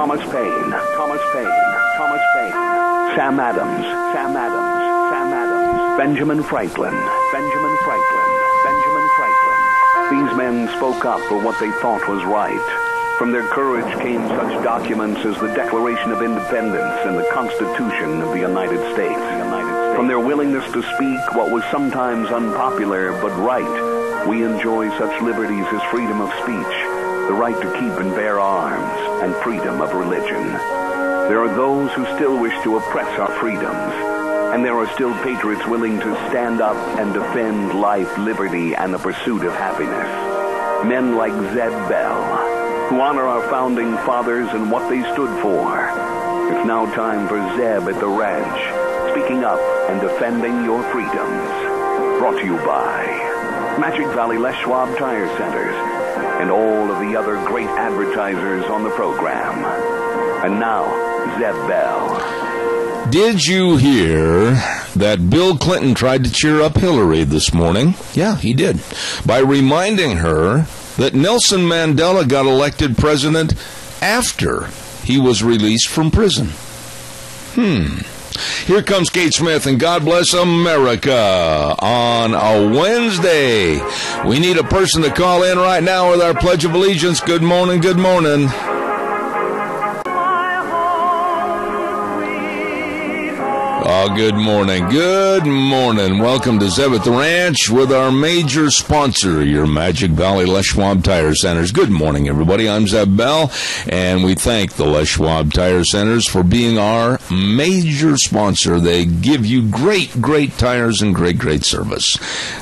Thomas Paine, Sam Adams, Benjamin Franklin. These men spoke up for what they thought was right. From their courage came such documents as the Declaration of Independence and the Constitution of the United States. From their willingness to speak what was sometimes unpopular but right, we enjoy such liberties as freedom of speech, the right to keep and bear arms, and freedom of religion. There are those who still wish to oppress our freedoms, and there are still patriots willing to stand up and defend life, liberty, and the pursuit of happiness. Men like Zeb Bell, who honor our founding fathers and what they stood for. It's now time for Zeb at the Ranch, speaking up and defending your freedoms. Brought to you by Magic Valley Les Schwab Tire Centers and all of the other great advertisers on the program. And now, Zeb Bell. Did you hear that Bill Clinton tried to cheer up Hillary this morning? Yeah, he did. By reminding her that Nelson Mandela got elected president after he was released from prison. Here comes Kate Smith and God Bless America on a Wednesday. We need a person to call in right now with our Pledge of Allegiance. Good morning, good morning. Good morning. Good morning. Welcome to Zeb at the Ranch with our major sponsor, your Magic Valley Les Schwab Tire Centers. Good morning, everybody. I'm Zeb Bell, and we thank the Les Schwab Tire Centers for being our major sponsor. They give you great tires and great service.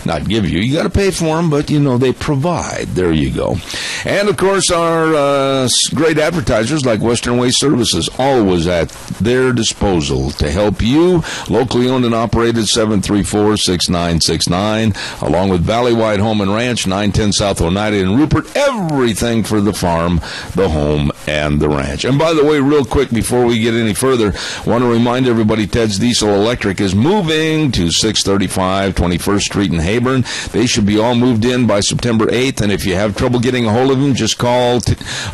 Not give you. You got to pay for them, but, they provide. There you go. And, of course, our great advertisers like Western Waste Services, always at their disposal to help you. Locally owned and operated, 734-6969, along with Valleywide Home and Ranch, 910 South Oneida in Rupert. Everything for the farm, the home, and the ranch. And by the way, real quick, before we get any further, I want to remind everybody Ted's Diesel Electric is moving to 635 21st Street in Heyburn. They should be all moved in by September 8th, and if you have trouble getting a hold of them, just call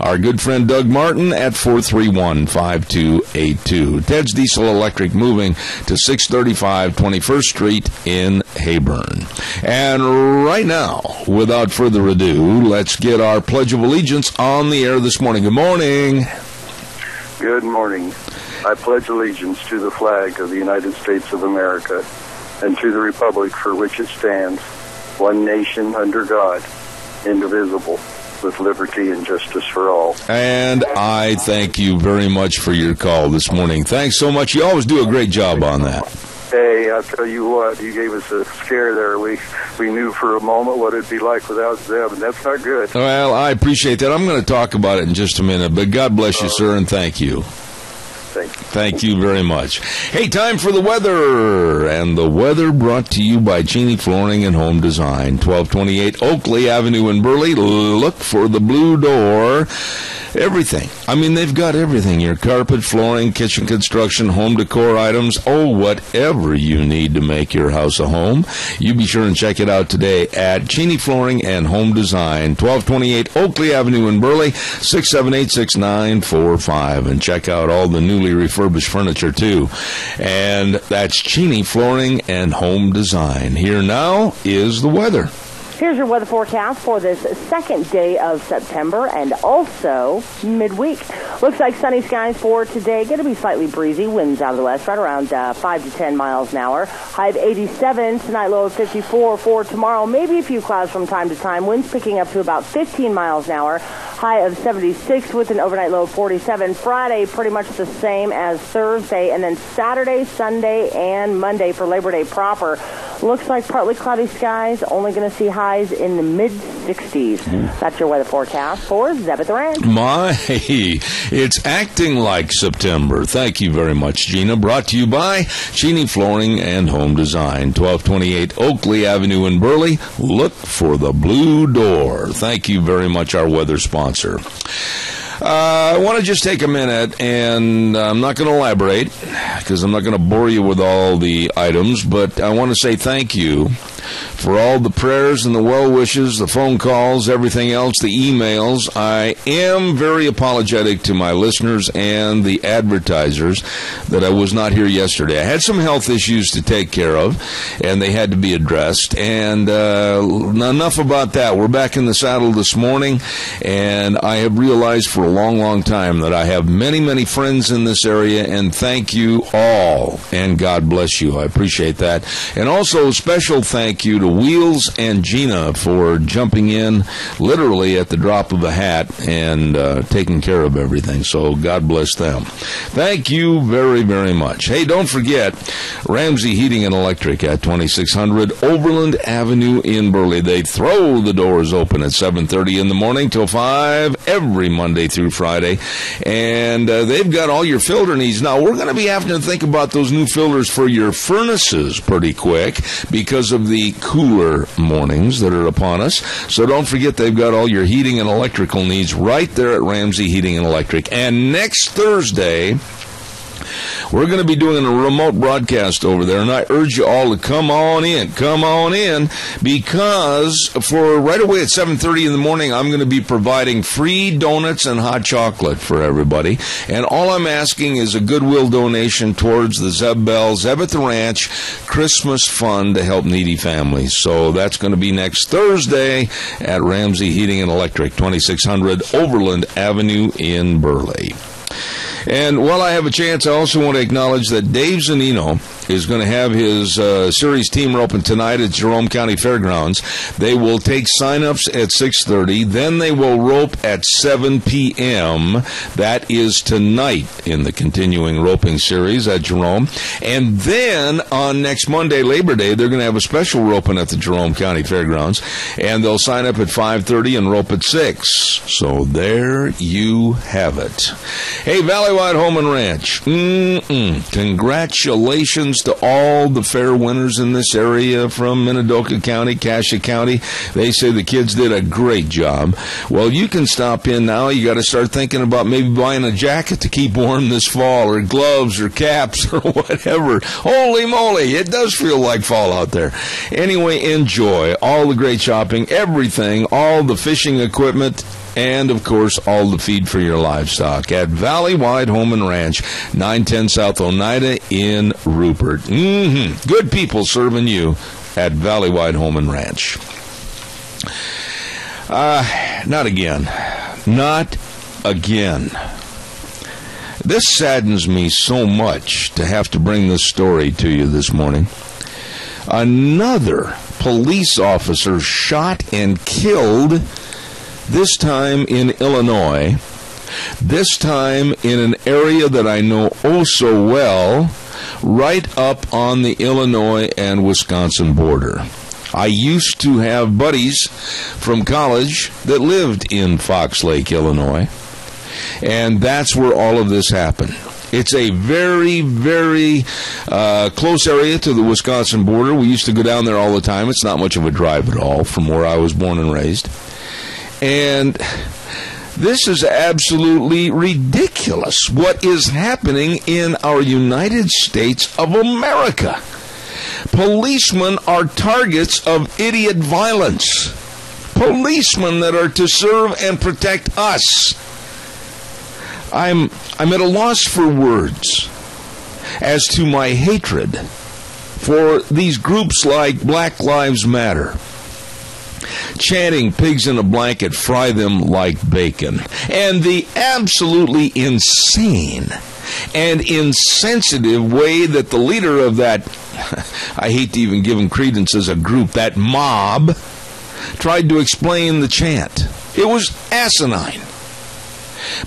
our good friend Doug Martin at 431-5282. Ted's Diesel Electric moving to 635 21st Street in Heyburn. And right now, without further ado, let's get our Pledge of Allegiance on the air this morning. Good morning. Good morning. I pledge allegiance to the flag of the United States of America and to the republic for which it stands, one nation under God, indivisible, with liberty and justice for all. And I thank you very much for your call this morning. Thanks so much. You always do a great job on that. Hey, I'll tell you what, you gave us a scare there. We knew for a moment what it'd be like without Zeb, and that's not good. Well, I appreciate that. I'm going to talk about it in just a minute, but God bless you, sir, and thank you. Thank you very much. Hey, time for the weather. And the weather brought to you by Cheney Flooring and Home Design, 1228 Oakley Avenue in Burley. Look for the blue door. Everything. I mean, they've got everything here. Carpet, flooring, kitchen construction, home decor items. Oh, whatever you need to make your house a home. You be sure and check it out today at Cheney Flooring and Home Design, 1228 Oakley Avenue in Burley, 678-6945. And check out all the newly refurbished furniture, too. And that's Cheney Flooring and Home Design. Here now is the weather. Here's your weather forecast for this second day of September and also midweek. Looks like sunny skies for today. Going to be slightly breezy. Winds out of the west, right around 5 to 10 miles an hour. High of 87. Tonight, low of 54 for tomorrow. Maybe a few clouds from time to time. Winds picking up to about 15 miles an hour. High of 76 with an overnight low of 47. Friday, pretty much the same as Thursday. And then Saturday, Sunday, and Monday for Labor Day proper. Looks like partly cloudy skies. Only going to see highs in the mid-60s. That's your weather forecast for Zeb at the Ranch. It's acting like September. Thank you very much, Gina. Brought to you by Cheney Flooring and Home Design, 1228 Oakley Avenue in Burley. Look for the blue door. Thank you very much, our weather sponsor. I want to just take a minute, and I'm not going to elaborate because I'm not going to bore you with all the items, but I want to say thank you for all the prayers and the well wishes, the phone calls, everything else, the emails. I am very apologetic to my listeners and the advertisers that I was not here yesterday. I had some health issues to take care of, and they had to be addressed. And enough about that. We're back in the saddle this morning, and I have realized for a long, long time that I have many, many friends in this area, and thank you all, and God bless you. I appreciate that. And also a special thank you to Wheels and Gina for jumping in literally at the drop of a hat and taking care of everything. So God bless them. Thank you very, very much. Hey, don't forget Ramsey Heating and Electric at 2600 Overland Avenue in Burley. They throw the doors open at 7:30 in the morning till 5 every Monday through Friday. And they've got all your filter needs. Now, we're going to be having to think about those new filters for your furnaces pretty quick because of the cooler mornings that are upon us. So don't forget they've got all your heating and electrical needs right there at Ramsey Heating and Electric. And next Thursday, we're going to be doing a remote broadcast over there, and I urge you all to come on in, because for right away at 7:30 in the morning, I'm going to be providing free donuts and hot chocolate for everybody, and all I'm asking is a goodwill donation towards the Zeb Bell, Zeb at the Ranch Christmas Fund to help needy families. So that's going to be next Thursday at Ramsey Heating and Electric, 2600 Overland Avenue in Burley. And while I have a chance, I also want to acknowledge that Dave Zanino is going to have his series team roping tonight at Jerome County Fairgrounds. They will take sign-ups at 6:30. Then they will rope at 7 p.m. That is tonight in the continuing roping series at Jerome. And then on next Monday, Labor Day, they're going to have a special roping at the Jerome County Fairgrounds. And they'll sign up at 5:30 and rope at 6. So there you have it. Hey, Valleywide Home and Ranch. Congratulations to all the fair winners in this area from Minidoka County, Cassia County. They say the kids did a great job. Well, you can stop in now. You got to start thinking about maybe buying a jacket to keep warm this fall, or gloves or caps or whatever. Holy moly, it does feel like fall out there. Anyway, enjoy all the great shopping, everything, all the fishing equipment, and, of course, all the feed for your livestock at Valleywide Home and Ranch, 910 South Oneida in Rupert. Good people serving you at Valleywide Home and Ranch. Not again. Not again. This saddens me so much to have to bring this story to you this morning. Another police officer shot and killed, this time in Illinois, this time in an area that I know oh so well, right up on the Illinois and Wisconsin border. I used to have buddies from college that lived in Fox Lake, Illinois, and that's where all of this happened. It's a very, very close area to the Wisconsin border. We used to go down there all the time. It's not much of a drive at all from where I was born and raised. And this is absolutely ridiculous what is happening in our United States of America. Policemen are targets of idiot violence. Policemen that are to serve and protect us. I'm at a loss for words as to my hatred for these groups like Black Lives Matter, chanting pigs in a blanket, fry them like bacon, and the absolutely insane and insensitive way that the leader of that, I hate to even give him credence as a group, that mob, tried to explain the chant. It was asinine.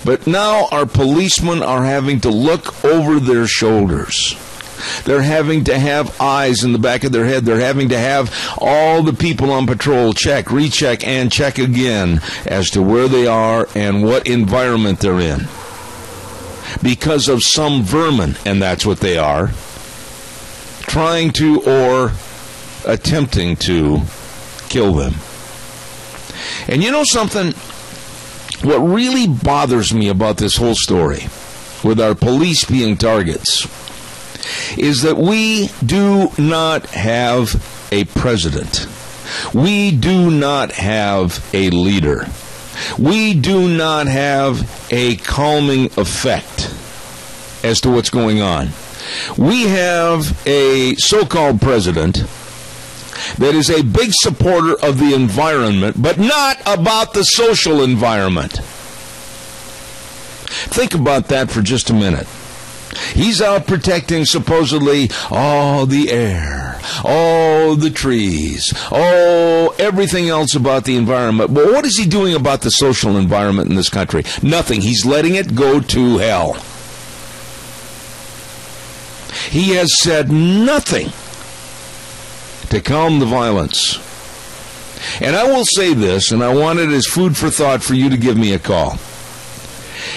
But now our policemen are having to look over their shoulders. They're having to have eyes in the back of their head. They're having to have all the people on patrol check, recheck, and check again as to where they are and what environment they're in. Because of some vermin, and that's what they are, trying to or attempting to kill them. And you know something? What really bothers me about this whole story, with our police being targets, is that we do not have a president. We do not have a leader. We do not have a calming effect as to what's going on. We have a so-called president that is a big supporter of the environment, but not about the social environment. Think about that for just a minute. He's out protecting supposedly all the air, all the trees, everything else about the environment. But what is he doing about the social environment in this country? Nothing. He's letting it go to hell. He has said nothing to calm the violence. And I will say this, and I want it as food for thought for you to give me a call.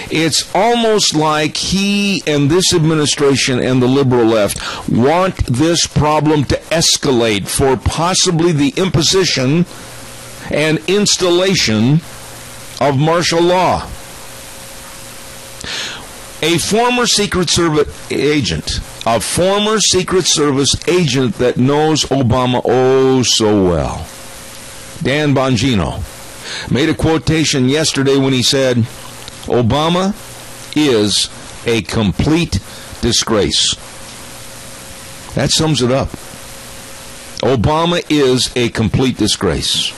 It's almost like he and this administration and the liberal left want this problem to escalate for possibly the imposition and installation of martial law. A former Secret Service agent, that knows Obama oh so well, Dan Bongino, made a quotation yesterday when he said, Obama is a complete disgrace. That sums it up. Obama is a complete disgrace.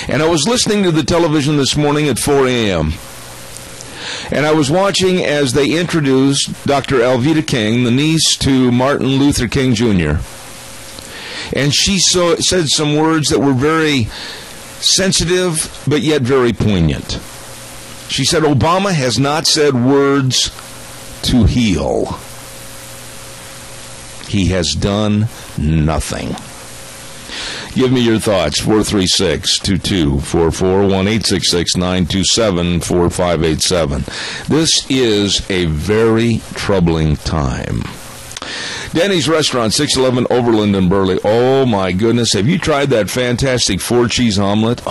And I was listening to the television this morning at 4 a.m., and I was watching as they introduced Dr. Alveda King, the niece to Martin Luther King Jr., and she said some words that were very sensitive, but yet very poignant. She said, Obama has not said words to heal. He has done nothing. Give me your thoughts. 436-2244, 1-866-927-4587. This is a very troubling time. Denny's Restaurant, 611 Overland in Burley. Oh, my goodness. Have you tried that fantastic 4-cheese omelet?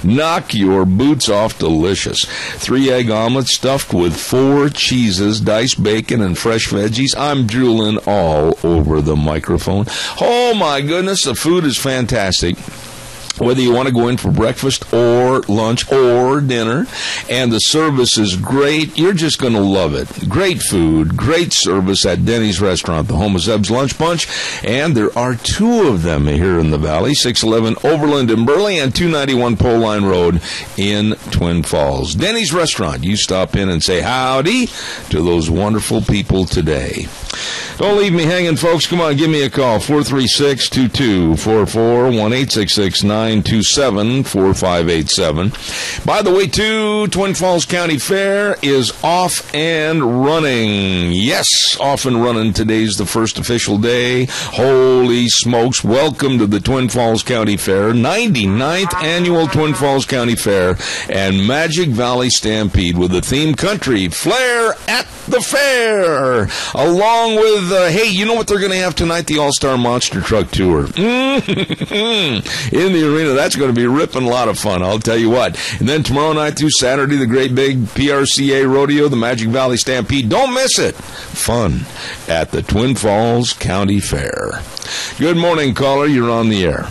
Knock your boots off delicious. 3-egg omelet stuffed with 4 cheeses, diced bacon, and fresh veggies. I'm drooling all over the microphone. Oh, my goodness. The food is fantastic. Whether you want to go in for breakfast or lunch or dinner, and the service is great, you're just going to love it. Great food, great service at Denny's Restaurant, the home of Zeb's Lunch Bunch, and there are 2 of them here in the Valley, 611 Overland in Burley and 291 Pole Line Road in Twin Falls. Denny's Restaurant, you stop in and say howdy to those wonderful people today. Don't leave me hanging, folks. Come on, give me a call, 436-2244, 1-866-927-4587. By the way, too, Twin Falls County Fair is off and running. Yes, off and running. Today's the first official day. Holy smokes. Welcome to the Twin Falls County Fair, 99th Annual Twin Falls County Fair, and Magic Valley Stampede with the theme Country Flair at the Fair, along with, hey, you know what they're going to have tonight? The All-Star Monster Truck Tour. In the arena. That's going to be ripping a lot of fun, I'll tell you what. And then tomorrow night through Saturday, the great big PRCA Rodeo, the Magic Valley Stampede. Don't miss it. Fun at the Twin Falls County Fair. Good morning, caller. You're on the air.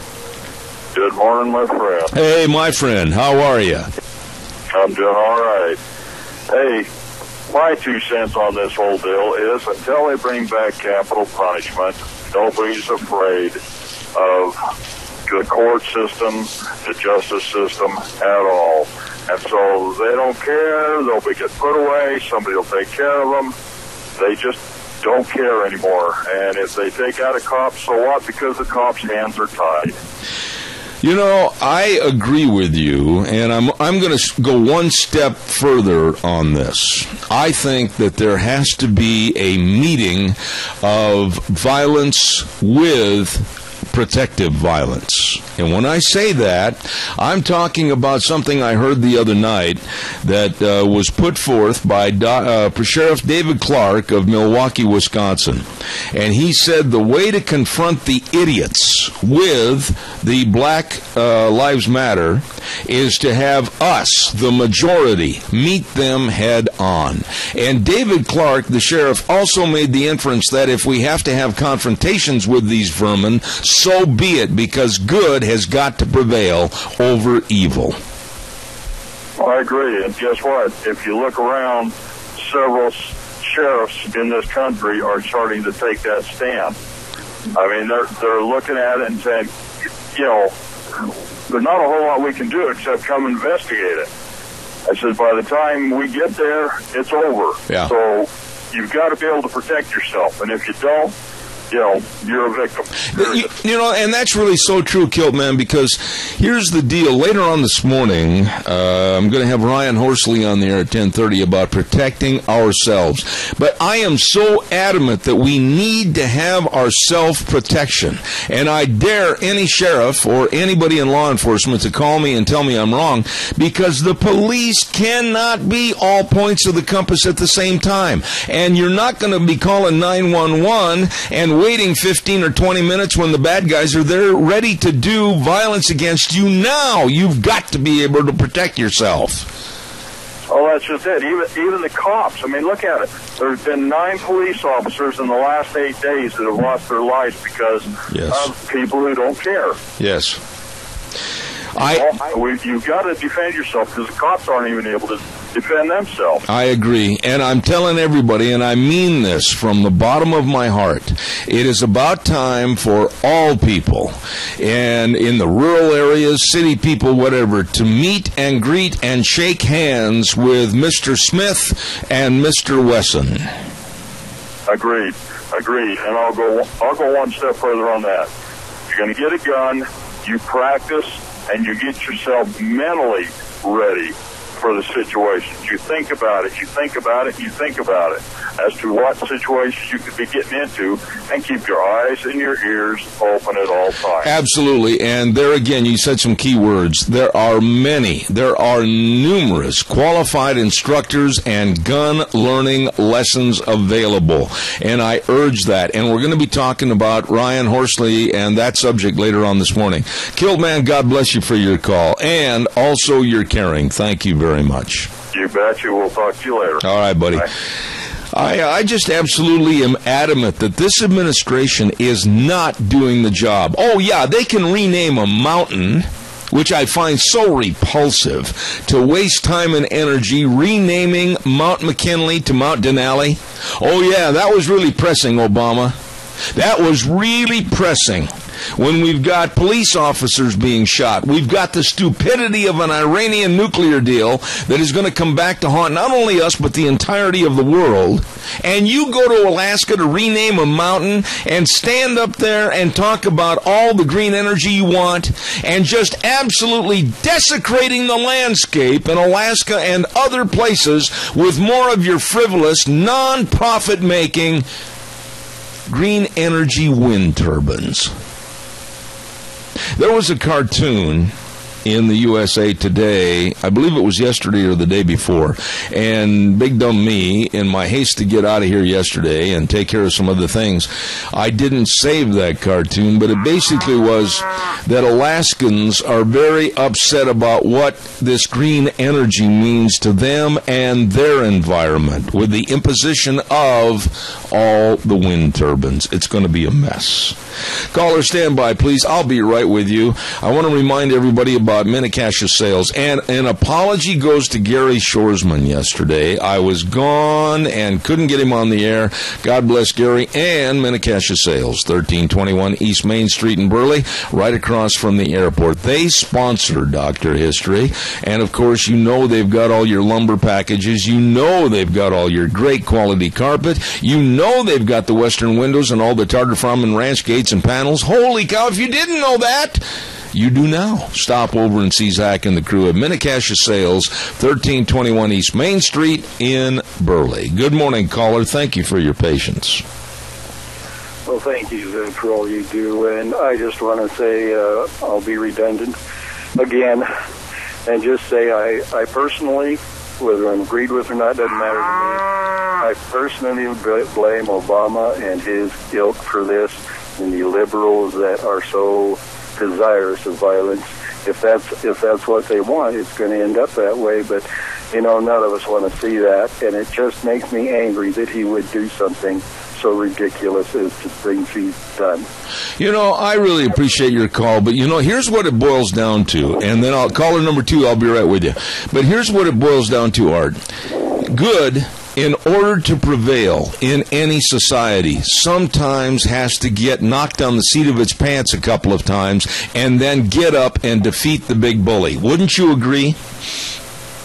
Good morning, my friend. Hey, my friend. How are you? I'm doing all right. Hey, my 2 cents on this whole deal is until they bring back capital punishment, nobody's afraid of the court system, the justice system at all. And so they don't care. They'll get put away. Somebody will take care of them. They just don't care anymore. And if they take out a cop, so what? Because the cop's hands are tied. You know, I agree with you, and I'm going to go one step further on this. I think that there has to be a meeting of violence with protective violence. And when I say that, I'm talking about something I heard the other night that was put forth by Sheriff David Clark of Milwaukee, Wisconsin. And he said the way to confront the idiots with the Black Lives Matter is to have us, the majority, meet them head on. And David Clark, the sheriff, also made the inference that if we have to have confrontations with these vermin, so be it, because good has got to prevail over evil. I agree. And guess what? If you look around, several sheriffs in this country are starting to take that stand. I mean, they're looking at it and saying, you know, there's not a whole lot we can do except come investigate it. I said, by the time we get there, it's over. Yeah. So you've got to be able to protect yourself. And if you don't, you know, you're a victim. You know, and that's really so true, Kilt, man, because here's the deal. Later on this morning, I'm going to have Ryan Horsley on the air at 10:30 about protecting ourselves. But I am so adamant that we need to have our self-protection. And I dare any sheriff or anybody in law enforcement to call me and tell me I'm wrong, because the police cannot be all points of the compass at the same time. And you're not going to be calling 911 and waiting 15 or 20 minutes when the bad guys are there ready to do violence against you now. You've got to be able to protect yourself. Oh, that's just it. Even the cops. I mean, look at it. There's been 9 police officers in the last 8 days that have lost their lives because of people who don't care. Yes. You've got to defend yourself because the cops aren't even able to defend themselves. I agree, and I'm telling everybody, and I mean this from the bottom of my heart, it is about time for all people, and in the rural areas, city people, whatever, to meet and greet and shake hands with Mr. Smith and Mr. Wesson. Agreed, and I'll go one step further on that. You're going to get a gun, you practice, and you get yourself mentally ready for the situation. You think about it as to what situations you could be getting into, and keep your eyes and your ears open at all times. Absolutely, and there again, you said some key words. There are numerous qualified instructors and gun learning lessons available, and I urge that. And we're going to be talking about Ryan Horsley and that subject later on this morning. Kilt, man, God bless you for your call, and also your caring. Thank you very much. You betcha. We'll talk to you later. All right, buddy. Bye. I just absolutely am adamant that this administration is not doing the job. Oh, yeah, they can rename a mountain, which I find so repulsive, to waste time and energy renaming Mount McKinley to Mount Denali. Oh, yeah, that was really pressing, Obama. That was really pressing. When we've got police officers being shot, we've got the stupidity of an Iranian nuclear deal that is going to come back to haunt not only us, but the entirety of the world. And you go to Alaska to rename a mountain and stand up there and talk about all the green energy you want and just absolutely desecrating the landscape in Alaska and other places with more of your frivolous, non-profit making green energy wind turbines. There was a cartoon in the USA Today, I believe it was yesterday or the day before, and big dumb me, in my haste to get out of here yesterday and take care of some other things, I didn't save that cartoon, but it basically was that Alaskans are very upset about what this green energy means to them and their environment with the imposition of all the wind turbines. It's going to be a mess. Caller, stand by, please. I'll be right with you. I want to remind everybody about Mini-Cassia Sales, and an apology goes to Gary Shoresman yesterday. I was gone and couldn't get him on the air. God bless Gary. And Mini-Cassia Sales, 1321 East Main Street in Burley, right across from the airport. They sponsor Dr. History, and of course, you know they've got all your lumber packages. You know they've got all your great quality carpet. You know they've got the Western windows and all the Tartar Farm and Ranch gates and panels. Holy cow, if you didn't know that, you do now. Stop over and see Zach and the crew at Mini-Cassia Sales, 1321 East Main Street in Burley. Good morning, caller. Thank you for your patience. Well, thank you for all you do. And I just want to say I'll be redundant again and just say I personally, whether I'm agreed with or not, doesn't matter to me. I personally blame Obama and his ilk for this, and the liberals that are so desirous of violence if that's what they want, it's going to end up that way. But none of us want to see that, and it just makes me angry that he would do something so ridiculous as the things he's done. I really appreciate your call, but here's what it boils down to, and then caller number 2, I'll be right with you. But here's what it boils down to, Art. Good, in order to prevail in any society, sometimes has to get knocked on the seat of its pants a couple of times and then get up and defeat the big bully. Wouldn't you agree?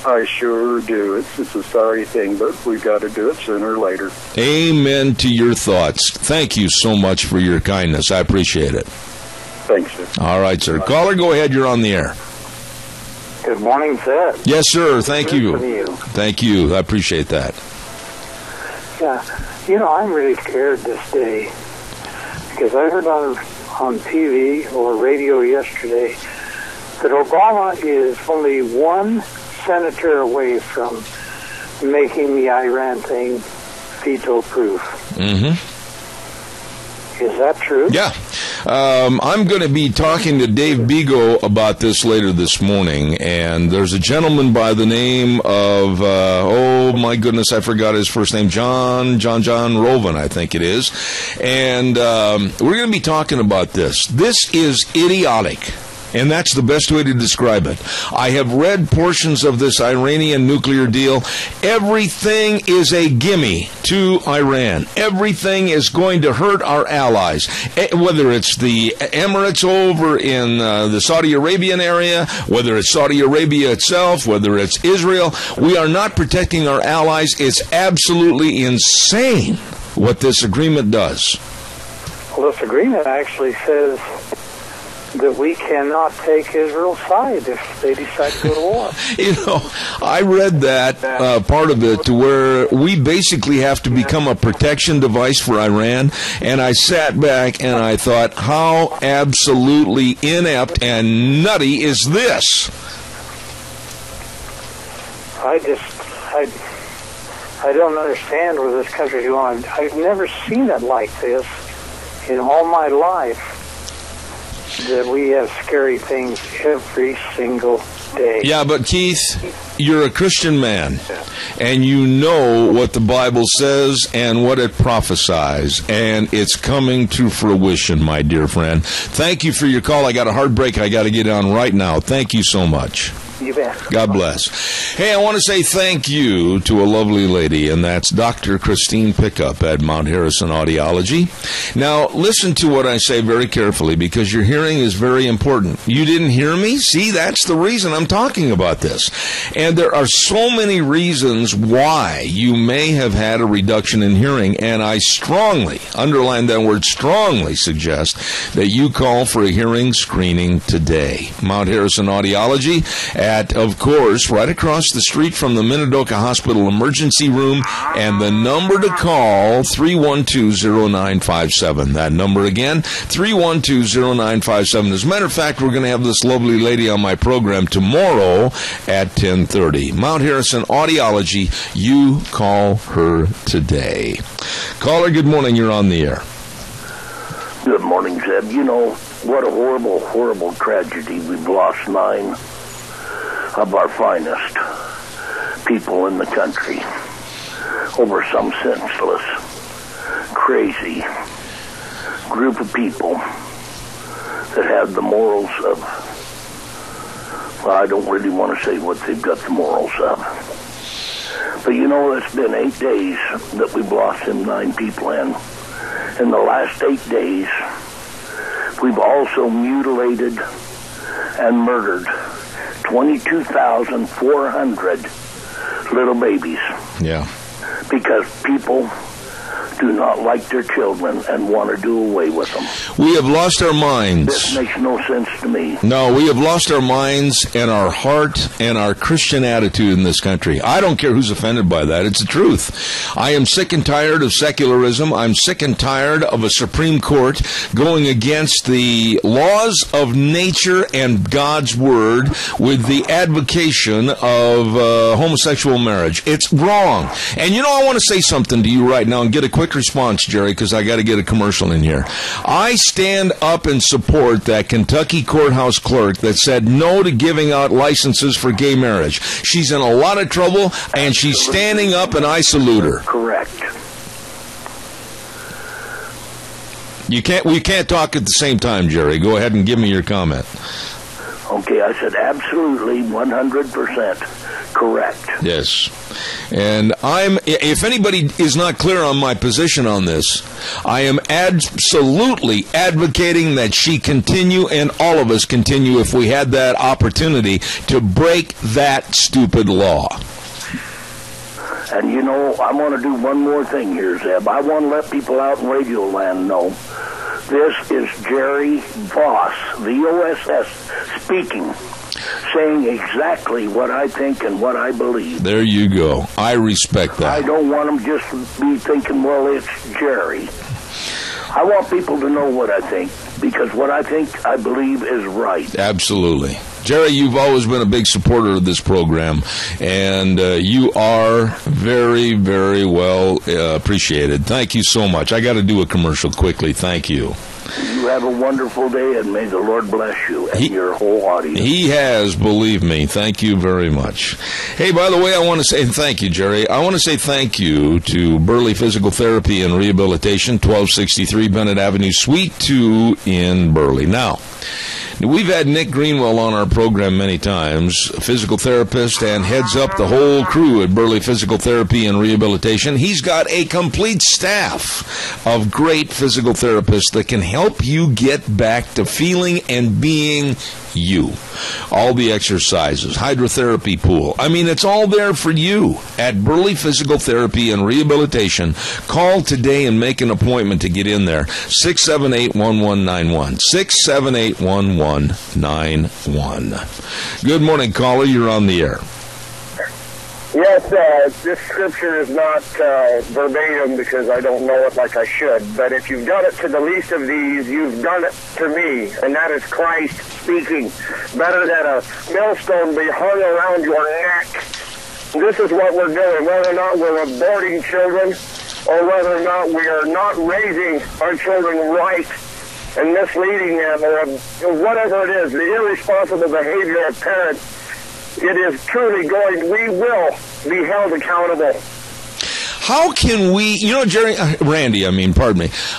I sure do. It's a sorry thing, but we've got to do it sooner or later. Amen to your thoughts. Thank you so much for your kindness. I appreciate it. Thanks, sir. All right, sir. Caller, go ahead. You're on the air. Good morning, Ted. Yes, sir. Thank you. You. Thank you. I appreciate that. Yeah. I'm really scared this day because I heard on TV or radio yesterday that Obama is only one senator away from making the Iran thing veto-proof. Mm-hmm. Is that true? Yeah. I'm going to be talking to Dave Bego about this later this morning, and there's a gentleman by the name of, oh my goodness, I forgot his first name, John Rovan, I think it is, and we're going to be talking about this. This is idiotic. And that's the best way to describe it. I have read portions of this Iranian nuclear deal. Everything is a gimme to Iran. Everything is going to hurt our allies. Whether it's the Emirates over in the Saudi Arabian area, whether it's Saudi Arabia itself, whether it's Israel, we are not protecting our allies. It's absolutely insane what this agreement does. Well, this agreement actually says that we cannot take Israel's side if they decide to go to war. I read that part of it to where we basically have to become a protection device for Iran, and I sat back and I thought, how absolutely inept and nutty is this? I don't understand where this country is going. I've never seen it like this in all my life. That we have scary things every single day. Yeah, but Keith, you're a Christian man, and you know what the Bible says and what it prophesies, and it's coming to fruition, my dear friend. Thank you for your call. I got a heartbreak I got to get on right now. Thank you so much. You bet. God bless. Hey, I want to say thank you to a lovely lady, and that's Dr. Christine Pickup at Mount Harrison Audiology. Now, listen to what I say very carefully, because your hearing is very important. You didn't hear me? See, that's the reason I'm talking about this. And there are so many reasons why you may have had a reduction in hearing, and I strongly, underline that word, strongly suggest that you call for a hearing screening today. Mount Harrison Audiology at, of course, right across the street from the Minidoka Hospital Emergency Room, and the number to call, 312-0957. That number again, 312-0957. As a matter of fact, we're going to have this lovely lady on my program tomorrow at 10:30. Mount Harrison Audiology, you call her today. Caller, good morning, you're on the air. Good morning, Zeb. What a horrible, horrible tragedy. We've lost 9 of our finest people in the country over some senseless, crazy group of people that had the morals of, well, I don't really want to say what they've got the morals of. But it's been 8 days that we've lost them 9 people in. In the last 8 days, we've also mutilated and murdered 22,400 little babies. Yeah. Because people do not like their children and want to do away with them. We have lost our minds. This makes no sense to me. No, we have lost our minds and our heart and our Christian attitude in this country. I don't care who's offended by that. It's the truth. I am sick and tired of secularism. I'm sick and tired of a Supreme Court going against the laws of nature and God's Word with the advocation of homosexual marriage. It's wrong. And I want to say something to you right now and get a quick quick response, Jerry, because I got to get a commercial in here. I stand up and support that Kentucky courthouse clerk that said no to giving out licenses for gay marriage. She's in a lot of trouble, and she's standing up, and I salute her. Correct. We can't talk at the same time, Jerry. Go ahead and give me your comment. Okay, I said absolutely 100% correct. Yes. And if anybody is not clear on my position on this, I am absolutely advocating that she continue, and all of us continue if we had that opportunity, to break that stupid law. And you know, I want to do one more thing here, Zeb. I want to let people out in Radio Land know this is Jerry Voss, V-O-S-S, speaking, saying exactly what I think and what I believe. There you go. I respect that. I don't want them just to be thinking, well, it's Jerry. I want people to know what I think, because what I think, I believe, is right. Absolutely. Jerry, you've always been a big supporter of this program, and you are very, very well appreciated. Thank you so much. I got to do a commercial quickly. Thank you. You have a wonderful day, and may the Lord bless you and your whole audience. He has, believe me. Thank you very much. Hey, by the way, I want to say thank you, Jerry. I want to say thank you to Burley Physical Therapy and Rehabilitation, 1263 Bennett Avenue, Suite 2 in Burley. Now, we've had Nick Greenwell on our program many times, a physical therapist, and heads up the whole crew at Burley Physical Therapy and Rehabilitation. He's got a complete staff of great physical therapists that can help you get back to feeling and being you. All the exercises, hydrotherapy pool. I mean, it's all there for you at Burley Physical Therapy and Rehabilitation. Call today and make an appointment to get in there. 678-1191. 678-1191. Good morning, caller. You're on the air. Yes, this scripture is not verbatim because I don't know it like I should, but if you've done it to the least of these, you've done it to me, and that is Christ speaking. Better that a millstone be hung around your neck. This is what we're doing, whether or not we're aborting children or whether or not we are not raising our children right and misleading them, or whatever it is, the irresponsible behavior of parents. It is truly we will be held accountable. How can we,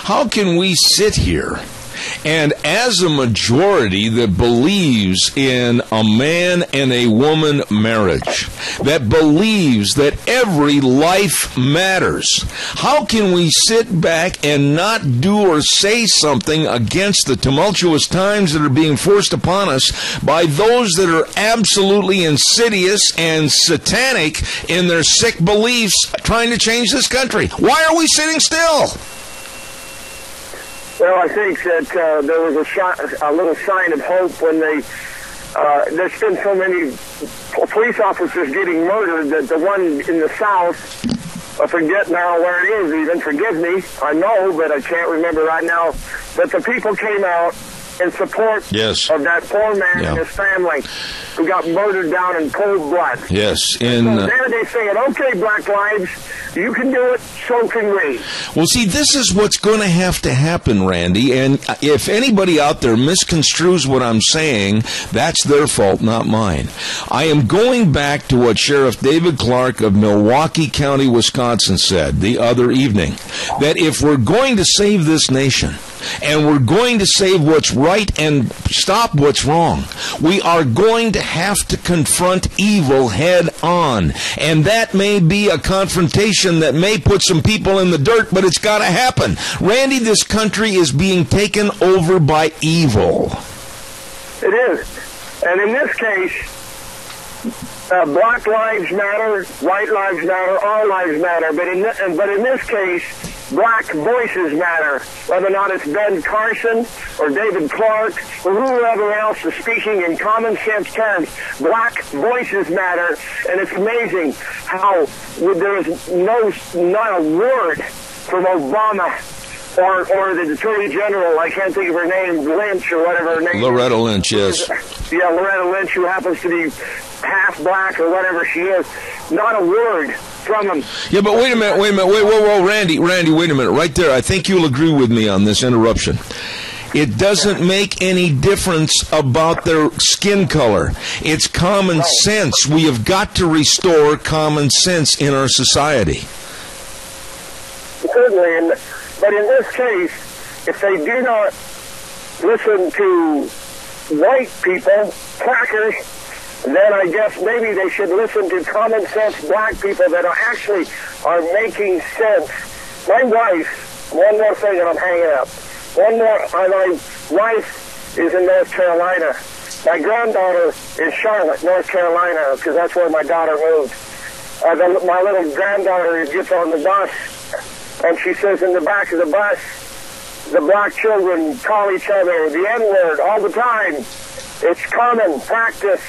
how can we sit here and as a majority that believes in a man and a woman marriage, that believes that every life matters, how can we sit back and not do or say something against the tumultuous times that are being forced upon us by those that are absolutely insidious and satanic in their sick beliefs trying to change this country? Why are we sitting still? Well, I think that there was a little sign of hope when there's been so many police officers getting murdered that the one in the South, I forget now where it is even, forgive me, I know, but I can't remember right now, but the people came out in support of that poor man and his family who got murdered down in cold blood. Yes. So there they say, okay, Black Lives, you can do it, so can we. Well, see, this is what's going to have to happen, Randy, and if anybody out there misconstrues what I'm saying, that's their fault, not mine. I am going back to what Sheriff David Clark of Milwaukee County, Wisconsin said the other evening, that if we're going to save this nation, and we're going to save what's right and stop what's wrong, we are going to have to confront evil head on. And that may be a confrontation that may put some people in the dirt, but it's got to happen. Randy, this country is being taken over by evil. It is. And in this case, Black lives matter, white lives matter, all lives matter. But in this case, Black voices matter, whether or not it's Ben Carson or David Clark or whoever else is speaking in common sense terms. Black voices matter, and it's amazing how there is not a word from Obama or the Attorney General, I can't think of her name, Lynch or whatever her name is. Loretta Lynch, yes. Loretta Lynch, who happens to be half black or whatever she is, not a word from them. Yeah, but wait a minute, whoa, Randy, wait a minute, right there. I think you'll agree with me on this interruption. It doesn't make any difference about their skin color. It's common sense. We have got to restore common sense in our society. Certainly, but in this case, if they do not listen to white people, crackers, then I guess maybe they should listen to common sense black people that actually are making sense. My wife, one more thing and I'm hanging up. My wife is in North Carolina. My granddaughter is Charlotte, North Carolina, because that's where my daughter moved. My little granddaughter gets on the bus, and she says in the back of the bus, the black children call each other the N-word all the time. It's common practice,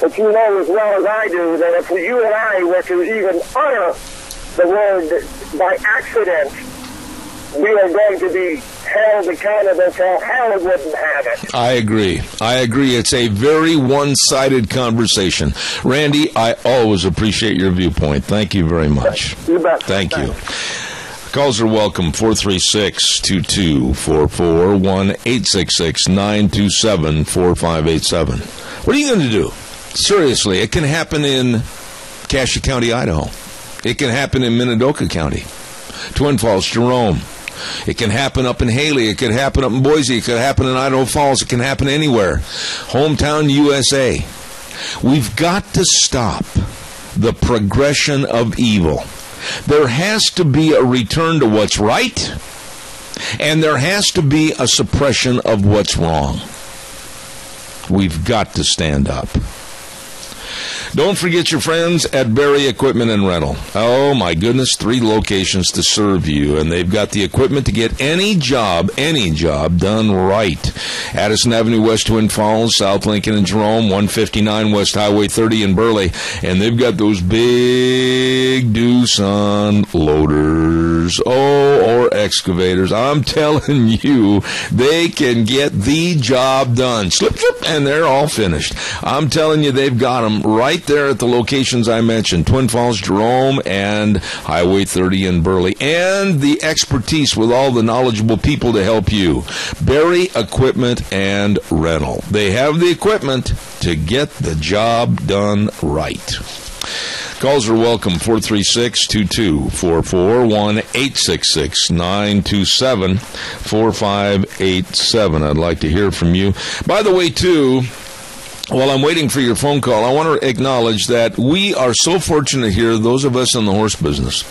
but you know as well as I do that if you and I were to even utter the word by accident, we are going to be held accountable for hell wouldn't have it. I agree. It's a very one-sided conversation. Randy, I always appreciate your viewpoint. Thank you very much. You bet. Thank you. Calls are welcome, 436-2244, 1-866-927-4587. What are you going to do? Seriously, it can happen in Cassia County, Idaho. It can happen in Minidoka County, Twin Falls, Jerome. It can happen up in Haley. It could happen up in Boise. It could happen in Idaho Falls. It can happen anywhere. Hometown USA. We've got to stop the progression of evil. There has to be a return to what's right, and there has to be a suppression of what's wrong. We've got to stand up. Don't forget your friends at Berry Equipment and Rental. Oh, my goodness, 3 locations to serve you, and they've got the equipment to get any job done right. Addison Avenue West, Twin Falls, South Lincoln and Jerome, 159 West Highway 30 in Burley, and they've got those big Doosan loaders, or excavators. I'm telling you, they can get the job done. Slip, and they're all finished. I'm telling you, they've got them right there at the locations I mentioned, Twin Falls, Jerome, and Highway 30 in Burley, and the expertise with all the knowledgeable people to help you. Berry Equipment and Rental. They have the equipment to get the job done right. Calls are welcome, 436-2244, 1-866-927-4587. I'd like to hear from you. By the way, too, while I'm waiting for your phone call, I want to acknowledge that we are so fortunate here, those of us in the horse business,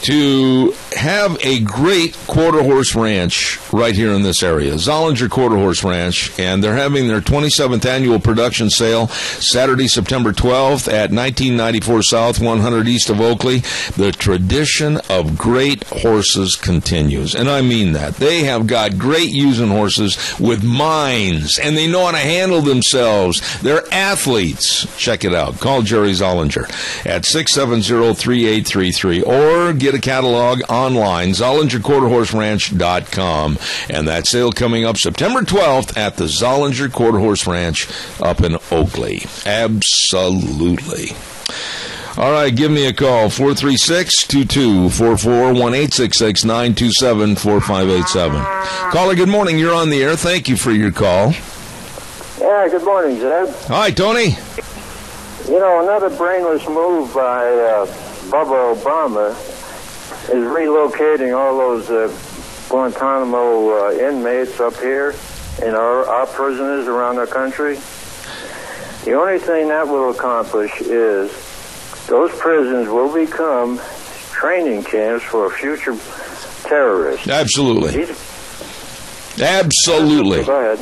to have a great quarter horse ranch right here in this area, Zollinger Quarter Horse Ranch, and they're having their 27th annual production sale Saturday, September 12th at 1994 South, 100 East of Oakley. The tradition of great horses continues, and I mean that. They have got great using horses with minds, and they know how to handle themselves. They're athletes. Check it out. Call Jerry Zollinger at 670-3833 or get a catalog online, ZollingerQuarterHorseRanch.com. And that sale coming up September 12th at the Zollinger Quarter Horse Ranch up in Oakley. Absolutely. All right, give me a call, 436-2244, 1-866-927-4587. Caller, good morning. You're on the air. Thank you for your call. Yeah, good morning, Zeb. Hi, Tony. You know, another brainless move by Bubba Obama is relocating all those Guantanamo inmates up here and our prisoners around the country. The only thing that will accomplish is those prisons will become training camps for future terrorists. Absolutely. Absolutely. Go ahead.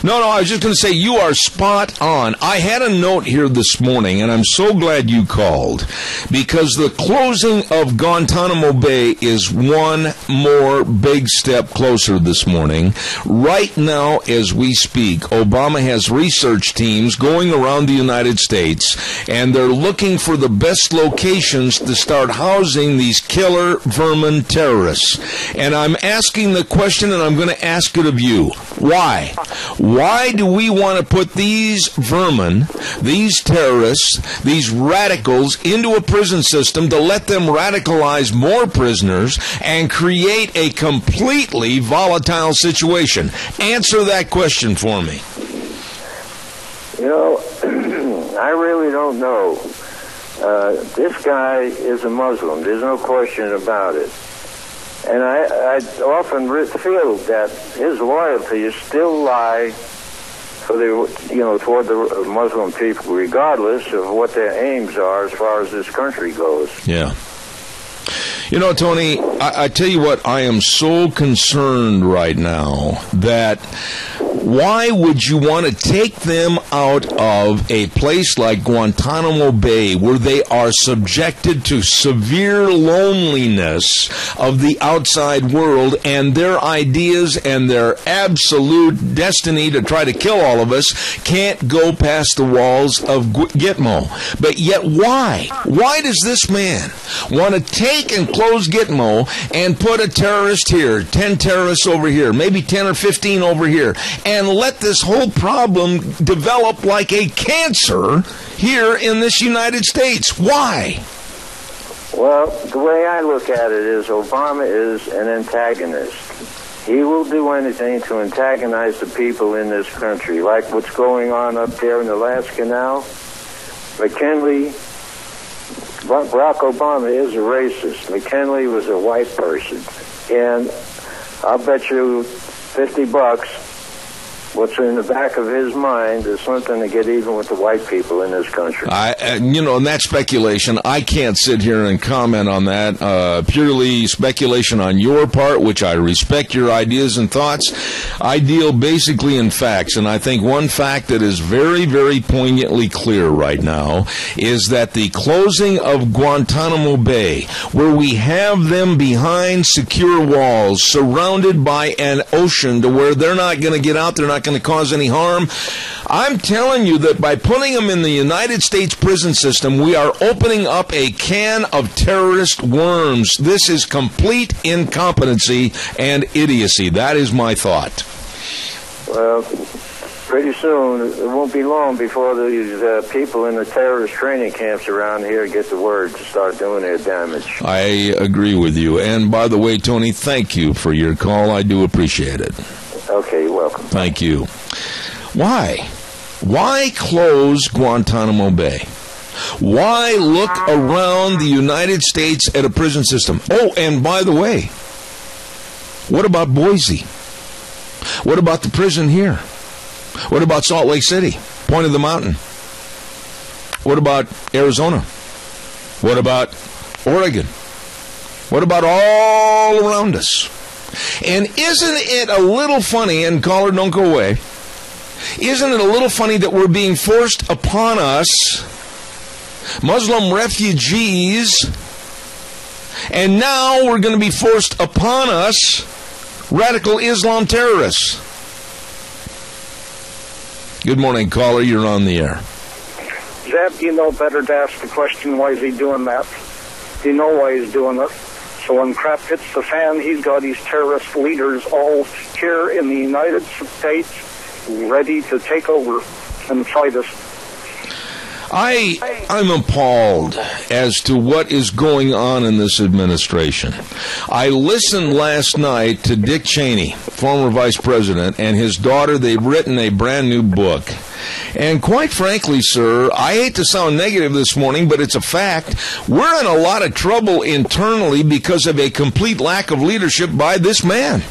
No, I was just going to say you are spot on. I had a note here this morning, and I'm so glad you called, because the closing of Guantanamo Bay is one more big step closer this morning. Right now, as we speak, Obama has research teams going around the United States, and they're looking for the best locations to start housing these killer vermin terrorists. And I'm asking the question, and I'm going to ask ask it of you. Why? Why do we want to put these vermin, these terrorists, these radicals into a prison system to let them radicalize more prisoners and create a completely volatile situation? Answer that question for me. You know, I really don't know. This guy is a Muslim. There's no question about it. And I often feel that his loyalties still lie for toward the Muslim people, regardless of what their aims are as far as this country goes. Yeah. You know, Tony, I tell you what, I am so concerned right now that why would you want to take them out of a place like Guantanamo Bay, where they are subjected to severe loneliness of the outside world, and their ideas and their absolute destiny to try to kill all of us can't go past the walls of Gitmo? But yet why? Why does this man want to take and close Gitmo and put a terrorist here, 10 terrorists over here, maybe 10 or 15 over here, and let this whole problem develop like a cancer here in this United States? Why? Well, the way I look at it is Obama is an antagonist. He will do anything to antagonize the people in this country, like what's going on up there in Alaska now. McKinley, Barack Obama is a racist. McKinley was a white person. And I'll bet you $50 what's in the back of his mind is something to get even with the white people in this country. And that's speculation. I can't sit here and comment on that. Purely speculation on your part, which I respect your ideas and thoughts. I deal basically in facts, and I think one fact that is very, very poignantly clear right now is that the closing of Guantanamo Bay, where we have them behind secure walls, surrounded by an ocean to where they're not going to get out, they're not going to cause any harm. I'm telling you that by putting them in the United States prison system, we are opening up a can of terrorist worms. This is complete incompetency and idiocy. That is my thought. Well, pretty soon, it won't be long before these people in the terrorist training camps around here get the word to start doing their damage. I agree with you. And by the way, Tony, thank you for your call. I do appreciate it. Okay, you're welcome. Thank you. Why? Why close Guantanamo Bay? Why look around the United States at a prison system? Oh, and by the way, what about Boise? What about the prison here? What about Salt Lake City, Point of the Mountain? What about Arizona? What about Oregon? What about all around us? And isn't it a little funny, and caller, don't go away, isn't it a little funny that we're being forced upon us, Muslim refugees, and now we're going to be forced upon us, radical Islam terrorists? Good morning, caller, you're on the air. Zeb, you know better to ask the question, why is he doing that? You know why he's doing it. So when crap hits the fan, he's got these terrorist leaders all here in the United States ready to take over and fight us. I'm appalled as to what is going on in this administration. I listened last night to Dick Cheney, former vice president, and his daughter. They've written a brand new book. And quite frankly, sir, I hate to sound negative this morning, but it's a fact. We're in a lot of trouble internally because of a complete lack of leadership by this man.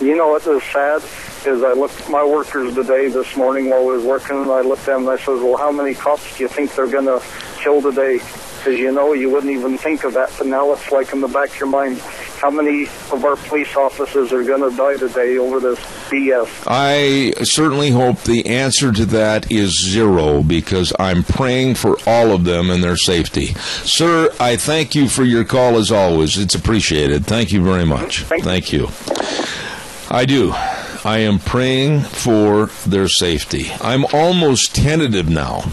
You know what is sad? Is I looked at my workers today, this morning while I was working, and I looked at them and I said, well, how many cops do you think they're going to kill today? Because, you know, you wouldn't even think of that, but now it's like in the back of your mind, how many of our police officers are going to die today over this BS? I certainly hope the answer to that is zero, because I'm praying for all of them and their safety. Sir, I thank you for your call as always. It's appreciated. Thank you very much. Thank you. I do. I am praying for their safety. I'm almost tentative now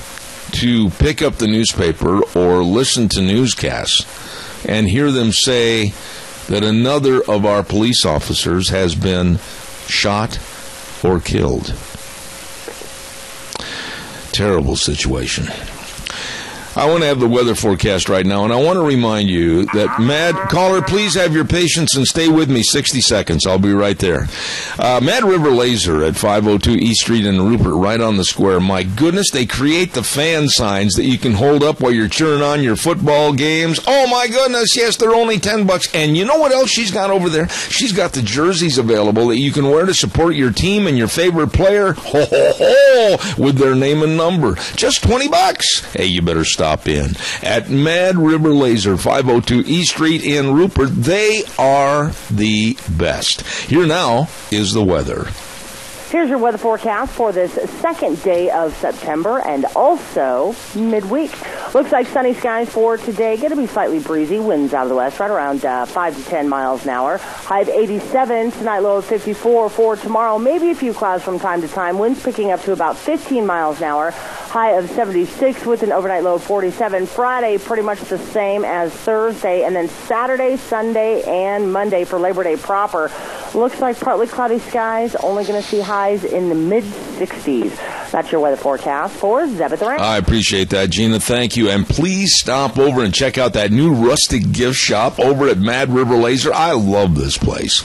to pick up the newspaper or listen to newscasts and hear them say that another of our police officers has been shot or killed. Terrible situation. I want to have the weather forecast right now, and I want to remind you that, Mad caller, please have your patience and stay with me 60 seconds. I'll be right there. Mad River Laser at 502 East Street in Rupert, right on the square. My goodness, they create the fan signs that you can hold up while you're cheering on your football games. Oh, my goodness, yes, they're only $10. And you know what else she's got over there? She's got the jerseys available that you can wear to support your team and your favorite player. Ho, ho, ho, with their name and number. Just $20. Hey, you better stop in at Mad River Laser, 502 East Street in Rupert. They are the best. Here now is the weather. Here's your weather forecast for this second day of September and also midweek. Looks like sunny skies for today. Going to be slightly breezy. Winds out of the west, right around 5 to 10 miles an hour. High of 87. Tonight, low of 54. For tomorrow, maybe a few clouds from time to time. Winds picking up to about 15 miles an hour. High of 76 with an overnight low of 47. Friday, pretty much the same as Thursday. And then Saturday, Sunday, and Monday for Labor Day proper. Looks like partly cloudy skies. Only going to see highs in the mid-60s. That's your weather forecast for Zeb at the Ranch. I appreciate that, Gina. Thank you. And please stop over and check out that new rustic gift shop over at Mad River Laser. I love this place.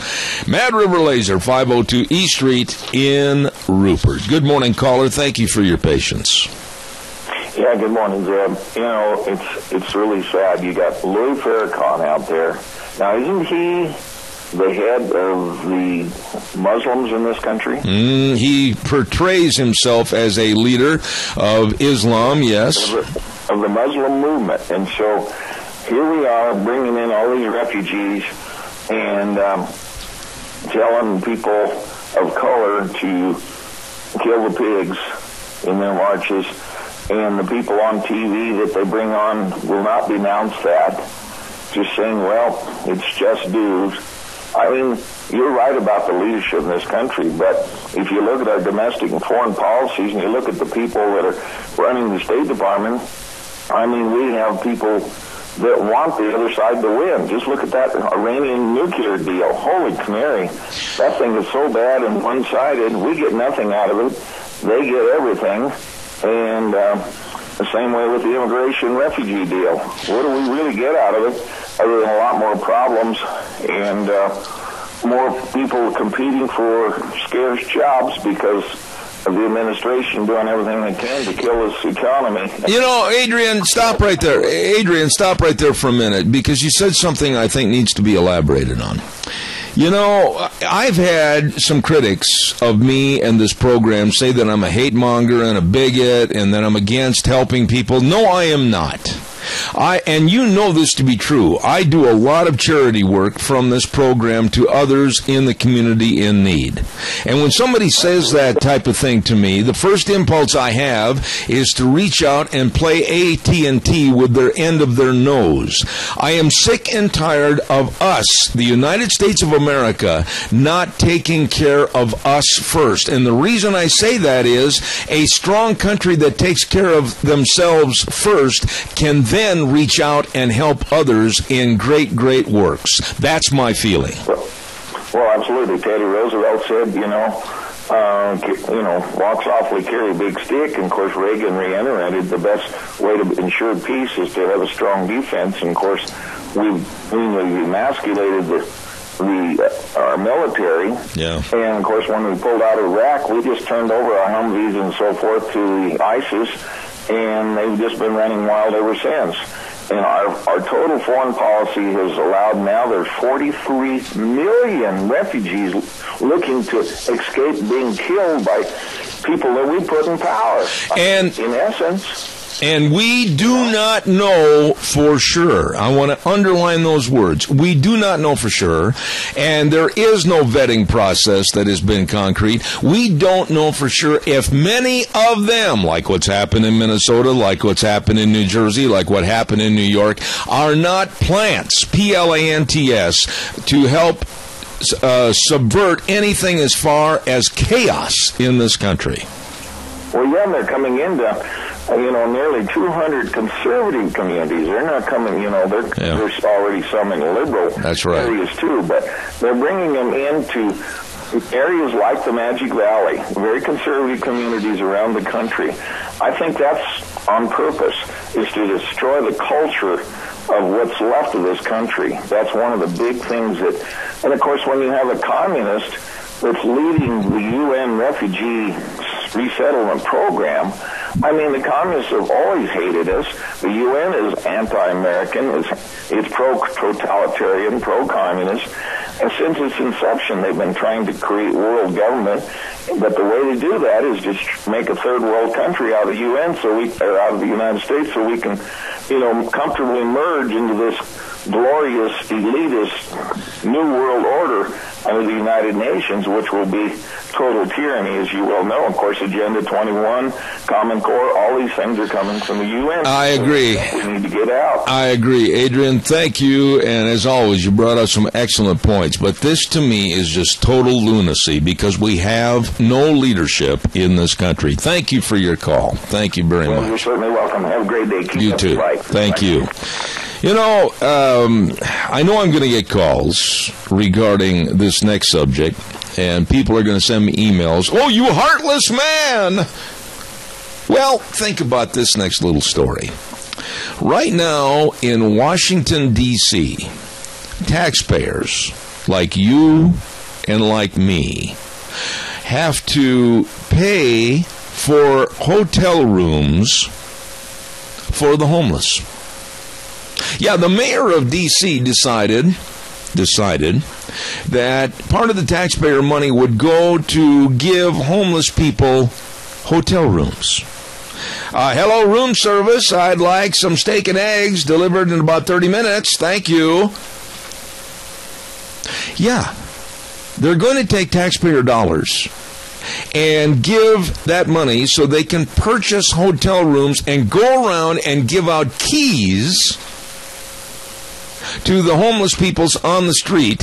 Mad River Laser, 502 East Street in Rupert. Good morning, caller. Thank you for your patience. Yeah, good morning, Zeb. You know, it's really sad. You got Louis Farrakhan out there. Now, isn't he the head of the Muslims in this country? He portrays himself as a leader of Islam, yes. Of the Muslim movement. And so here we are bringing in all these refugees and telling people of color to kill the pigs in their marches. And the people on TV that they bring on will not denounce that. Just saying, well, it's just dues. I mean, you're right about the leadership in this country, but if you look at our domestic and foreign policies and you look at the people that are running the State Department, I mean, we have people that want the other side to win. Just look at that Iranian nuclear deal. Holy canary. That thing is so bad and one-sided. We get nothing out of it. They get everything. And the same way with the immigration refugee deal. What do we really get out of it other than a lot more problems and more people competing for scarce jobs because of the administration doing everything they can to kill this economy? You know, Adrian, stop right there. Adrian, stop right there for a minute, because you said something I think needs to be elaborated on. You know, I've had some critics of me and this program say that I'm a hate monger and a bigot and that I'm against helping people. No, I am not. And you know this to be true. I do a lot of charity work from this program to others in the community in need. And when somebody says that type of thing to me, the first impulse I have is to reach out and play AT&T with their end of their nose. I am sick and tired of us, the United States of America, not taking care of us first. And the reason I say that is a strong country that takes care of themselves first can then reach out and help others in great, great works. That's my feeling. Well, absolutely. Teddy Roosevelt said, walk softly, carry a big stick. And, of course, Reagan reiterated the best way to ensure peace is to have a strong defense. And, of course, we've emasculated our military. Yeah. And, of course, when we pulled out of Iraq, we just turned over our Humvees and so forth to the ISIS, and they've just been running wild ever since. And our total foreign policy has allowed now there's 43 million refugees looking to escape being killed by people that we put in power. And in essence... And we do not know for sure. I want to underline those words. We do not know for sure. And there is no vetting process that has been concrete. We don't know for sure if many of them, like what's happened in Minnesota, like what's happened in New Jersey, like what happened in New York, are not plants, P-L-A-N-T-S, to help subvert anything as far as chaos in this country. Well, yeah, they're coming into nearly 200 conservative communities. They're not coming, there's already some in liberal areas too, but they're bringing them into areas like the Magic Valley, very conservative communities around the country. I think that's on purpose, is to destroy the culture of what's left of this country. That's one of the big things and of course when you have a communist that's leading the UN refugee resettlement program, the communists have always hated us. The UN is anti-American. It's pro-totalitarian, pro-communist. And since its inception, they've been trying to create world government. But the way to do that is just make a third world country out of the UN, out of the United States, so we can, comfortably merge into this glorious, elitist new world order under the United Nations, which will be total tyranny, as you well know. Of course, Agenda 21, Common Core, all these things are coming from the UN. I agree. We need to get out. I agree. Adrian, thank you. And as always, you brought up some excellent points. But this, to me, is just total lunacy because we have no leadership in this country. Thank you for your call. Thank you very much. You're certainly welcome. Have a great day. Keep you up too. the fight. Thank you. I know I'm going to get calls regarding this next subject, and people are going to send me emails. Oh, you heartless man! Well, think about this next little story. Right now in Washington, D.C., taxpayers like you and like me have to pay for hotel rooms for the homeless. Yeah, the mayor of D.C. decided that part of the taxpayer money would go to give homeless people hotel rooms. Hello, room service. I'd like some steak and eggs delivered in about 30 minutes. Thank you. Yeah, they're going to take taxpayer dollars and give that money so they can purchase hotel rooms and go around and give out keys to the homeless peoples on the street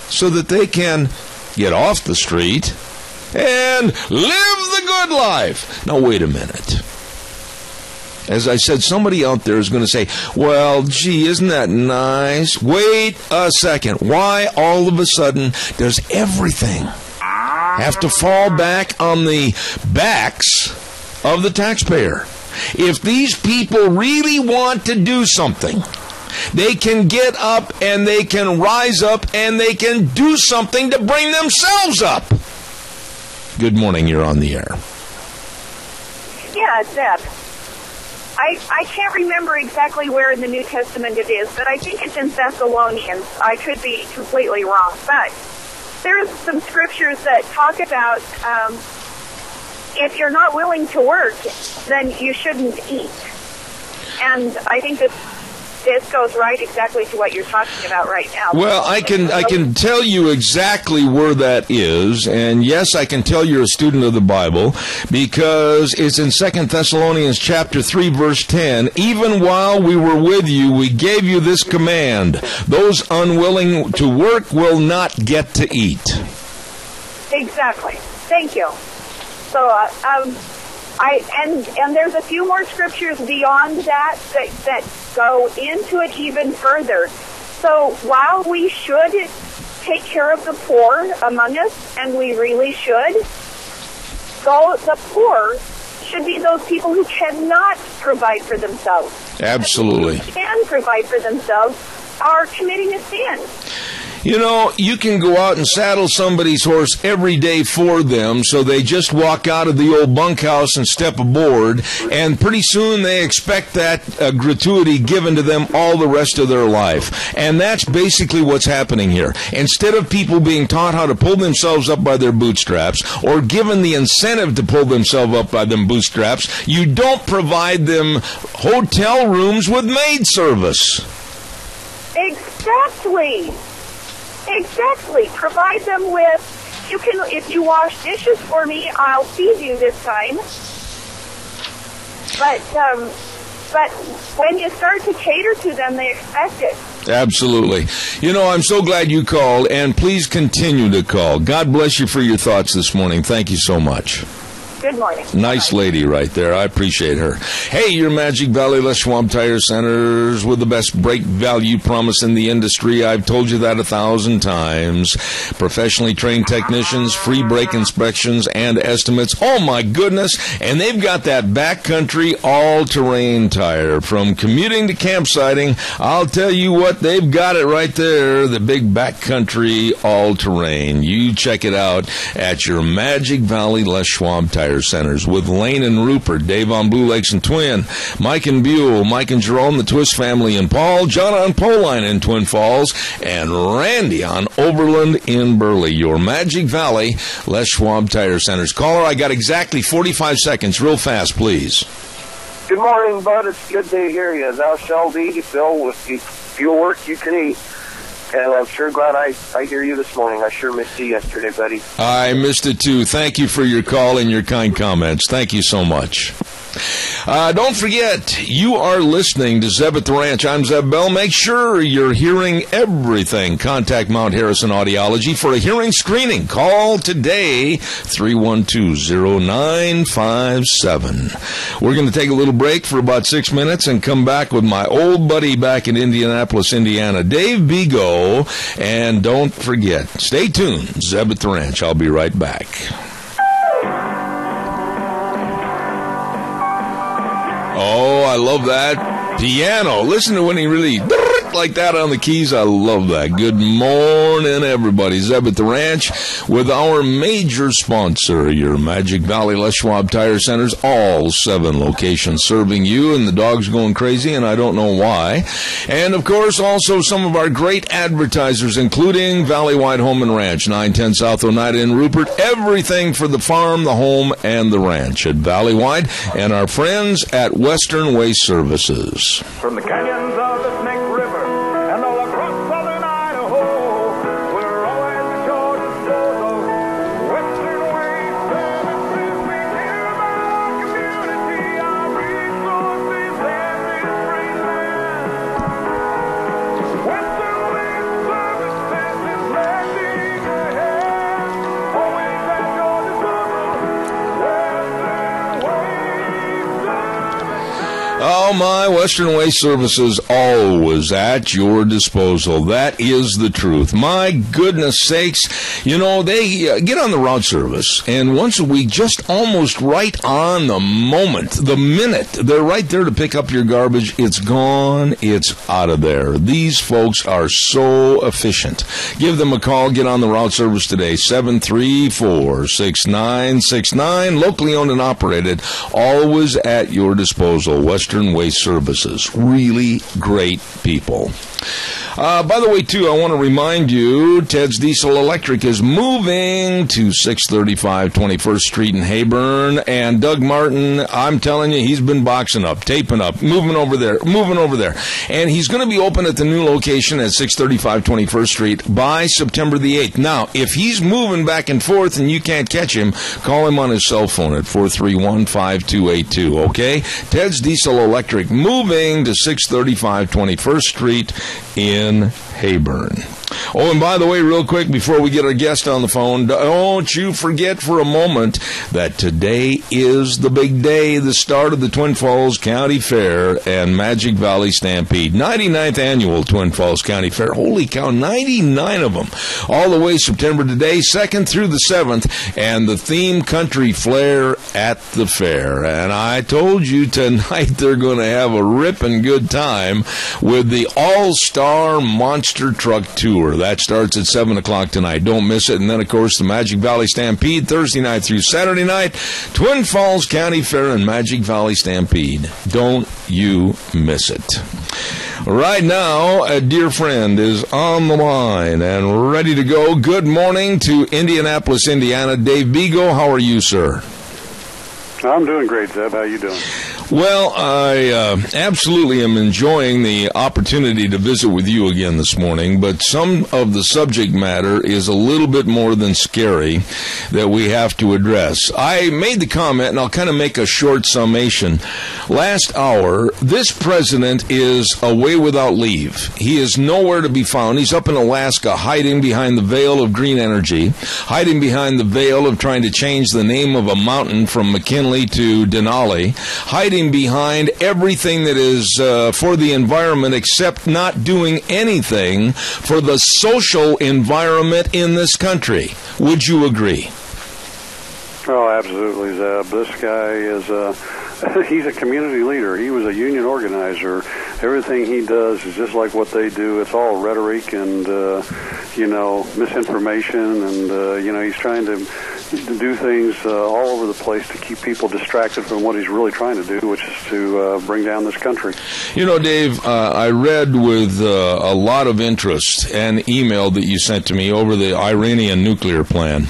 so that they can get off the street and live the good life. Now, wait a minute. As I said, somebody out there is going to say, well, gee, isn't that nice? Wait a second. Why all of a sudden does everything have to fall back on the backs of the taxpayer? If these people really want to do something, they can get up and they can rise up and they can do something to bring themselves up. Good morning, you're on the air. Yeah, it's Deb. I can't remember exactly where in the New Testament it is, but I think it's in Thessalonians. I could be completely wrong, but there's some scriptures that talk about if you're not willing to work, then you shouldn't eat. And I think that this goes right exactly to what you're talking about right now. Well, I can tell you exactly where that is, and yes, I can tell you're a student of the Bible, because it's in 2 Thessalonians chapter 3, verse 10. Even while we were with you, we gave you this command: those unwilling to work will not get to eat. Exactly. Thank you. So, and there's a few more scriptures beyond that go into it even further. So while we should take care of the poor among us, and we really should, the poor should be those people who cannot provide for themselves. Absolutely. Who can provide for themselves are committing a sin. You know, you can go out and saddle somebody's horse every day for them, so they just walk out of the old bunkhouse and step aboard, and pretty soon they expect that gratuity given to them all the rest of their life. And that's basically what's happening here. Instead of people being taught how to pull themselves up by their bootstraps, or given the incentive to pull themselves up by them bootstraps, you don't provide them hotel rooms with maid service. Exactly. Provide them with, if you wash dishes for me, I'll feed you this time. But when you start to cater to them, they expect it. Absolutely. You know, I'm so glad you called, and please continue to call. God bless you for your thoughts this morning. Thank you so much. Good morning. Nice lady right there. I appreciate her. Hey, your Magic Valley Les Schwab Tire Centers with the best brake value promise in the industry. I've told you that 1,000 times. Professionally trained technicians, free brake inspections and estimates. Oh, my goodness. And they've got that backcountry all-terrain tire. From commuting to campsiting, I'll tell you what, they've got it right there, the big backcountry all-terrain. You check it out at your Magic Valley Les Schwab Tire Centers with Lane and Rupert, Dave on Blue Lakes and Twin, Mike and Buell, Mike and Jerome, the Twist family in Paul, John on Poline in Twin Falls, and Randy on Overland in Burley. Your Magic Valley Les Schwab Tire Centers. Caller, I got exactly 45 seconds. Real fast, please. Good morning, bud. It's good to hear you. Thou shalt eat, Phil. If you work, you can eat. And I'm sure glad I hear you this morning. I sure missed you yesterday, buddy. I missed it, too. Thank you for your call and your kind comments. Thank you so much. Don't forget, you are listening to Zeb at the Ranch. I'm Zeb Bell. Make sure you're hearing everything. Contact Mount Harrison Audiology for a hearing screening. Call today, 312-0957. We're going to take a little break for about 6 minutes and come back with my old buddy back in Indianapolis, Indiana, Dave Bigo. And don't forget, stay tuned. Zeb at the Ranch. I'll be right back. Oh, I love that piano. Listen to when he really like that on the keys. I love that. Good morning, everybody. Zeb at the Ranch with our major sponsor, your Magic Valley Les Schwab Tire Centers. All 7 locations serving you, and the dog's going crazy, and I don't know why. And, of course, also some of our great advertisers, including Valley Wide Home and Ranch, 910 South Oneida in Rupert. Everything for the farm, the home, and the ranch at Valley Wide. And our friends at Western Waste Services. From the canyons of the Snake River and all across southern Idaho, we're always at your disposal. Western Waste Services, we care about our community, our resources, and this great land. Western Waste Services is lending a hand, always at your disposal. Western Waste Services. Oh, my, Western Waste Services always at your disposal. That is the truth. My goodness sakes, you know, they get on the route service, and once a week, just almost right on the moment, the minute, they're right there to pick up your garbage. It's gone. It's out of there. These folks are so efficient. Give them a call. Get on the route service today, 734-6969. Locally owned and operated, always at your disposal. Western Waste Services. Really great people. By the way, too, I want to remind you, Ted's Diesel Electric is moving to 635 21st Street in Heyburn. And Doug Martin, I'm telling you, he's been boxing up, taping up, moving over there. And he's going to be open at the new location at 635 21st Street by September the 8th. Now, if he's moving back and forth and you can't catch him, call him on his cell phone at 431-5282, okay? Ted's Diesel Electric moving to 635 21st Street in Heyburn. Oh, and by the way, real quick, before we get our guest on the phone, don't you forget for a moment that today is the big day, the start of the Twin Falls County Fair and Magic Valley Stampede. 99th annual Twin Falls County Fair. Holy cow, 99 of them. All the way September today, 2nd through the 7th, and the theme Country Flair at the fair. And I told you tonight they're going to have a ripping good time with the All-Star Monster Truck Tour. That starts at 7 o'clock tonight. Don't miss it. And then, of course, the Magic Valley Stampede, Thursday night through Saturday night. Twin Falls County Fair and Magic Valley Stampede. Don't you miss it. Right now, a dear friend is on the line and ready to go. Good morning to Indianapolis, Indiana. Dave Bigo, how are you, sir? I'm doing great, Zeb. How you doing? Well, I absolutely am enjoying the opportunity to visit with you again this morning, but some of the subject matter is a little bit more than scary that we have to address. I made the comment, and I'll kind of make a short summation. Last hour, this president is away without leave. He is nowhere to be found. He's up in Alaska hiding behind the veil of green energy, hiding behind the veil of trying to change the name of a mountain from McKinley to Denali, hiding behind everything that is for the environment except not doing anything for the social environment in this country. Would you agree? Oh, absolutely, Zeb. This guy is he's a community leader. He was a union organizer. Everything he does is just like what they do. It's all rhetoric and, misinformation. And, he's trying to do things all over the place to keep people distracted from what he's really trying to do, which is to bring down this country. You know, Dave, I read with a lot of interest an email that you sent to me over the Iranian nuclear plan.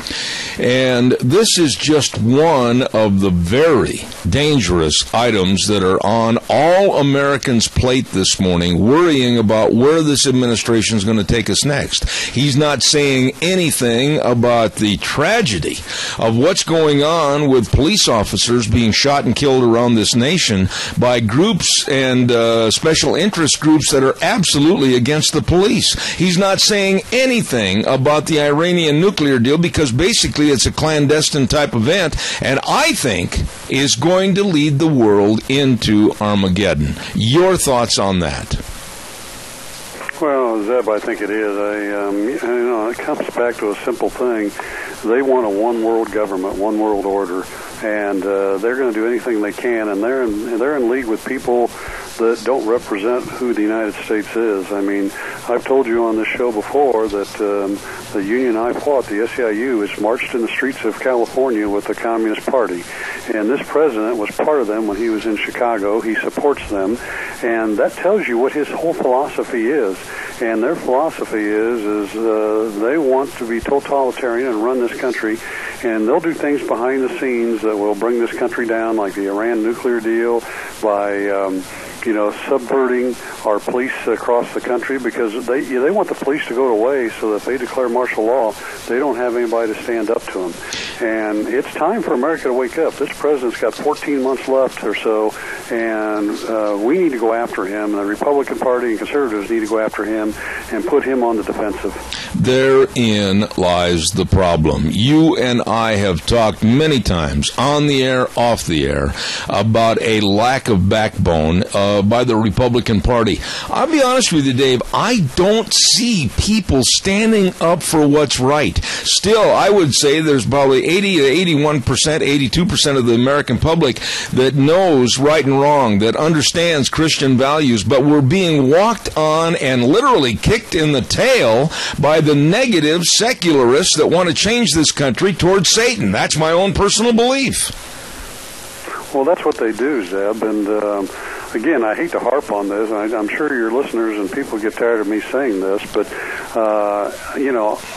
And this is just one of the very dangerous items that are on all Americans' plate this morning, worrying about where this administration is going to take us next. He's not saying anything about the tragedy of what's going on with police officers being shot and killed around this nation by groups and special interest groups that are absolutely against the police. He's not saying anything about the Iranian nuclear deal because basically it's a clandestine type event, and I think is going to lead the world into Armageddon. Your thoughts on that? Well, Zeb, I think it is. It comes back to a simple thing. They want a one-world government, one-world order, and they're going to do anything they can, and they're in league with people that don't represent who the United States is. I mean, I've told you on this show before that the union I fought, the SEIU, has marched in the streets of California with the Communist Party. And this president was part of them when he was in Chicago. He supports them. And that tells you what his whole philosophy is. And their philosophy is they want to be totalitarian and run this country. And they'll do things behind the scenes that will bring this country down, like the Iran nuclear deal, by subverting our police across the country, because they want the police to go away so that if they declare martial law, they don't have anybody to stand up to them. And it's time for America to wake up. This president's got 14 months left or so, and we need to go after him. The Republican Party and conservatives need to go after him and put him on the defensive. Therein lies the problem. You and I have talked many times on the air, off the air, about a lack of backbone by the Republican Party. I'll be honest with you, Dave, I don't see people standing up for what's right. Still, I would say there's probably 80 to 81%, 82% of the American public that knows right and wrong, that understands Christian values, but we're being walked on and literally kicked in the tail by the negative secularists that want to change this country towards Satan. That's my own personal belief. Well, that's what they do, Zeb, and again, I hate to harp on this, and I'm sure your listeners and people get tired of me saying this, but,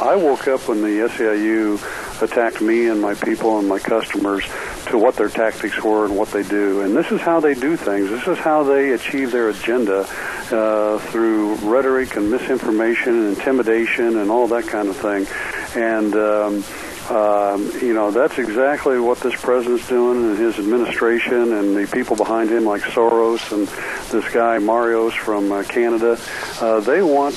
I woke up when the SEIU attacked me and my people and my customers to what their tactics were and what they do. And this is how they do things. This is how they achieve their agenda through rhetoric and misinformation and intimidation and all that kind of thing. And that's exactly what this president's doing, and his administration and the people behind him like Soros and this guy Marios from Canada. They want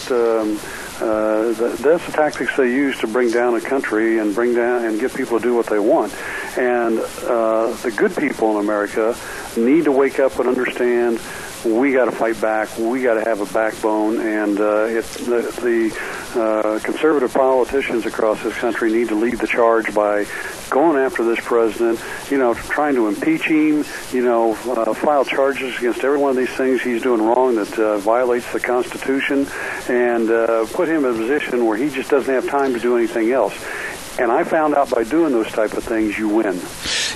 that's the tactics they use to bring down a country and bring down and get people to do what they want. And the good people in America need to wake up and understand we got to fight back. We got to have a backbone, and the conservative politicians across this country need to lead the charge by going after this president, trying to impeach him, file charges against every one of these things he's doing wrong that violates the Constitution, and put him in a position where he just doesn't have time to do anything else. And I found out by doing those type of things, you win.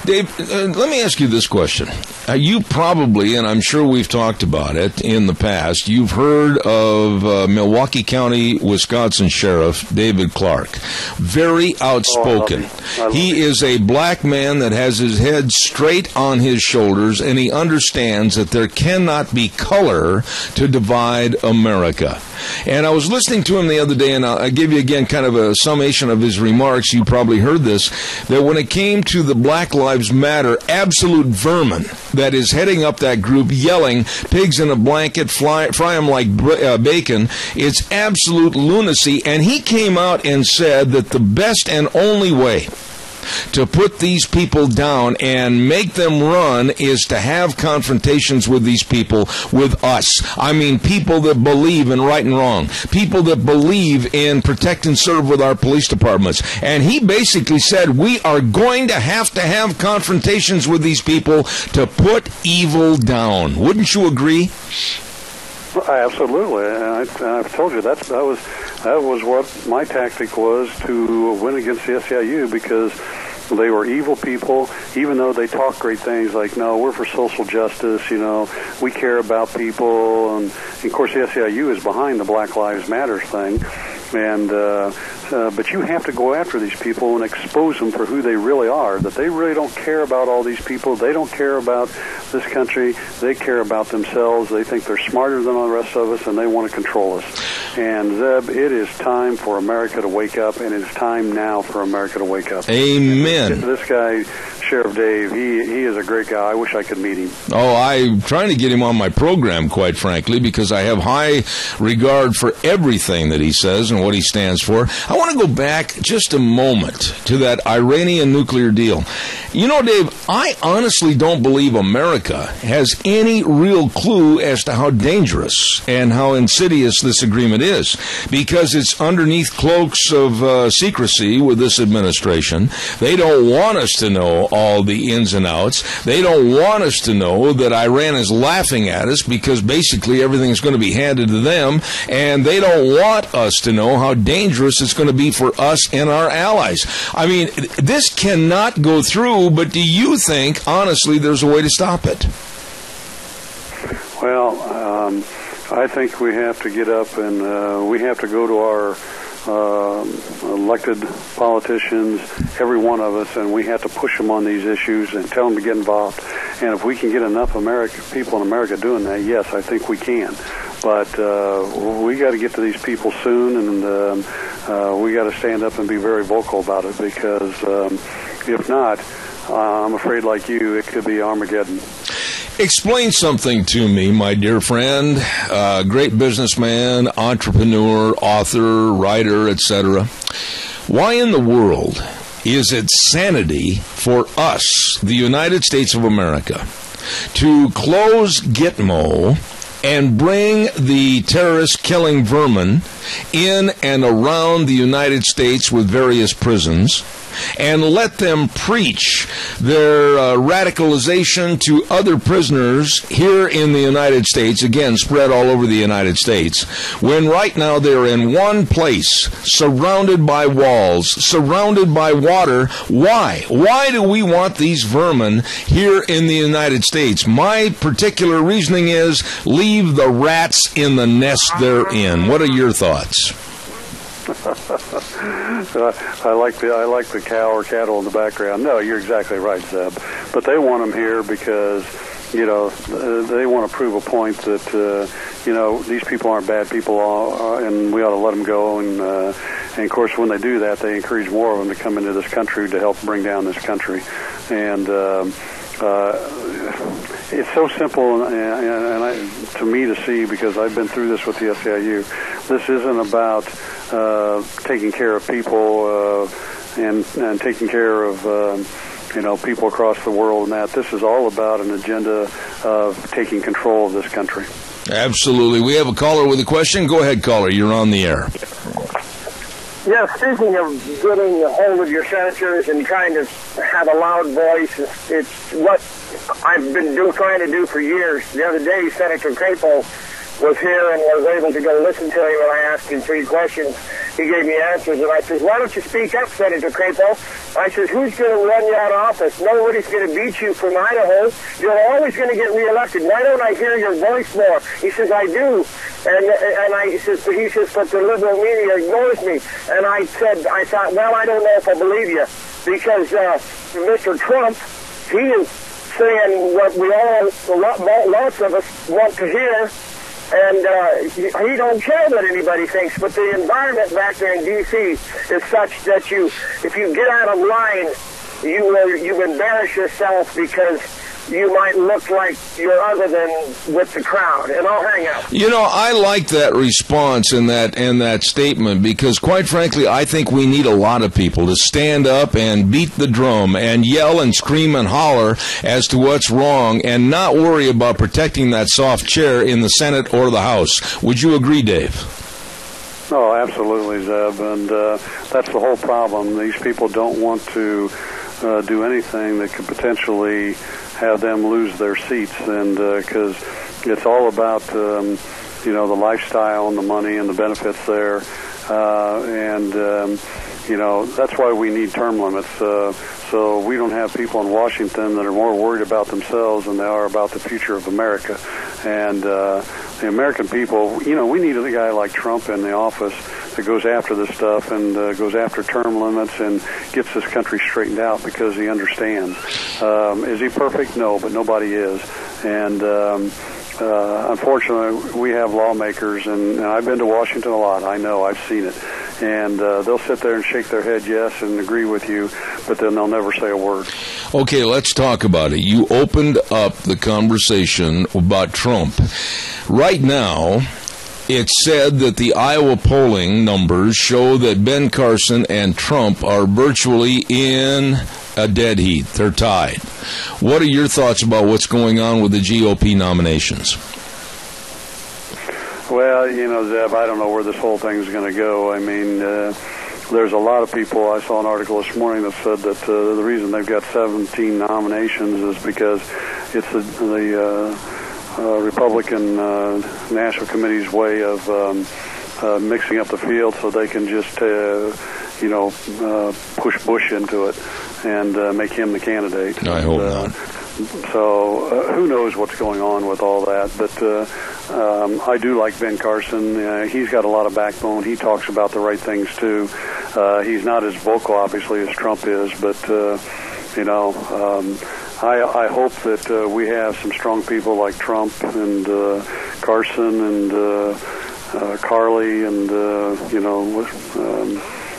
Dave, let me ask you this question. You probably, and I'm sure we've talked about it in the past, you've heard of Milwaukee County, Wisconsin Sheriff David Clark. Very outspoken. He is a black man that has his head straight on his shoulders, and he understands that there cannot be color to divide America. And I was listening to him the other day, and I'll give you again kind of a summation of his remarks. You probably heard this, that when it came to the Black Lives Matter, absolute vermin that is heading up that group yelling, pigs in a blanket, fry them like bacon, it's absolute lunacy. And he came out and said that the best and only way to put these people down and make them run is to have confrontations with these people, with us. I mean, people that believe in right and wrong, people that believe in protect and serve with our police departments. And he basically said we are going to have confrontations with these people to put evil down. Wouldn't you agree? Absolutely, and I've told you that was what my tactic was to win against the SEIU, because they were evil people, even though they talk great things like, no, we're for social justice, we care about people, and of course the SEIU is behind the Black Lives Matter thing, and but you have to go after these people and expose them for who they really are, that they really don't care about all these people, they don't care about this country, they care about themselves, they think they're smarter than all the rest of us, and they want to control us. And Zeb, it is time for America to wake up, and it is time now for America to wake up. Amen. This guy, Sheriff Dave, he is a great guy. I wish I could meet him. Oh, I'm trying to get him on my program, quite frankly, because I have high regard for everything that he says and what he stands for. I want to go back just a moment to that Iranian nuclear deal. You know, Dave, I honestly don't believe America has any real clue as to how dangerous and how insidious this agreement is, because it's underneath cloaks of secrecy with this administration. They don't want us to know all the ins and outs. They don't want us to know that Iran is laughing at us because basically everything is going to be handed to them, and they don't want us to know how dangerous it's going to be for us and our allies. I mean, this cannot go through, but do you think, honestly, there's a way to stop it? Well, I think we have to get up and we have to go to our elected politicians, every one of us, and we have to push them on these issues and tell them to get involved. And if we can get enough people in America doing that, yes, I think we can. But we got to get to these people soon, and we got to stand up and be very vocal about it, because if not, I'm afraid, like you, it could be Armageddon. Explain something to me, my dear friend, great businessman, entrepreneur, author, writer, etc. Why in the world is it sanity for us, the United States of America, to close Gitmo and bring the terrorist-killing vermin in and around the United States with various prisons, and let them preach their radicalization to other prisoners here in the United States, again, spread all over the United States, when right now they're in one place, surrounded by walls, surrounded by water. Why? Why do we want these vermin here in the United States? My particular reasoning is leave the rats in the nest they're in. What are your thoughts? I like the cow or cattle in the background. No, you're exactly right, Zeb. But they want them here because, they want to prove a point that, these people aren't bad people, and we ought to let them go. And of course, when they do that, they encourage more of them to come into this country to help bring down this country. And it's so simple, to me to see, because I've been through this with the SEIU. This isn't about taking care of people and taking care of people across the world, and that this is all about an agenda of taking control of this country. Absolutely. We have a caller with a question. Go ahead, caller. You're on the air. Yeah, speaking of getting a hold of your senators and trying to have a loud voice, it's what I've been trying to do for years. The other day, Senator Crapo was here and was able to go listen to him when I asked him 3 questions. He gave me answers, and I said, why don't you speak up, Senator Crapo? I said, who's going to run you out of office? Nobody's going to beat you from Idaho. You're always going to get reelected. Why don't I hear your voice more? He says, I do. And he says, but the liberal media ignores me. And I thought, well, I don't know if I believe you. Because Mr. Trump, he is saying what we all, lots of us want to hear. And he don't care what anybody thinks, but the environment back there in D.C. is such that if you get out of line, you embarrass yourself because you might look like you're other than with the crowd, and I'll hang out. You know, I like that response and that statement because, quite frankly, I think we need a lot of people to stand up and beat the drum and yell and scream and holler as to what's wrong and not worry about protecting that soft chair in the Senate or the House. Would you agree, Dave? Oh, absolutely, Zeb, and that's the whole problem. These people don't want to do anything that could potentially have them lose their seats, and because it's all about the lifestyle and the money and the benefits there, and that's why we need term limits, so we don't have people in Washington that are more worried about themselves than they are about the future of America. And the American people, we need a guy like Trump in the office that goes after this stuff and goes after term limits and gets this country straightened out because he understands. Is he perfect? No, but nobody is. And unfortunately, we have lawmakers, and I've been to Washington a lot. I know, I've seen it. And they'll sit there and shake their head yes and agree with you, but then they'll never say a word. Okay, let's talk about it. You opened up the conversation about Trump. Right now, it's said that the Iowa polling numbers show that Ben Carson and Trump are virtually in a dead heat. They're tied. What are your thoughts about what's going on with the GOP nominations? Well, Zeb, I don't know where this whole thing is going to go. I mean, there's a lot of people. I saw an article this morning that said that the reason they've got 17 nominations is because it's the Republican National Committee's way of mixing up the field so they can just, push Bush into it and make him the candidate. I hope not. So who knows what's going on with all that. But I do like Ben Carson. He's got a lot of backbone. He talks about the right things, too. He's not as vocal, obviously, as Trump is. But, I hope that we have some strong people like Trump and Carson and Carly and,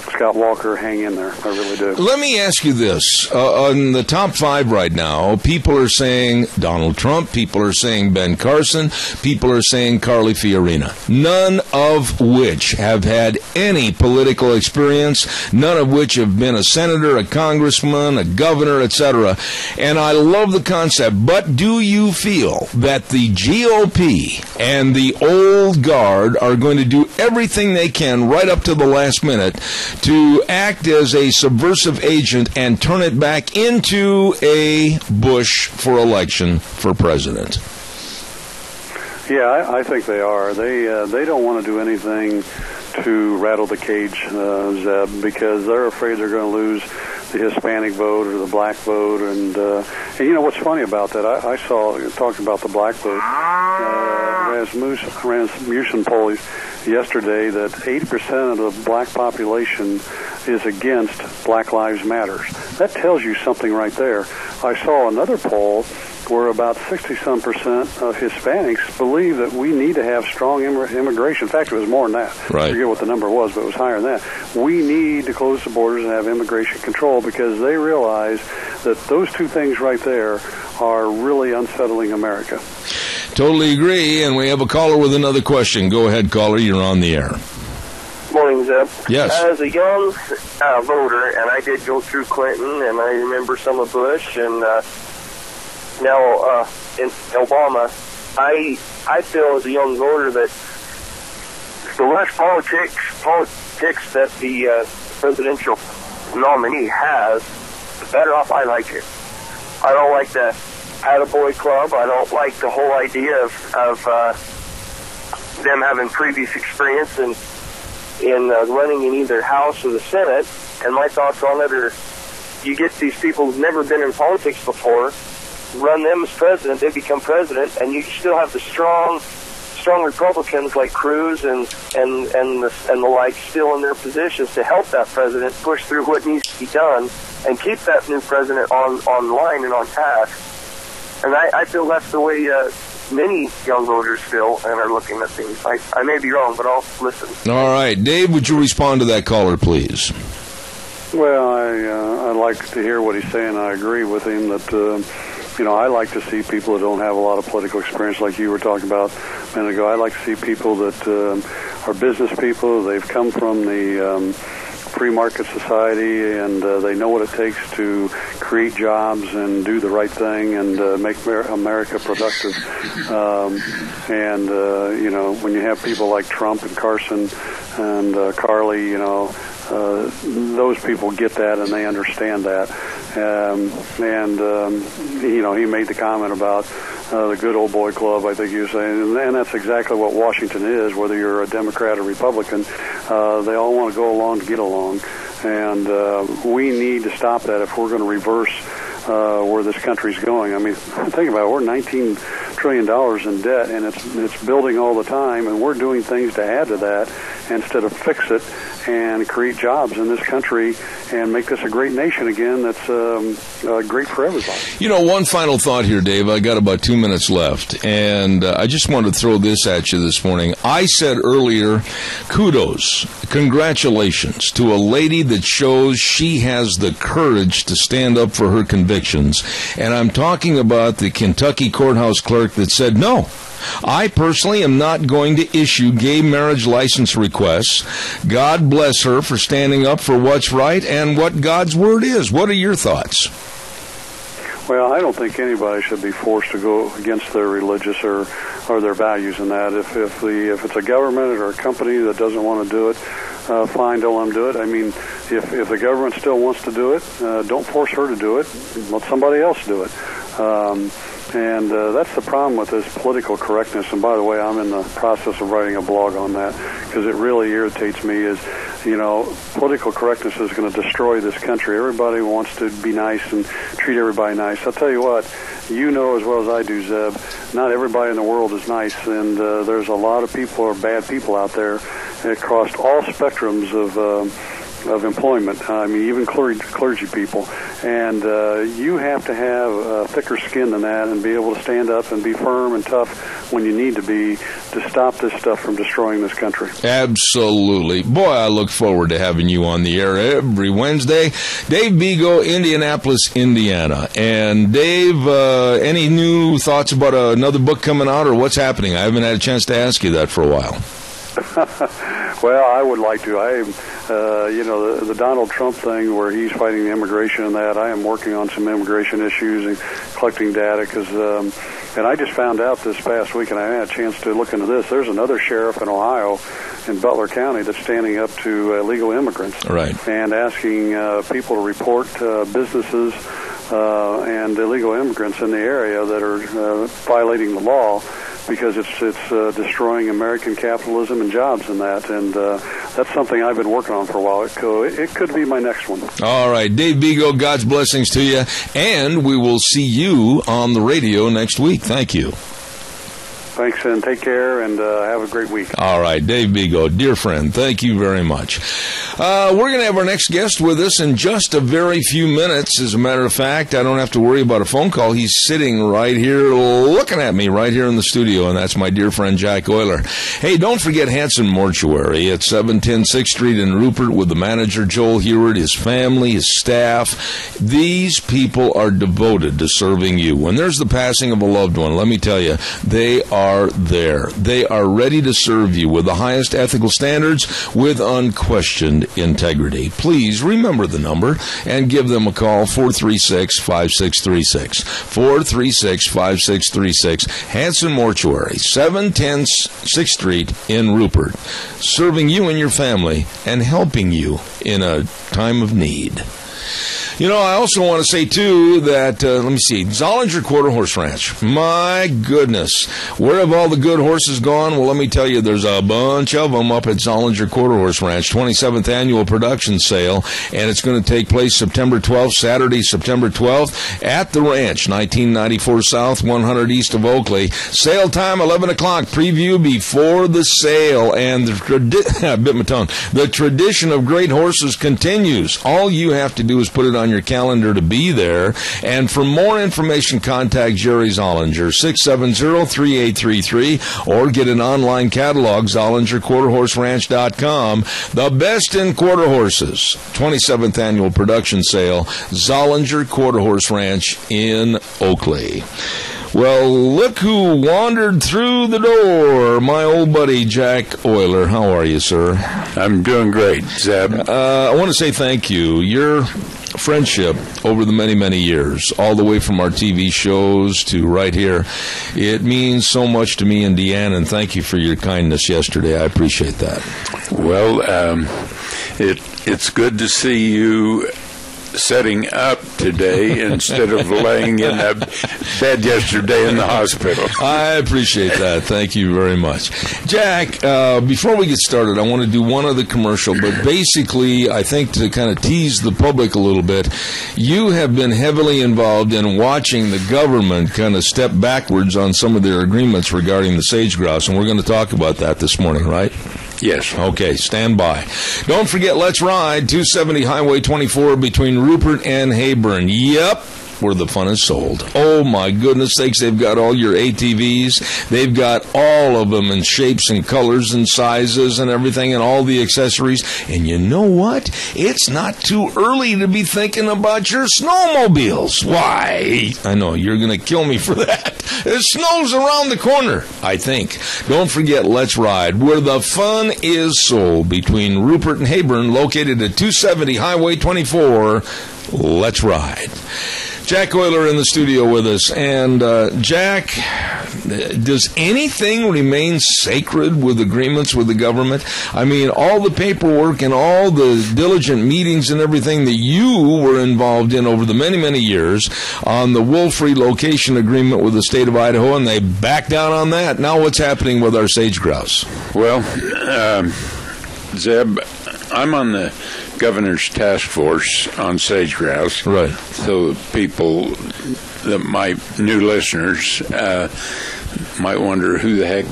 Scott Walker. Hang in there. I really do. Let me ask you this. On the top 5 right now, people are saying Donald Trump, people are saying Ben Carson, people are saying Carly Fiorina, none of which have had any political experience, none of which have been a senator, a congressman, a governor, etc. And I love the concept, but do you feel that the GOP and the old guard are going to do everything they can right up to the last minute to act as a subversive agent and turn it back into a Bush for election for president? Yeah, I think they are. They don't want to do anything to rattle the cage, Zeb, because they're afraid they're going to lose the Hispanic vote or the black vote. And you know what's funny about that? I saw, talking about the black vote, Rasmussen poll yesterday that 80% of the black population is against Black Lives Matter. That tells you something right there. I saw another poll where about 60-some% of Hispanics believe that we need to have strong immigration. In fact, it was more than that. Right. I forget what the number was, but it was higher than that. We need to close the borders and have immigration control because they realize that those two things right there are really unsettling America. Totally agree, and we have a caller with another question. Go ahead, caller. You're on the air. Morning, Zeb. Yes. As a young voter, and I did go through Clinton, and I remember some of Bush, and now in Obama, I feel as a young voter that the less politics that the presidential nominee has, the better off I like it. I don't like the attaboy club. I don't like the whole idea of them having previous experience in running in either House or the Senate. And my thoughts on it are, you get these people who've never been in politics before, run them as president, they become president, and you still have the strong Republicans like Cruz and the like still in their positions to help that president push through what needs to be done and keep that new president on line and on task. And I feel that's the way many young voters feel and are looking at things. I may be wrong, but I'll listen. All right. Dave, would you respond to that caller, please? Well, I like to hear what he's saying. I agree with him that, I like to see people that don't have a lot of political experience like you were talking about a minute ago. I like to see people that are business people. They've come from the free market society, and they know what it takes to create jobs and do the right thing and make America productive. When you have people like Trump and Carson and Carly, those people get that and they understand that. He made the comment about the good old boy club, I think you were saying, and that's exactly what Washington is, whether you're a Democrat or Republican. They all want to go along to get along, and we need to stop that if we're going to reverse where this country's going. I mean, think about it. We're $19 trillion in debt, and it's building all the time, and we're doing things to add to that instead of fix it and create jobs in this country and make this a great nation again that's great for everybody. One final thought here, Dave. I got about 2 minutes left, and I just wanted to throw this at you this morning. I said earlier, kudos, congratulations to a lady that shows she has the courage to stand up for her convictions. And I'm talking about the Kentucky courthouse clerk that said, no, I personally am not going to issue gay marriage license requests. God bless her for standing up for what's right and what God's word is. What are your thoughts? Well, I don't think anybody should be forced to go against their religious or their values in that. If it's a government or a company that doesn't want to do it, fine, don't let them do it. I mean, if the government still wants to do it, don't force her to do it. Let somebody else do it. And that's the problem with this political correctness. And by the way, I'm in the process of writing a blog on that because it really irritates me is, political correctness is going to destroy this country. Everybody wants to be nice and treat everybody nice. I'll tell you what, you know as well as I do, Zeb, not everybody in the world is nice. And there's a lot of people or bad people out there across all spectrums of employment. I mean, even clergy people. And you have to have thicker skin than that and be able to stand up and be firm and tough when you need to be to stop this stuff from destroying this country. Absolutely. Boy, I look forward to having you on the air every Wednesday. Dave Bego, Indianapolis, Indiana. And Dave, any new thoughts about another book coming out or what's happening? I haven't had a chance to ask you that for a while. Well, I would like to. The Donald Trump thing where he's fighting the immigration and that, I am working on some immigration issues and collecting data because, and I just found out this past week, and I had a chance to look into this, there's another sheriff in Ohio, in Butler County, that's standing up to illegal immigrants. Right. And asking people to report businesses and illegal immigrants in the area that are violating the law, because it's destroying American capitalism and jobs in that. And that's something I've been working on for a while. It could be my next one. All right. Dave Bego, God's blessings to you. And we will see you on the radio next week. Thank you. Thanks, and take care, and have a great week. All right, Dave Bego, dear friend, thank you very much. We're going to have our next guest with us in just a very few minutes. As a matter of fact, I don't have to worry about a phone call. He's sitting right here looking at me right here in the studio, and that's my dear friend Jack Euler. Hey, don't forget Hanson Mortuary at 710 6th Street in Rupert with the manager, Joel Heward, his family, his staff. These people are devoted to serving you. When there's the passing of a loved one, let me tell you, they are there. They are ready to serve you with the highest ethical standards with unquestioned integrity. Please remember the number and give them a call, 436-5636. 436-5636. Hanson Mortuary, 710 6th Street in Rupert. Serving you and your family and helping you in a time of need. I also want to say, too, that, Zollinger Quarter Horse Ranch. My goodness. Where have all the good horses gone? Well, let me tell you, there's a bunch of them up at Zollinger Quarter Horse Ranch, 27th Annual Production Sale, and it's going to take place September 12th, Saturday, September 12th, at the ranch, 1994 South, 100 east of Oakley. Sale time, 11 o'clock. Preview before the sale, and I bit my tongue. The tradition of great horses continues. All you have to do is put it on on your calendar to be there. And for more information, contact Jerry Zollinger, 670-3833, or get an online catalog, ZollingerQuarterHorseRanch.com. The best in quarter horses. 27th annual production sale, Zollinger Quarter Horse Ranch in Oakley. Well, look who wandered through the door. My old buddy, Jack Euler. How are you, sir? I'm doing great, Zeb. I want to say thank you. Your friendship over the many, many years, all the way from our TV shows to right here, it means so much to me and Deanne, and thank you for your kindness yesterday. I appreciate that. Well, it's good to see you setting up today instead of laying in that bed yesterday in the hospital. I appreciate that. Thank you very much. Jack, before we get started, I want to do one other commercial, but basically, I think to kind of tease the public a little bit, you have been heavily involved in watching the government kind of step backwards on some of their agreements regarding the sage grouse, and we're going to talk about that this morning, right? Yes. Okay, stand by. Don't forget, let's ride 270 Highway 24 between Rupert and Heyburn. Yep, where the fun is sold. Oh, my goodness sakes, they've got all your ATVs. They've got all of them in shapes and colors and sizes and everything and all the accessories. And you know what? It's not too early to be thinking about your snowmobiles. Why? I know, you're going to kill me for that. The snow's around the corner, I think. Don't forget, let's ride where the fun is sold between Rupert and Heyburn, located at 270 Highway 24. Let's ride. Jack Euler in the studio with us. And, Jack, does anything remain sacred with agreements with the government? I mean, all the paperwork and all the diligent meetings and everything that you were involved in over the many, many years on the wolf relocation agreement with the state of Idaho, and they backed down on that. Now what's happening with our sage grouse? Well, Zeb, I'm on the governor's task force on sage grouse. Right. So people, my new listeners, might wonder who the heck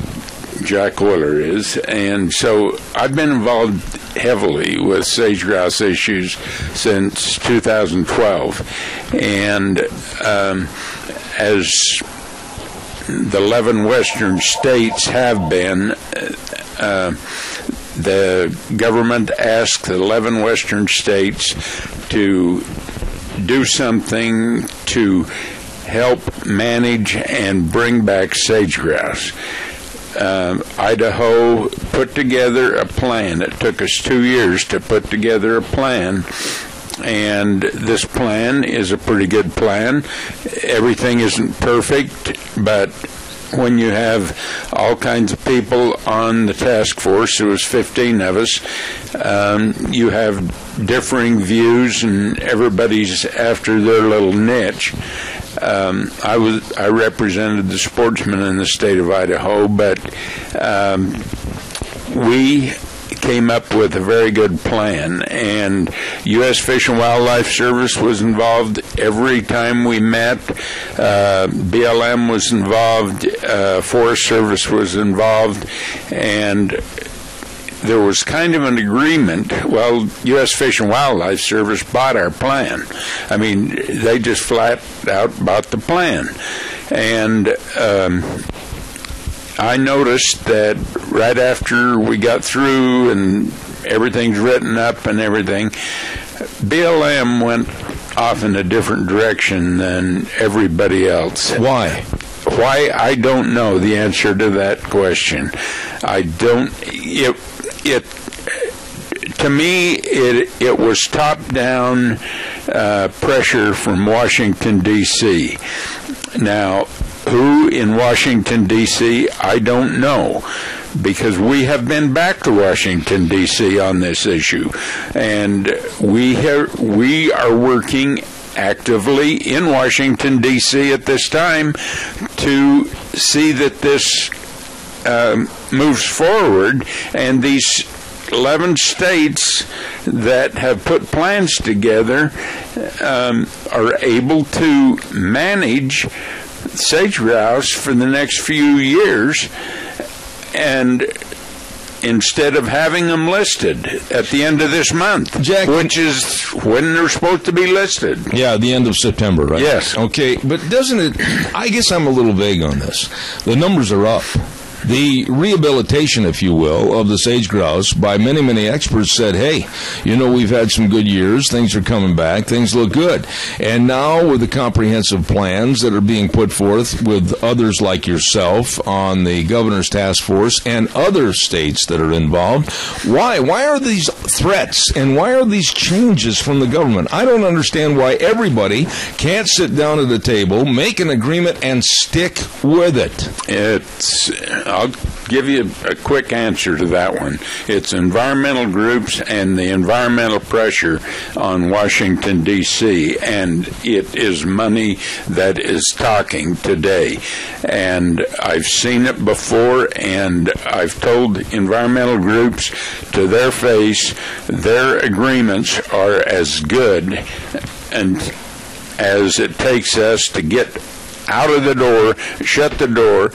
Jack Euler is. And so I've been involved heavily with sage grouse issues since 2012. And as the 11 western states have been, the government asked the 11 western states to do something to help manage and bring back sage grouse. Idaho put together a plan. It took us 2 years to put together a plan, and this plan is a pretty good plan. Everything isn't perfect, but when you have all kinds of people on the task force, there was 15 of us, you have differing views and everybody's after their little niche. I represented the sportsmen in the state of Idaho, but we came up with a very good plan, and U.S. Fish and Wildlife Service was involved every time we met. BLM was involved, Forest Service was involved, and there was kind of an agreement. Well, U.S. Fish and Wildlife Service bought our plan. I mean, they just flat out bought the plan. And I noticed that right after we got through and everything's written up and everything, BLM went off in a different direction than everybody else. Why? Why? I don't know the answer to that question. I don't. To me, it was top-down pressure from Washington, D.C. Now, who in Washington, D.C., I don't know, because we have been back to Washington, D.C. on this issue, and we are working actively in Washington, D.C. at this time to see that this moves forward, and these 11 states that have put plans together are able to manage sage grouse for the next few years. And instead of having them listed at the end of this month, Jack, which is when they're supposed to be listed. Yeah, the end of September, right? Yes. Okay, but doesn't it, I guess I'm a little vague on this. The numbers are up. The rehabilitation, if you will, of the sage grouse by many, many experts said, hey, we've had some good years, things are coming back, things look good. And now with the comprehensive plans that are being put forth with others like yourself on the governor's task force and other states that are involved, why are these threats and why are these changes from the government? I don't understand why everybody can't sit down at a table, make an agreement, and stick with it. I'll give you a quick answer to that one. It's environmental groups and the environmental pressure on Washington, D.C., and it is money that is talking today. And I've seen it before, and I've told environmental groups to their face their agreements are as good and as it takes us to get out of the door, shut the door,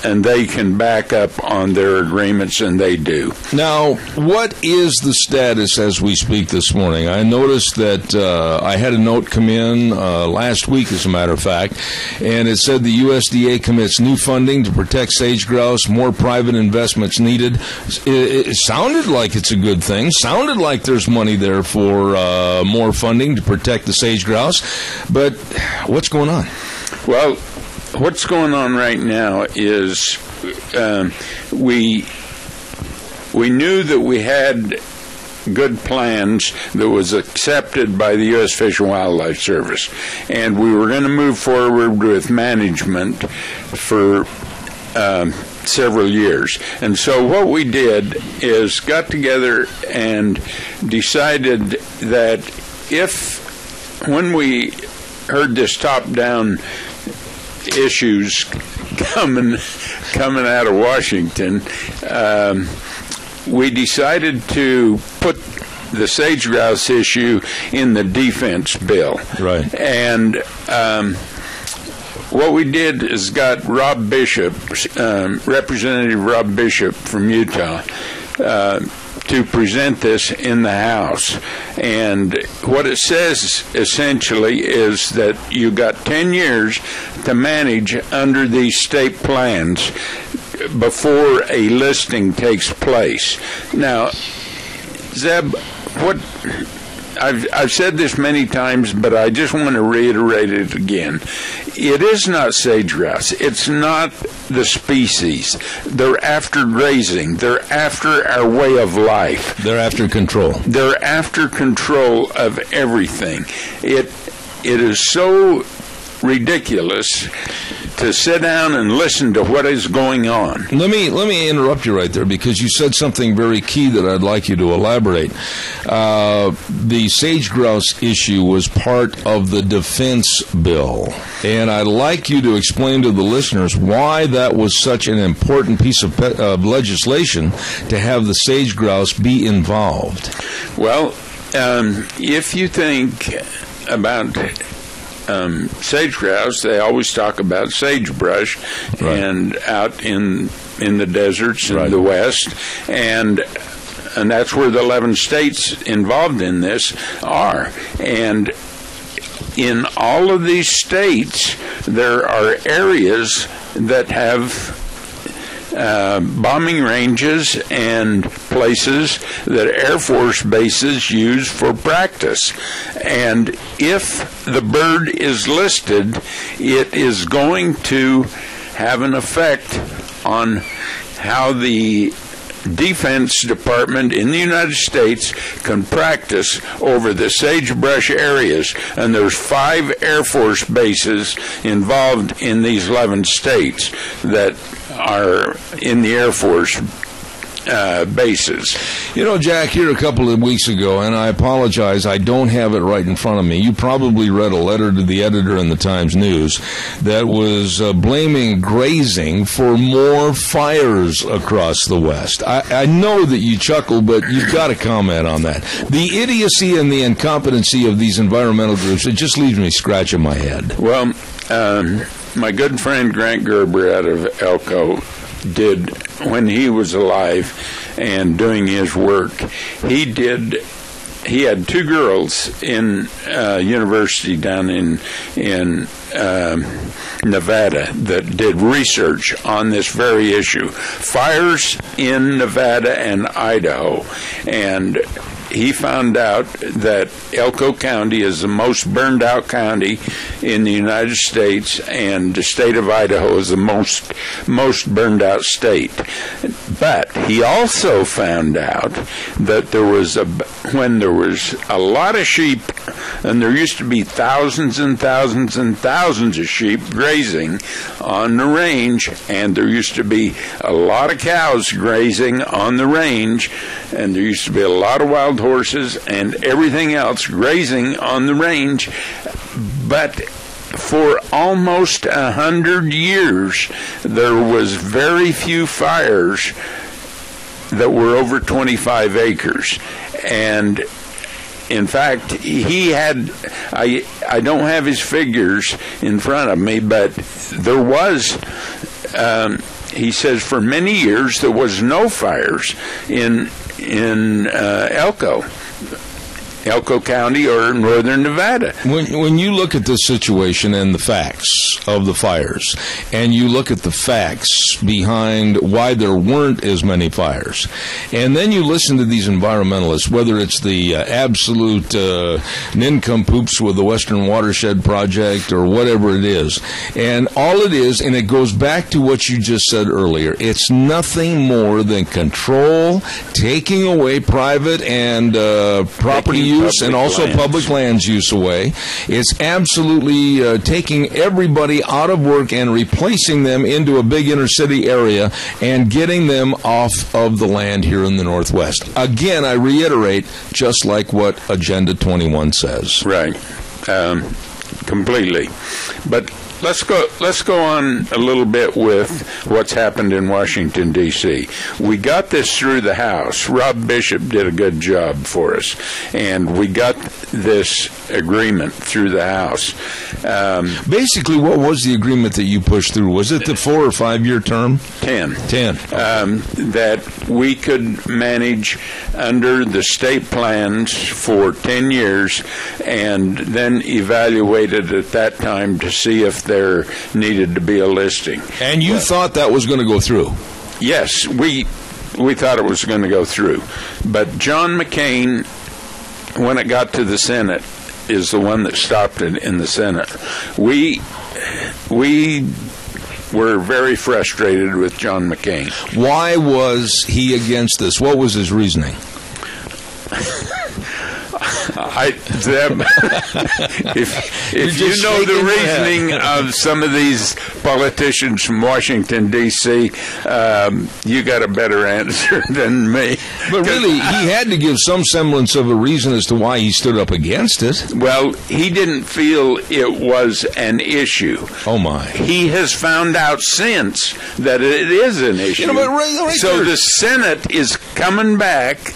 and they can back up on their agreements, and they do. Now, what is the status as we speak this morning? I noticed that I had a note come in last week, as a matter of fact, and it said the USDA commits new funding to protect sage grouse, more private investments needed. It sounded like it's a good thing, sounded like there's money there for more funding to protect the sage grouse, but what's going on? Well, what's going on right now is we knew that we had good plans that was accepted by the U.S. Fish and Wildlife Service, and we were going to move forward with management for several years. And so what we did is got together and decided that when we heard this top-down issues coming out of Washington, we decided to put the sage grouse issue in the defense bill. Right. And what we did is got Rob Bishop, Representative Rob Bishop from Utah, to present this in the House. And what it says essentially is that you got 10 years to manage under these state plans before a listing takes place. Now, Zeb, I've said this many times, but I just want to reiterate it again. It is not sage grouse. It's not the species. They're after grazing. They're after our way of life. They're after control. They're after control of everything. It is so ridiculous to sit down and listen to what is going on. Let me interrupt you right there, because you said something very key that I'd like you to elaborate. The sage grouse issue was part of the defense bill, and I'd like you to explain to the listeners why that was such an important piece of legislation to have the sage grouse be involved. Well, if you think about sage grouse, they always talk about sagebrush, right, and out in the deserts in the West, and that's where the 11 states involved in this are. And in all of these states, there are areas that have bombing ranges and places that Air Force bases use for practice. And if the bird is listed, it is going to have an effect on how the Defense Department in the United States can practice over the sagebrush areas. And there's 5 Air Force bases involved in these 11 states that are in the Air Force bases. You know, Jack, here a couple of weeks ago, and I apologize, I don't have it right in front of me. You probably read a letter to the editor in the Times News that was blaming grazing for more fires across the West. I know that you chuckle, but you've got to comment on that. The idiocy and the incompetency of these environmental groups, it just leaves me scratching my head. Well, my good friend Grant Gerber out of Elko did, when he was alive, and doing his work. He had two girls in university down in Nevada that did research on this very issue, fires in Nevada and Idaho, and he found out that Elko County is the most burned out county in the United States, and the state of Idaho is the most burned out state. But he also found out that when there was a lot of sheep, and there used to be thousands and thousands and thousands of sheep grazing on the range, and there used to be a lot of cows grazing on the range, and there used to be a lot of wild horses and everything else grazing on the range. But for almost 100 years, there was very few fires that were over 25 acres. And in fact, he had, I don't have his figures in front of me, but there was, he says, for many years there was no fires in Elko County or northern Nevada. When you look at this situation and the facts of the fires, and you look at the facts behind why there weren't as many fires, and then you listen to these environmentalists, whether it's the absolute nincompoops with the Western Watershed Project or whatever it is, and all it is, and it goes back to what you just said earlier, it's nothing more than control, taking away private and property use and also public lands use away. It's absolutely taking everybody out of work and replacing them into a big inner city area and getting them off of the land here in the Northwest. Again, I reiterate, just like what Agenda 21 says. Right. Completely. But let's go on a little bit with what's happened in Washington, D.C. We got this through the House. Rob Bishop did a good job for us, and we got this agreement through the House. Basically, what was the agreement that you pushed through? Was it the 4 or 5 year term? 10. 10. That we could manage under the state plans for 10 years and then evaluate it at that time to see if there needed to be a listing. And you thought that was going to go through? Yes, we thought it was going to go through. But John McCain, when it got to the Senate, is the one that stopped it in the Senate. We were very frustrated with John McCain. Why was he against this? What was his reasoning? If you know the reasoning of some of these politicians from Washington, D.C., you got a better answer than me. But really, he had to give some semblance of a reason as to why he stood up against it. Well, he didn't feel it was an issue. Oh, my. He has found out since that it is an issue. You know, right so there. The Senate is coming back,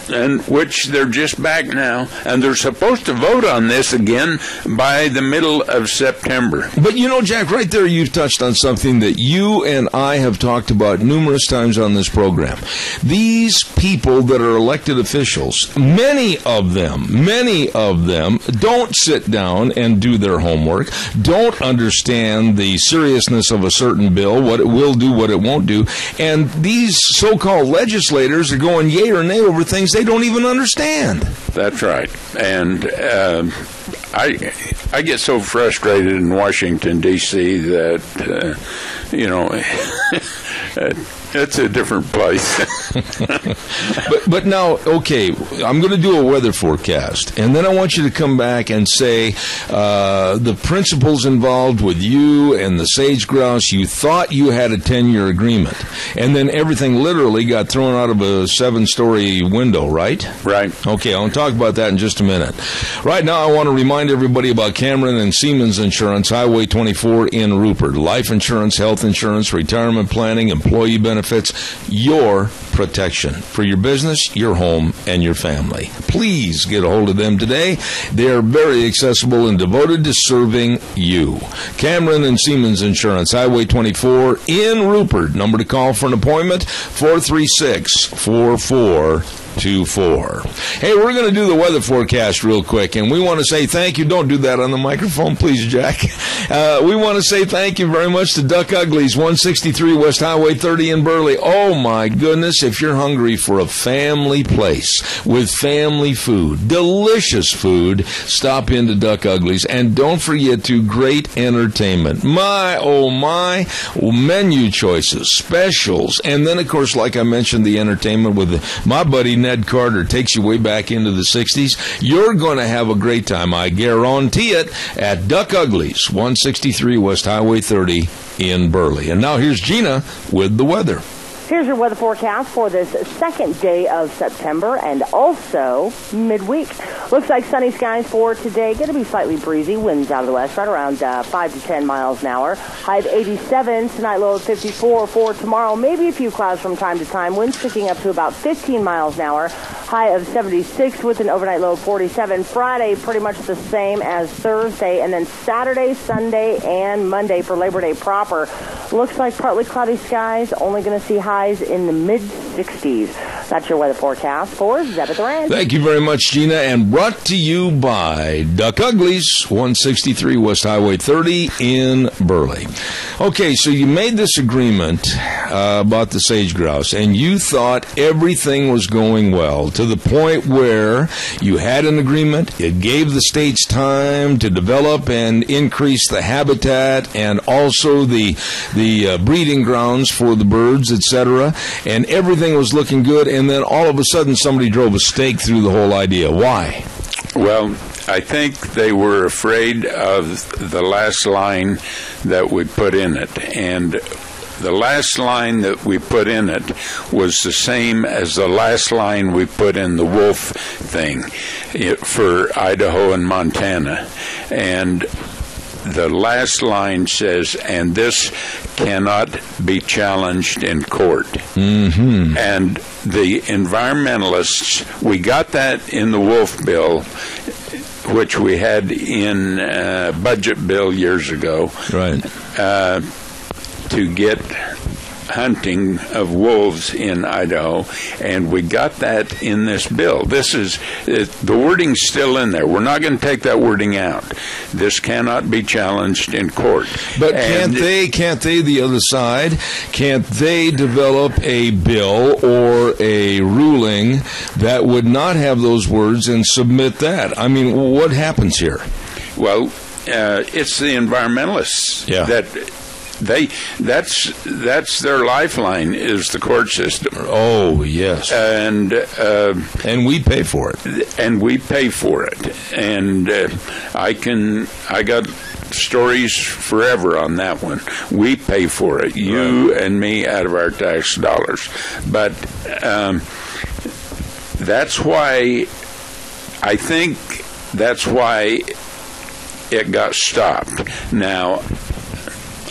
and which they're just back now, and they're supposed to vote on this again by the middle of September. But you know, Jack, right there you've touched on something that you and I have talked about numerous times on this program. These people that are elected officials, many of them don't sit down and do their homework, don't understand the seriousness of a certain bill, what it will do, what it won't do, and these so-called legislators are going yay or nay over things they don't even understand. That's right. And I get so frustrated in Washington, D.C. that, it's a different place. but now, okay, I'm going to do a weather forecast, and then I want you to come back and say the principles involved with you and the sage grouse, you thought you had a 10-year agreement, and then everything literally got thrown out of a 7-story window, right? Right. Okay, I'll talk about that in just a minute. Right now, I want to remind everybody about Cameron and Siemens Insurance, Highway 24 in Rupert. Life insurance, health insurance, retirement planning, employee benefits, your protection for your business, your home, and your family. Please get a hold of them today. They are very accessible and devoted to serving you. Cameron and Siemens Insurance, Highway 24 in Rupert. Number to call for an appointment, 436-4424. Hey, we're going to do the weather forecast real quick, and we want to say thank you. Don't do that on the microphone, please, Jack. We want to say thank you very much to Duck Uglies, 163 West Highway 30 in Burley. Oh, my goodness, if you're hungry for a family place with family food, delicious food, stop into Duck Uglies. And don't forget to great entertainment. My, oh, my, menu choices, specials, and then, of course, like I mentioned, the entertainment with my buddy Ned Carter takes you way back into the 60s. You're going to have a great time, I guarantee it, at Duck Uglies, 163 West Highway 30 in Burley. And now here's Gina with the weather. Here's your weather forecast for this second day of September and also midweek. Looks like sunny skies for today. Going to be slightly breezy. Winds out of the west, right around 5 to 10 miles an hour. High of 87. Tonight low of 54 for tomorrow. Maybe a few clouds from time to time. Winds picking up to about 15 miles an hour. High of 76 with an overnight low of 47. Friday pretty much the same as Thursday. And then Saturday, Sunday, and Monday for Labor Day proper. Looks like partly cloudy skies. Only going to see highs in the mid-60s. That's your weather forecast for Zeb at the Ranch. Thank you very much, Gina, and brought to you by Duck Uglies, 163 West Highway 30 in Burley. Okay, so you made this agreement about the sage grouse, and you thought everything was going well to the point where you had an agreement. It gave the states time to develop and increase the habitat and also the breeding grounds for the birds, etc., and everything was looking good, and then all of a sudden somebody drove a stake through the whole idea. Why? Well, I think they were afraid of the last line that we put in it, and the last line that we put in it was the same as the last line we put in the wolf thing for Idaho and Montana. And the last line says, and this cannot be challenged in court. Mm-hmm. And the environmentalists, we got that in the wolf bill, which we had in budget bill years ago. Right. To get hunting of wolves in Idaho, and we got that in this bill. This is the wording's still in there. We're not going to take that wording out. This cannot be challenged in court. But can't they, the other side, can't they develop a bill or a ruling that would not have those words and submit that? I mean, what happens here? Well, it's the environmentalists that that's their lifeline is the court system. Oh, yes. And we pay for it. And we pay for it. And I got stories forever on that one. We pay for it. You and me out of our tax dollars. But that's why I think that's why it got stopped. Now,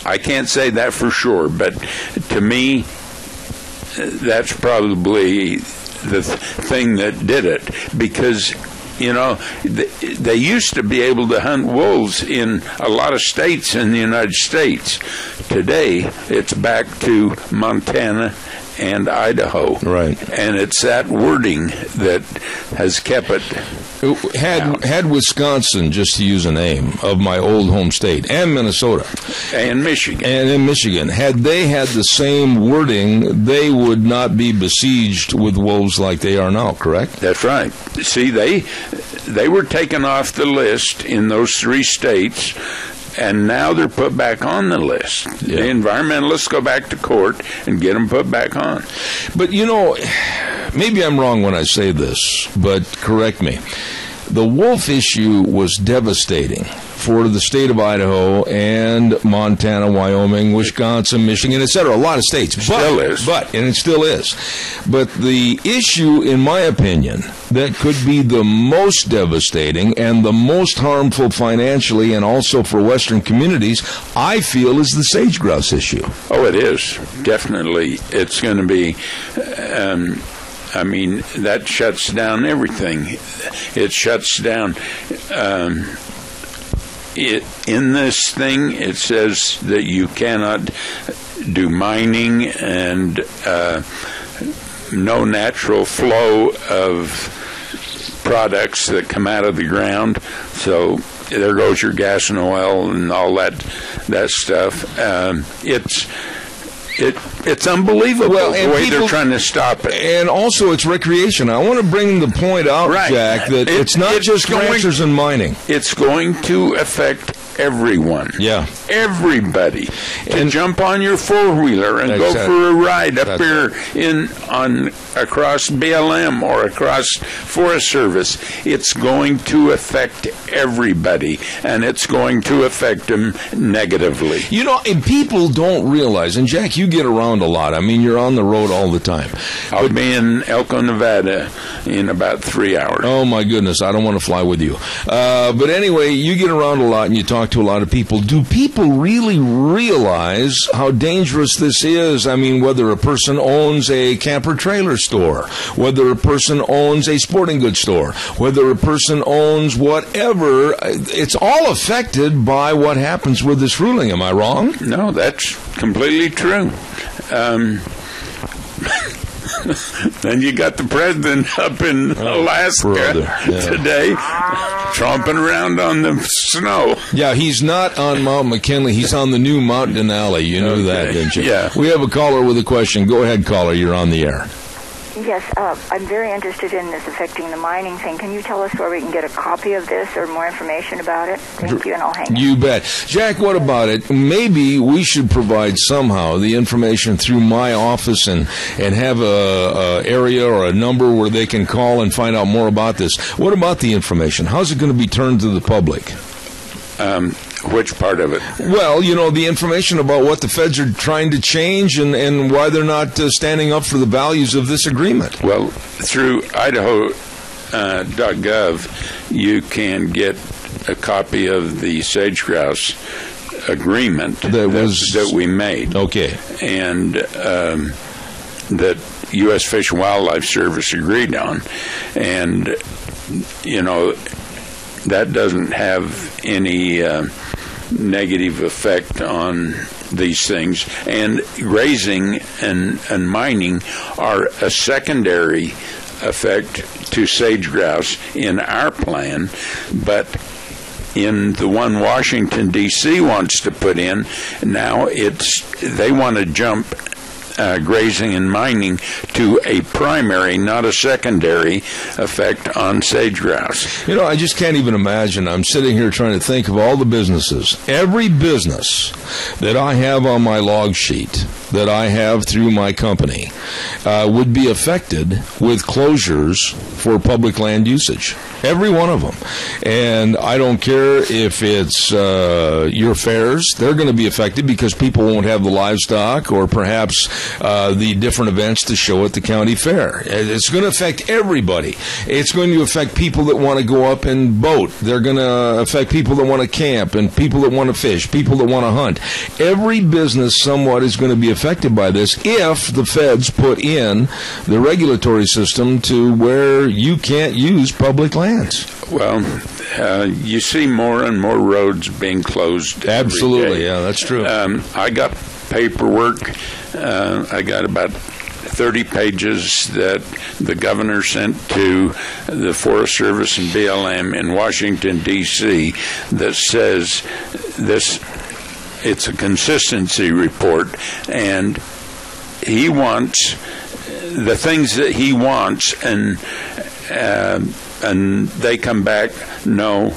I can't say that for sure, but to me, that's probably the thing that did it. Because, you know, they used to be able to hunt wolves in a lot of states in the United States. Today, it's back to Montana and Idaho. Right. And it's that wording that has kept it. Had Wisconsin, just to use a name, of my old home state, and Minnesota. And Michigan. And in Michigan, had they had the same wording, they would not be besieged with wolves like they are now, correct? That's right. See, they were taken off the list in those three states, and now they're put back on the list. Yeah. The environmentalists go back to court and get them put back on. But, you know, maybe I'm wrong when I say this, but correct me. The wolf issue was devastating for the state of Idaho and Montana, Wyoming, Wisconsin, Michigan, etc. A lot of states. Still is. And it still is. But the issue, in my opinion, that could be the most devastating and the most harmful financially and also for Western communities, I feel, is the sage grouse issue. Oh, it is. Definitely. It's going to be... that shuts down everything. It shuts down... in this thing, it says that you cannot do mining and no natural flow of products that come out of the ground. So there goes your gas and oil and all that stuff. It's unbelievable the way they're trying to stop it. And also it's recreation. I want to bring the point out, right, Jack, that it's not just ranchers and mining. It's going to affect everyone. Yeah. Everybody. To jump on your four-wheeler and go for a ride up here across BLM or across Forest Service. It's going to affect everybody, and it's going to affect them negatively. You know, and people don't realize, and Jack, you get around a lot. I mean, you're on the road all the time. I'll be in Elko, Nevada in about 3 hours. Oh, my goodness. I don't want to fly with you. But anyway, you get around a lot and you talk to a lot of people. Do people really realize how dangerous this is? I mean, whether a person owns a camper trailer store, whether a person owns a sporting goods store, whether a person owns whatever, it's all affected by what happens with this ruling. Am I wrong? No, that's completely true. Then you got the president up in Alaska today, tromping around on the snow. Yeah, he's not on Mount McKinley. He's on the new Mount Denali. You knew that, didn't you? Yeah. We have a caller with a question. Go ahead, caller. You're on the air. Yes, I'm very interested in this affecting the mining thing. Can you tell us where we can get a copy of this or more information about it? Thank you, and I'll hang up. You bet. Jack, what about it? Maybe we should provide somehow the information through my office and have a area or a number where they can call and find out more about this. What about the information? How's it going to be turned to the public? Which part of it? Well, you know, the information about what the feds are trying to change and why they're not standing up for the values of this agreement. Well, through Idaho.gov, you can get a copy of the sage grouse agreement that we made. Okay. And that U.S. Fish and Wildlife Service agreed on. And, you know, that doesn't have any negative effect on these things. And grazing and mining are a secondary effect to sage grouse in our plan, but in the one Washington, D.C. wants to put in, now they want to jump grazing and mining to a primary, not a secondary effect on sage grouse. You know, I just can't even imagine. I'm sitting here trying to think of all the businesses. Every business that I have on my log sheet, that I have through my company, would be affected with closures for public land usage. Every one of them. And I don't care if it's your fairs. They're going to be affected because people won't have the livestock or perhaps the different events to show at the county fair. It's going to affect everybody. It's going to affect people that want to go up and boat. They're going to affect people that want to camp and people that want to fish, people that want to hunt. Every business somewhat is going to be affected by this if the feds put in the regulatory system to where you can't use public lands. Well, you see more and more roads being closed. Absolutely, yeah, that's true. I got paperwork. I got about 30 pages that the governor sent to the Forest Service and BLM in Washington, D.C. that says this. It's a consistency report, and he wants the things that he wants, and they come back, no,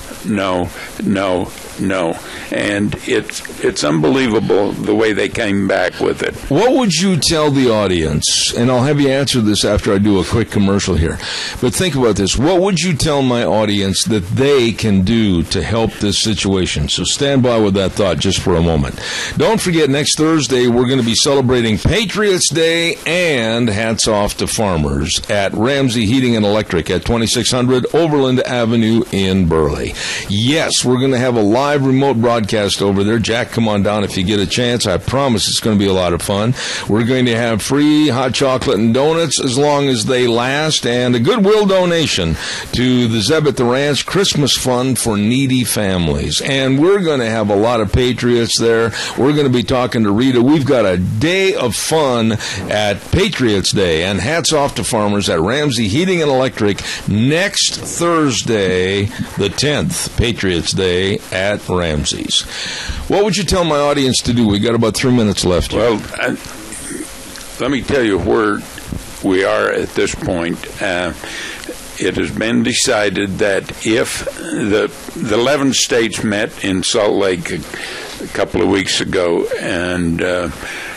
No. And it's unbelievable the way they came back with it. What would you tell the audience, and I'll have you answer this after I do a quick commercial here, but think about this. What would you tell my audience that they can do to help this situation? So stand by with that thought just for a moment. Don't forget, next Thursday, we're going to be celebrating Patriots Day and Hats Off to Farmers at Ramsey Heating and Electric at 2600 Overland Avenue in Burley. Yes, we're going to have a live remote broadcast over there. Jack, come on down if you get a chance. I promise it's going to be a lot of fun. We're going to have free hot chocolate and donuts as long as they last, and a goodwill donation to the Zeb at the Ranch Christmas Fund for needy families. And we're going to have a lot of Patriots there. We're going to be talking to Rita. We've got a day of fun at Patriots Day, and hats off to farmers at Ramsey Heating and Electric next Thursday, the 10th, Patriots Day at Ramsey's. What would you tell my audience to do? We got about 3 minutes left here. Well, let me tell you where we are at this point. It has been decided that if the 11 states met in Salt Lake a couple of weeks ago, and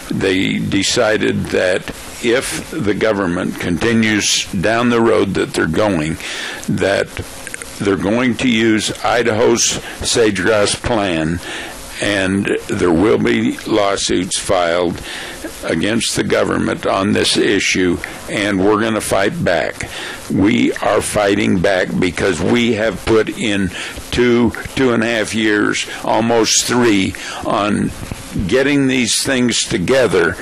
they decided that if the government continues down the road that they're going, that they're going to use Idaho's sage-grouse plan, and there will be lawsuits filed against the government on this issue, and we're going to fight back. We are fighting back because we have put in 2.5 years, almost 3, on getting these things together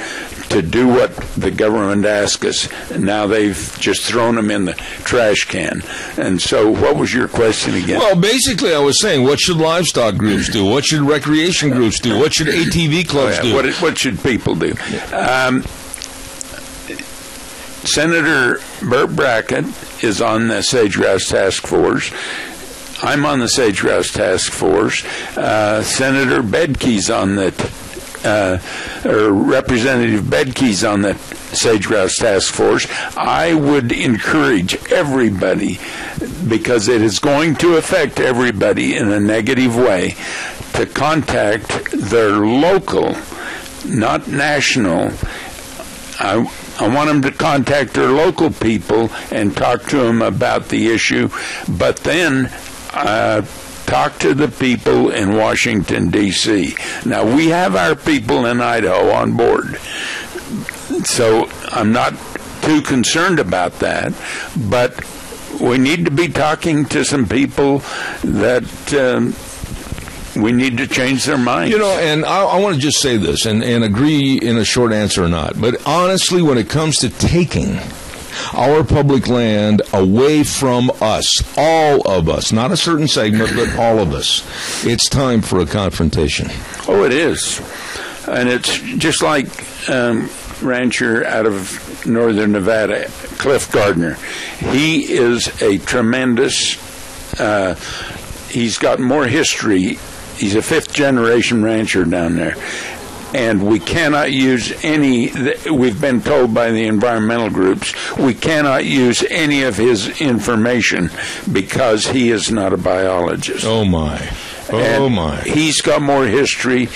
to do what the government asked us. Now they've just thrown them in the trash can. And so what was your question again? Well, basically I was saying, what should livestock groups do? What should recreation groups do? What should ATV clubs do? What should people do? Senator Burt Brackett is on the Sage-Grouse Task Force. I'm on the Sage-Grouse Task Force. Senator Bedke's on the or Representative Bedke's on the Sage-Grouse Task Force. I would encourage everybody, because it is going to affect everybody in a negative way, to contact their local, not national. I want them to contact their local people and talk to them about the issue, but then talk to the people in Washington, D.C. Now, we have our people in Idaho on board, so I'm not too concerned about that, but we need to be talking to some people that we need to change their minds. You know, and I want to just say this, and agree in a short answer or not, but honestly, when it comes to taking our public land away from us, all of us, not a certain segment, but all of us, it's time for a confrontation. Oh, it is. And it's just like rancher out of northern Nevada, Cliff Gardner. He is a tremendous, he's got more history. He's a fifth-generation rancher down there. And we cannot use any, we've been told by the environmental groups, we cannot use any of his information because he is not a biologist. Oh, my. Oh, my. He's got more history.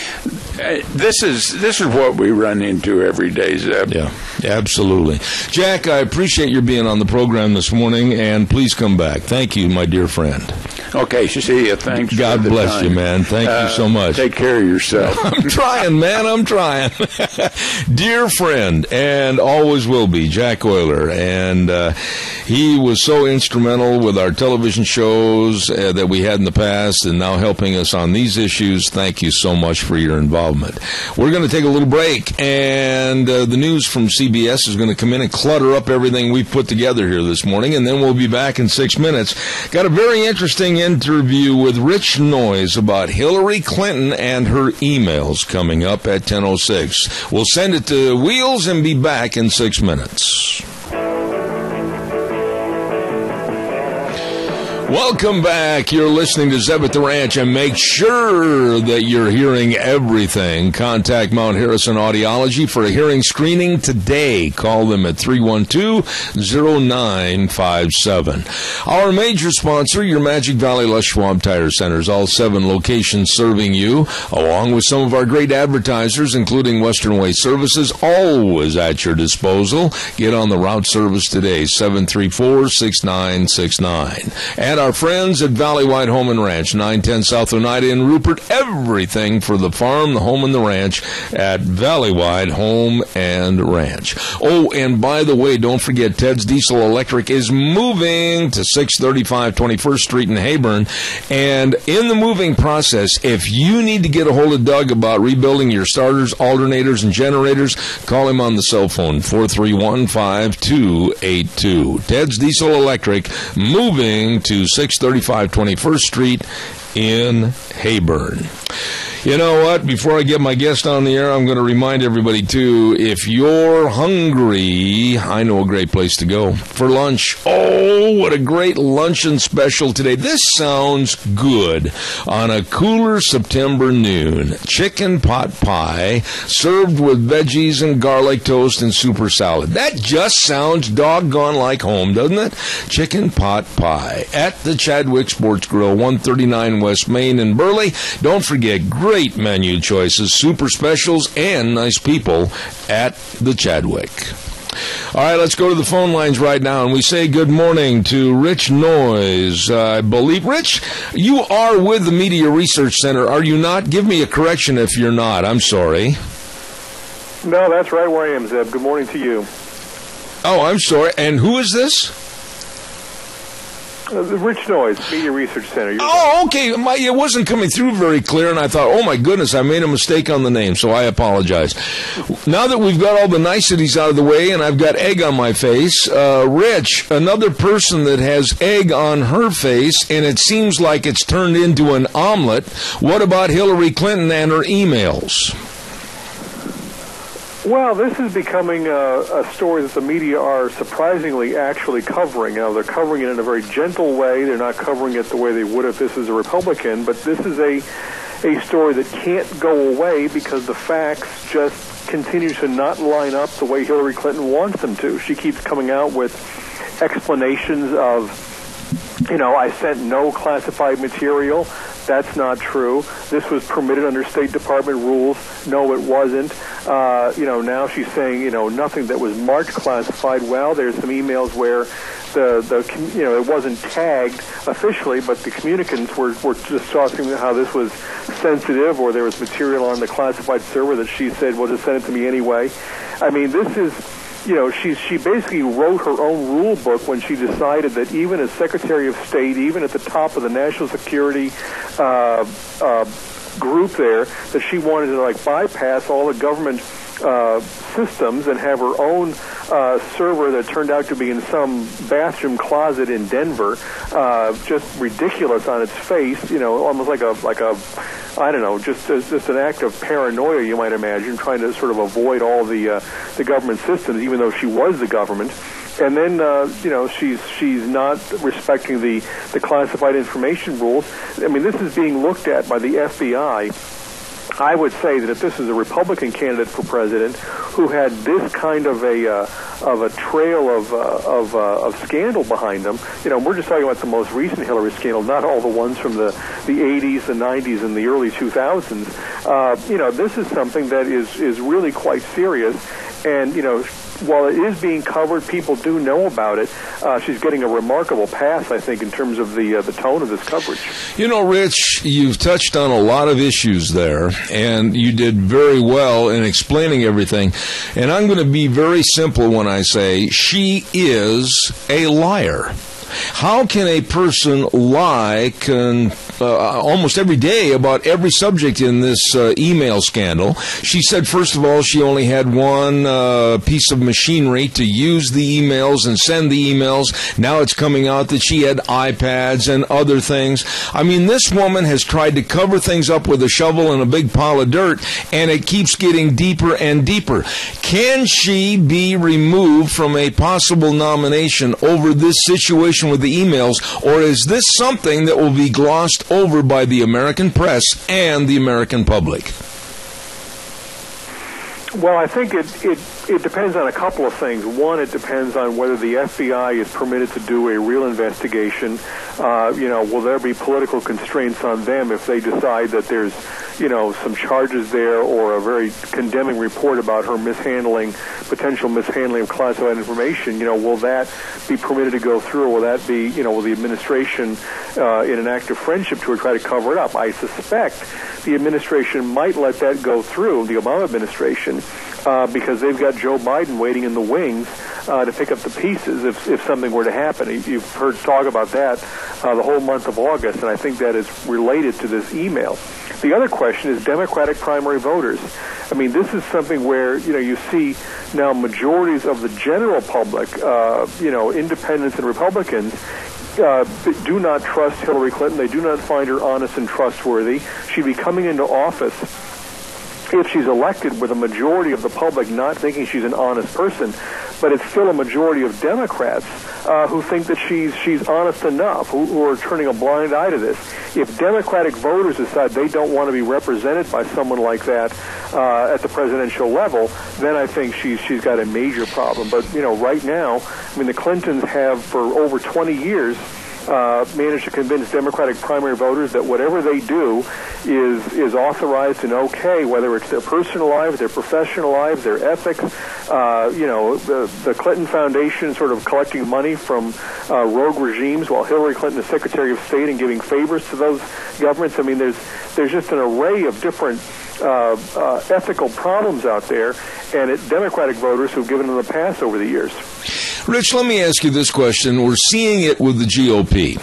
This is what we run into every day, Zeb. Yeah, absolutely. Jack, I appreciate your being on the program this morning, and please come back. Thank you, my dear friend. Okay, see you. Thanks. God bless you, man. Thank you so much. Take care of yourself. I'm trying, man. I'm trying. Dear friend, and always will be, Jack Euler. And he was so instrumental with our television shows that we had in the past, and now helping us on these issues. Thank you so much for your involvement. We're going to take a little break, and the news from CBS is going to come in and clutter up everything we've put together here this morning, and then we'll be back in 6 minutes. Got a very interesting interview with Rich Noyes about Hillary Clinton and her emails coming up at 10:06. We'll send it to Wheels and be back in 6 minutes. Welcome back. You're listening to Zeb at the Ranch, and make sure that you're hearing everything. Contact Mount Harrison Audiology for a hearing screening today. Call them at 312-0957. Our major sponsor, your Magic Valley Les Schwab Tire Centers, all 7 locations serving you, along with some of our great advertisers, including Western Way Services, always at your disposal. Get on the route service today, 734-6969. And our friends at Valleywide Home and Ranch, 910 South Oneida in Rupert. Everything for the farm, the home, and the ranch at Valleywide Home and Ranch. Oh, and by the way, don't forget Ted's Diesel Electric is moving to 635 21st Street in Heyburn. And in the moving process, if you need to get a hold of Doug about rebuilding your starters, alternators, and generators, call him on the cell phone, 431-5282. Ted's Diesel Electric, moving to 635 21st Street in Heyburn. You know what? Before I get my guest on the air, I'm going to remind everybody, too, if you're hungry, I know a great place to go for lunch. Oh, what a great luncheon special today. This sounds good. On a cooler September noon, chicken pot pie served with veggies and garlic toast and super salad. That just sounds doggone like home, doesn't it? Chicken pot pie at the Chadwick Sports Grill, 139 West Main in Burley. Don't forget, great menu choices, super specials, and nice people at the Chadwick. All right, let's go to the phone lines right now, and we say good morning to Rich Noyes. I believe, Rich, you are with the Media Research Center, are you not? Give me a correction if you're not. I'm sorry. No, that's right where I am, Zeb. Good morning to you. Oh, I'm sorry. And who is this? Rich Noyes, Media Research Center. Oh, okay. It wasn't coming through very clear, and I thought, oh, my goodness, I made a mistake on the name, so I apologize. Now that we've got all the niceties out of the way and I've got egg on my face, Rich, another person that has egg on her face, and it seems like it's turned into an omelet. What about Hillary Clinton and her emails? Well, this is becoming a story that the media are surprisingly actually covering. Now, they're covering it in a very gentle way. They're not covering it the way they would if this is a Republican. But this is a story that can't go away because the facts just continue to not line up the way Hillary Clinton wants them to. She keeps coming out with explanations of, I sent no classified material. That's not true. This was permitted under State Department rules. No, it wasn't. Now she's saying, nothing that was marked classified. Well, there's some emails where it wasn't tagged officially, but the communicants were just talking about how this was sensitive, or there was material on the classified server that she said, well, just send it to me anyway. I mean, this is... she basically wrote her own rule book when she decided that even as Secretary of State, even at the top of the national security group there, that she wanted to bypass all the government systems and have her own server that turned out to be in some bathroom closet in Denver. Just ridiculous on its face, almost like a I don't know, just an act of paranoia, you might imagine, trying to sort of avoid all the government systems, even though she was the government. And then, she's not respecting the classified information rules. I mean, this is being looked at by the FBI. I would say that if this is a Republican candidate for president who had this kind of a trail of scandal behind them, we're just talking about the most recent Hillary scandal, not all the ones from the 80s, the 90s, and the early 2000s. This is something that is really quite serious, and while it is being covered, people do know about it. She's getting a remarkable pass, I think, in terms of the tone of this coverage. Rich, you've touched on a lot of issues there, and you did very well in explaining everything. And I'm going to be very simple when I say she is a liar. How can a person lie almost every day about every subject in this email scandal? She said, first of all, she only had one piece of machinery to use the emails and send the emails. Now it's coming out that she had iPads and other things. I mean, this woman has tried to cover things up with a shovel and a big pile of dirt, and it keeps getting deeper and deeper. Can she be removed from a possible nomination over this situation situation with the emails, or is this something that will be glossed over by the American press and the American public? Well, I think it depends on a couple of things. One, it depends on whether the FBI is permitted to do a real investigation. Will there be political constraints on them if they decide that there's, some charges there or a very condemning report about her potential mishandling of classified information? Will that be permitted to go through, or will that be, will the administration, in an act of friendship to her, try to cover it up? I suspect the administration might let that go through, the Obama administration, because they've got Joe Biden waiting in the wings to pick up the pieces if something were to happen. You've heard talk about that the whole month of August, and I think that is related to this email. The other question is Democratic primary voters. I mean, this is something where, you see now majorities of the general public, independents and Republicans, do not trust Hillary Clinton. They do not find her honest and trustworthy. She'd be coming into office, if she's elected, with a majority of the public not thinking she's an honest person, but it's still a majority of Democrats who think that she's honest enough, who are turning a blind eye to this. If Democratic voters decide they don't want to be represented by someone like that at the presidential level, then I think she's got a major problem. But, right now, the Clintons have for over 20 years managed to convince Democratic primary voters that whatever they do is authorized and okay, whether it's their personal lives, their professional lives, their ethics. The Clinton Foundation sort of collecting money from rogue regimes while Hillary Clinton is Secretary of State and giving favors to those governments. There's just an array of different ethical problems out there, and Democratic voters who've given them a pass over the years. Rich, let me ask you this question. We're seeing it with the GOP.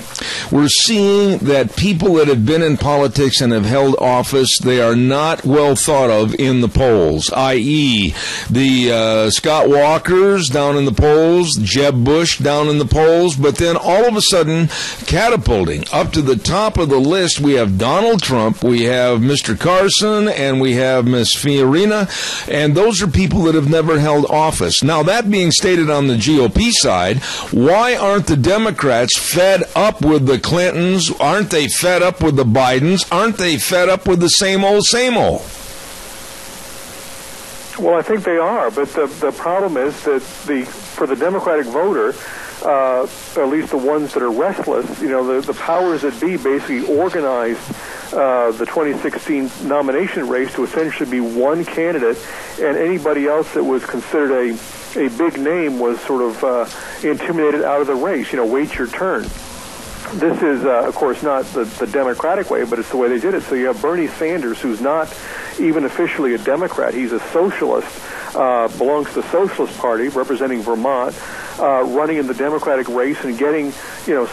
We're seeing that people that have been in politics and have held office, they are not well thought of in the polls, i.e. the Scott Walkers down in the polls, Jeb Bush down in the polls, but then all of a sudden, catapulting up to the top of the list, we have Donald Trump, we have Mr. Carson, and we have Ms. Fiorina, and those are people that have never held office. Now, that being stated on the GOP side, why aren't the Democrats fed up with the Clintons? Aren't they fed up with the Bidens? Aren't they fed up with the same old, same old? Well, I think they are, but the problem is that for the Democratic voter, at least the ones that are restless, the powers that be basically organized the 2016 nomination race to essentially be one candidate, and anybody else that was considered a big name was sort of intimidated out of the race. Wait your turn. This is, of course, not the Democratic way, but it's the way they did it. So you have Bernie Sanders, who's not even officially a Democrat. He's a socialist, belongs to the Socialist Party, representing Vermont, running in the Democratic race and getting,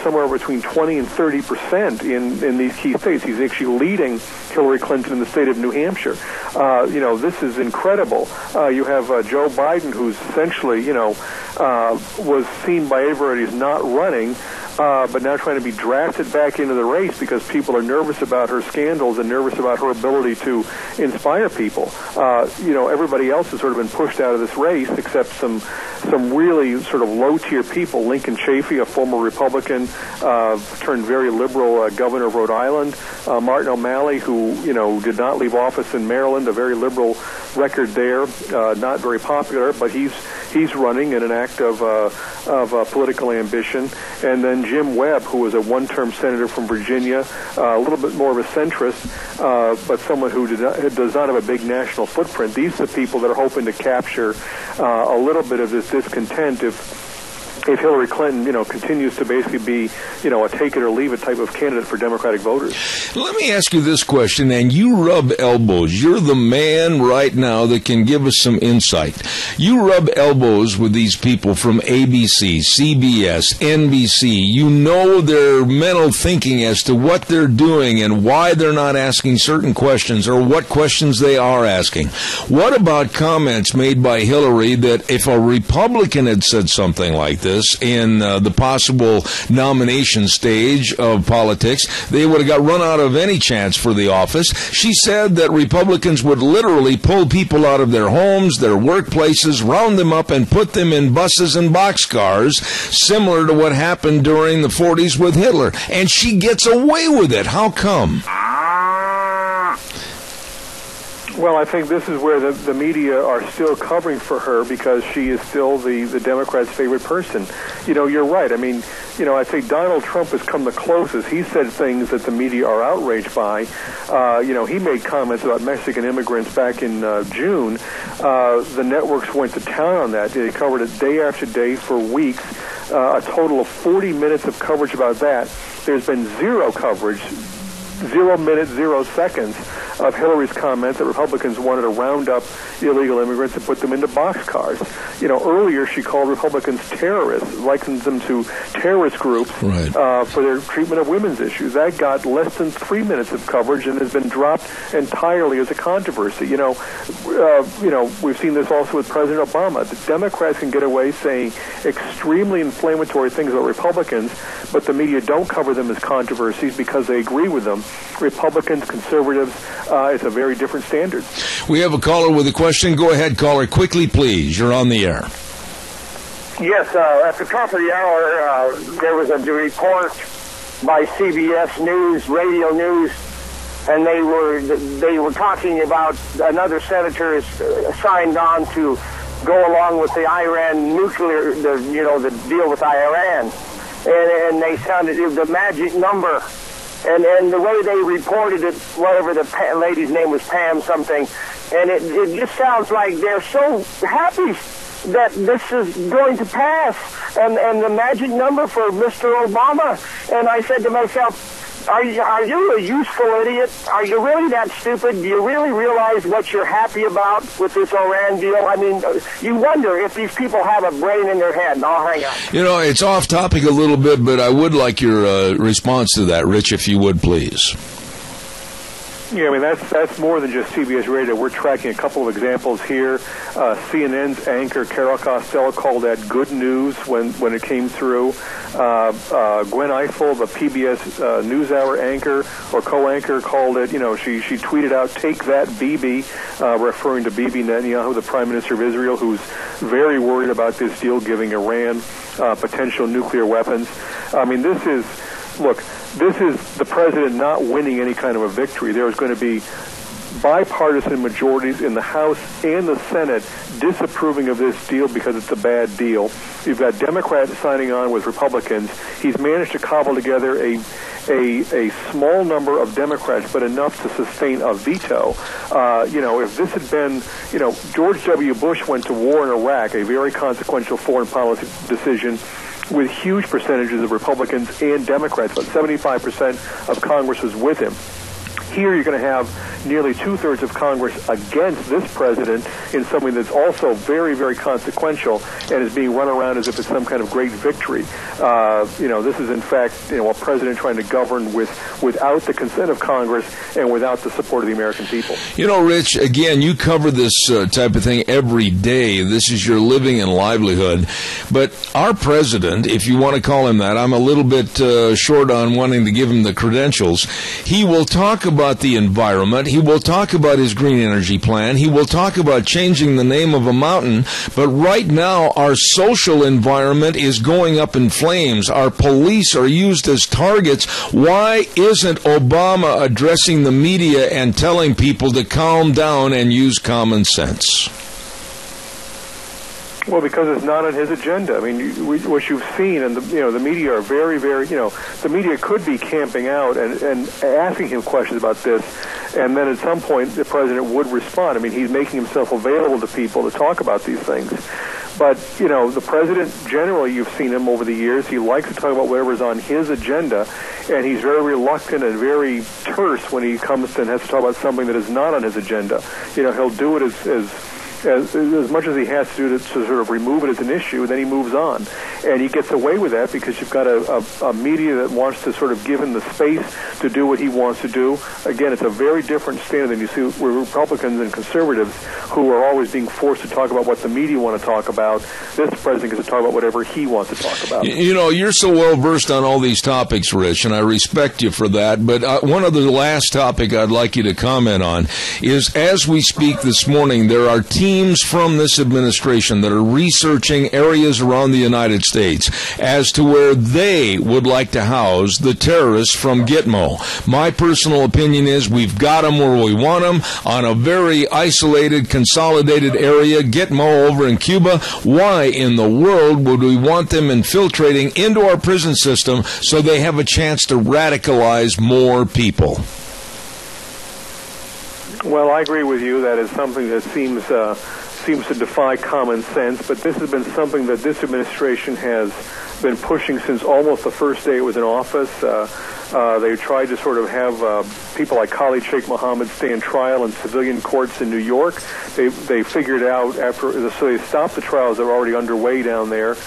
somewhere between 20 and 30% in these key states. He's actually leading Hillary Clinton in the state of New Hampshire. This is incredible. You have Joe Biden, who's essentially, was seen by everybody as not running, but now trying to be drafted back into the race because people are nervous about her scandals and nervous about her ability to inspire people. Everybody else has sort of been pushed out of this race except some really sort of low-tier people. Lincoln Chafee, a former Republican, turned very liberal governor of Rhode Island. Martin O'Malley, who, did not leave office in Maryland, a very liberal record there, not very popular, but he's running in an act of political ambition. And then Jim Webb, who was a one-term senator from Virginia, a little bit more of a centrist, but someone who does not have a big national footprint. These are the people that are hoping to capture a little bit of this discontent if Hillary Clinton, continues to basically be, a take it or leave it type of candidate for Democratic voters. Let me ask you this question, and you rub elbows. You're the man right now that can give us some insight. You rub elbows with these people from ABC, CBS, NBC. You know their mental thinking as to what they're doing and why they're not asking certain questions or what questions they are asking. What about comments made by Hillary that if a Republican had said something like this, office in the possible nomination stage of politics, they would have got run out of any chance for the office. She said that Republicans would literally pull people out of their homes, their workplaces, round them up and put them in buses and boxcars, similar to what happened during the 40s with Hitler. And she gets away with it. How come? Well, I think this is where the media are still covering for her because she is still the Democrats' favorite person. You know, you're right. I mean, you know, I think Donald Trump has come the closest. He said things that the media are outraged by. You know, he made comments about Mexican immigrants back in June. The networks went to town on that. They covered it day after day for weeks. A total of 40 minutes of coverage about that. There's been zero coverage, 0 minutes, 0 seconds of Hillary's comments that Republicans wanted to round up illegal immigrants and put them into boxcars. You know, earlier she called Republicans terrorists, likened them to terrorist groups for their treatment of women's issues. That got less than 3 minutes of coverage and has been dropped entirely as a controversy. You know, we've seen this also with President Obama. The Democrats can get away saying extremely inflammatory things about Republicans, but the media don't cover them as controversies because they agree with them. Republicans, conservatives, it's a very different standard. We have a caller with a question. Go ahead, caller, quickly, please. You're on the air. Yes, at the top of the hour, there was a report by CBS News, Radio News, and they were talking about another senator is signed on to go along with the Iran nuclear, the deal with Iran, and they sounded the magic number. And the way they reported it, whatever the lady's name was, Pam something, and it just sounds like they're so happy that this is going to pass, and the magic number for Mr. Obama. And I said to myself, are you a useful idiot? Are you really that stupid? Do you really realize what you're happy about with this Iran deal? I mean, you wonder if these people have a brain in their head. And I'll hang up. You know, it's off topic a little bit, but I would like your response to that, Rich, if you would, please. Yeah, I mean, that's more than just CBS Radio. We're tracking a couple of examples here. CNN's anchor, Carol Costello, called that good news when it came through. Gwen Ifill, the PBS NewsHour anchor or co-anchor, called it, she tweeted out, "Take that, Bibi," referring to Bibi Netanyahu, the Prime Minister of Israel, who's very worried about this deal giving Iran potential nuclear weapons. I mean, this is the president not winning any kind of a victory. There's going to be bipartisan majorities in the House and the Senate disapproving of this deal because it's a bad deal. You've got Democrats signing on with Republicans. He's managed to cobble together a small number of Democrats, but enough to sustain a veto. If this had been, George W. Bush went to war in Iraq, a very consequential foreign policy decision, with huge percentages of Republicans and Democrats, but 75% of Congress was with him. Here you're going to have nearly two-thirds of Congress against this president in something that's also very, very consequential and is being run around as if it's some kind of great victory. This is, in fact, a president trying to govern without the consent of Congress and without the support of the American people. Rich, again, you cover this type of thing every day. This is your living and livelihood. But our president, if you want to call him that, I'm a little bit short on wanting to give him the credentials. He will talk about the environment. He will talk about his green energy plan. He will talk about changing the name of a mountain. But right now, our social environment is going up in flames. Our police are used as targets. Why isn't Obama addressing the media and telling people to calm down and use common sense? Well, because it's not on his agenda. I mean, what you've seen, and the media are very, very, the media could be camping out and asking him questions about this, and then at some point the president would respond. I mean, he's making himself available to people to talk about these things. But, the president, generally, you've seen him over the years, he likes to talk about whatever's on his agenda, and he's very reluctant and very terse when he comes and has to talk about something that is not on his agenda. He'll do it as much as he has to do to sort of remove it as an issue, and then he moves on. And he gets away with that because you've got a media that wants to sort of give him the space to do what he wants to do. Again, it's a very different standard than you see with Republicans and conservatives who are always being forced to talk about what the media want to talk about. This president gets to talk about whatever he wants to talk about. You know, you're so well versed on all these topics, Rich, and I respect you for that. But one of the last topic I'd like you to comment on is, as we speak this morning, there are teams from this administration that are researching areas around the United States as to where they would like to house the terrorists from Gitmo. My personal opinion is we've got them where we want them, on a very isolated, consolidated area, Gitmo over in Cuba. Why in the world would we want them infiltrating into our prison system so they have a chance to radicalize more people? Well, I agree with you. That is something that seems to defy common sense, but this has been something that this administration has been pushing since almost the first day it was in office. They tried to sort of have people like Khalid Sheikh Mohammed stand trial in civilian courts in New York. They figured out so they stopped the trials that were already underway down there.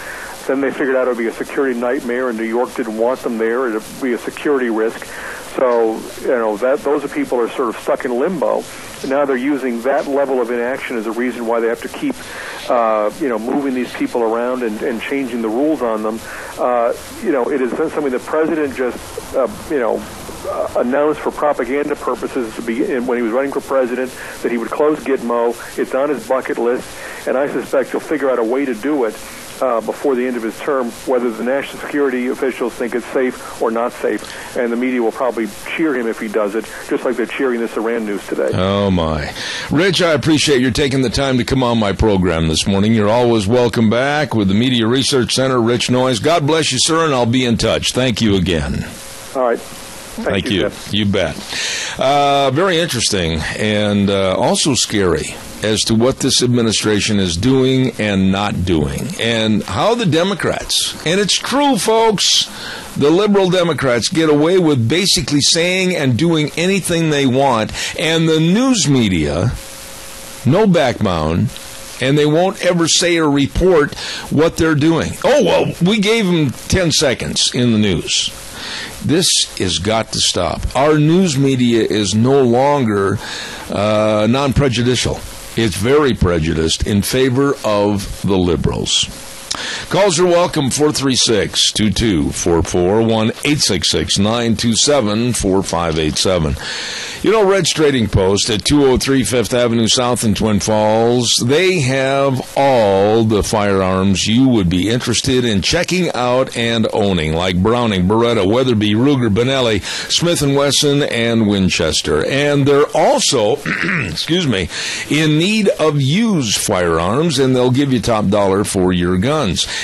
Then they figured out it would be a security nightmare, and New York didn't want them there. It would be a security risk. So, those people are sort of stuck in limbo. And now they're using that level of inaction as a reason why they have to keep, moving these people around and changing the rules on them. It is something the president just, announced for propaganda purposes when he was running for president that he would close Gitmo. It's on his bucket list, and I suspect he'll figure out a way to do it before the end of his term, whether the national security officials think it's safe or not safe. And the media will probably cheer him if he does it, just like they're cheering this Iran news today. Oh, my. Rich, I appreciate your taking the time to come on my program this morning. You're always welcome back with the Media Research Center, Rich Noyes. God bless you, sir, and I'll be in touch. Thank you again. All right. Thank you. You bet. Very interesting and also scary as to what this administration is doing and not doing, and how the Democrats, and it's true, folks, the liberal Democrats get away with basically saying and doing anything they want, and the news media, no backbone, and they won't ever say or report what they're doing. Oh, well, we gave them 10 seconds in the news. This has got to stop. Our news media is no longer non-prejudicial. It's very prejudiced in favor of the liberals. Calls are welcome, 436-2244, 1-866-927-4587. You know, Red's Trading Post at 203 Fifth Avenue South in Twin Falls, they have all the firearms you would be interested in checking out and owning, like Browning, Beretta, Weatherby, Ruger, Benelli, Smith & Wesson, and Winchester. And they're also, in need of used firearms, and they'll give you top dollar for your guns.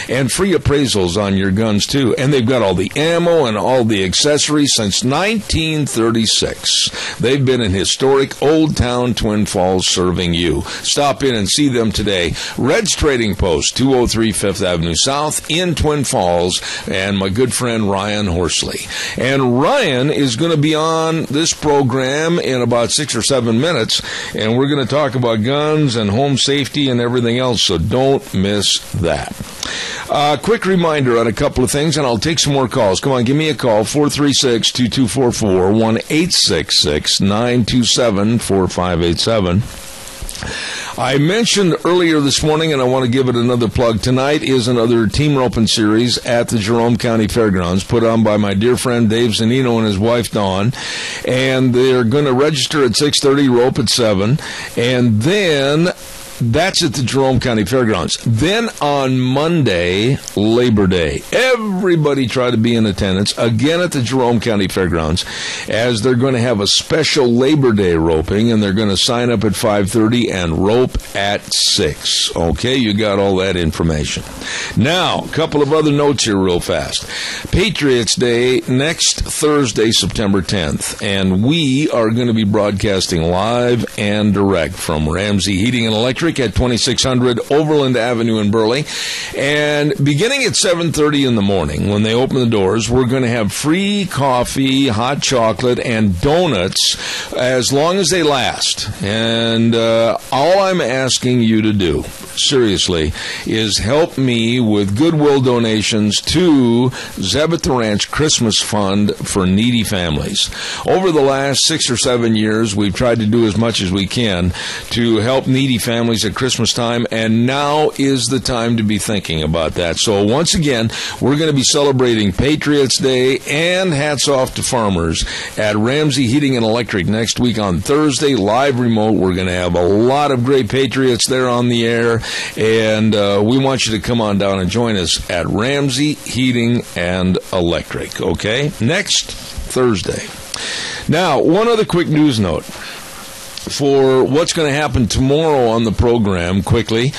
And free appraisals on your guns, too. And they've got all the ammo and all the accessories since 1936. They've been in historic Old Town Twin Falls serving you. Stop in and see them today. Red's Trading Post, 203 Fifth Avenue South in Twin Falls, and my good friend Ryan Horsley. And Ryan is going to be on this program in about 6 or 7 minutes, and we're going to talk about guns and home safety and everything else, so don't miss that. Quick reminder on a couple of things, and I'll take some more calls. Come on, give me a call, 436-2244, 1-866-927-4587. I mentioned earlier this morning, and I want to give it another plug. Tonight is another team roping series at the Jerome County Fairgrounds, put on by my dear friend Dave Zanino and his wife Dawn. And they're going to register at 6:30, rope at 7. And then that's at the Jerome County Fairgrounds. Then on Monday, Labor Day, everybody try to be in attendance again at the Jerome County Fairgrounds, as they're going to have a special Labor Day roping, and they're going to sign up at 5:30 and rope at 6. Okay, you got all that information. Now, a couple of other notes here real fast. Patriots Day next Thursday, September 10th, and we are going to be broadcasting live and direct from Ramsey Heating and Electric Electric at 2600 Overland Avenue in Burley. And beginning at 7:30 in the morning, when they open the doors, we're going to have free coffee, hot chocolate, and donuts as long as they last. And all I'm asking you to do, seriously, is help me with Goodwill donations to Zeb at the Ranch Christmas Fund for needy families. Over the last 6 or 7 years, we've tried to do as much as we can to help needy families at Christmas time, and now is the time to be thinking about that. So once again, we're going to be celebrating Patriots Day, and hats off to farmers at Ramsey Heating and Electric next week on Thursday, live remote. We're going to have a lot of great Patriots there on the air, and we want you to come on down and join us at Ramsey Heating and Electric, okay? Next Thursday. Now, one other quick news note for what's going to happen tomorrow on the program, quickly.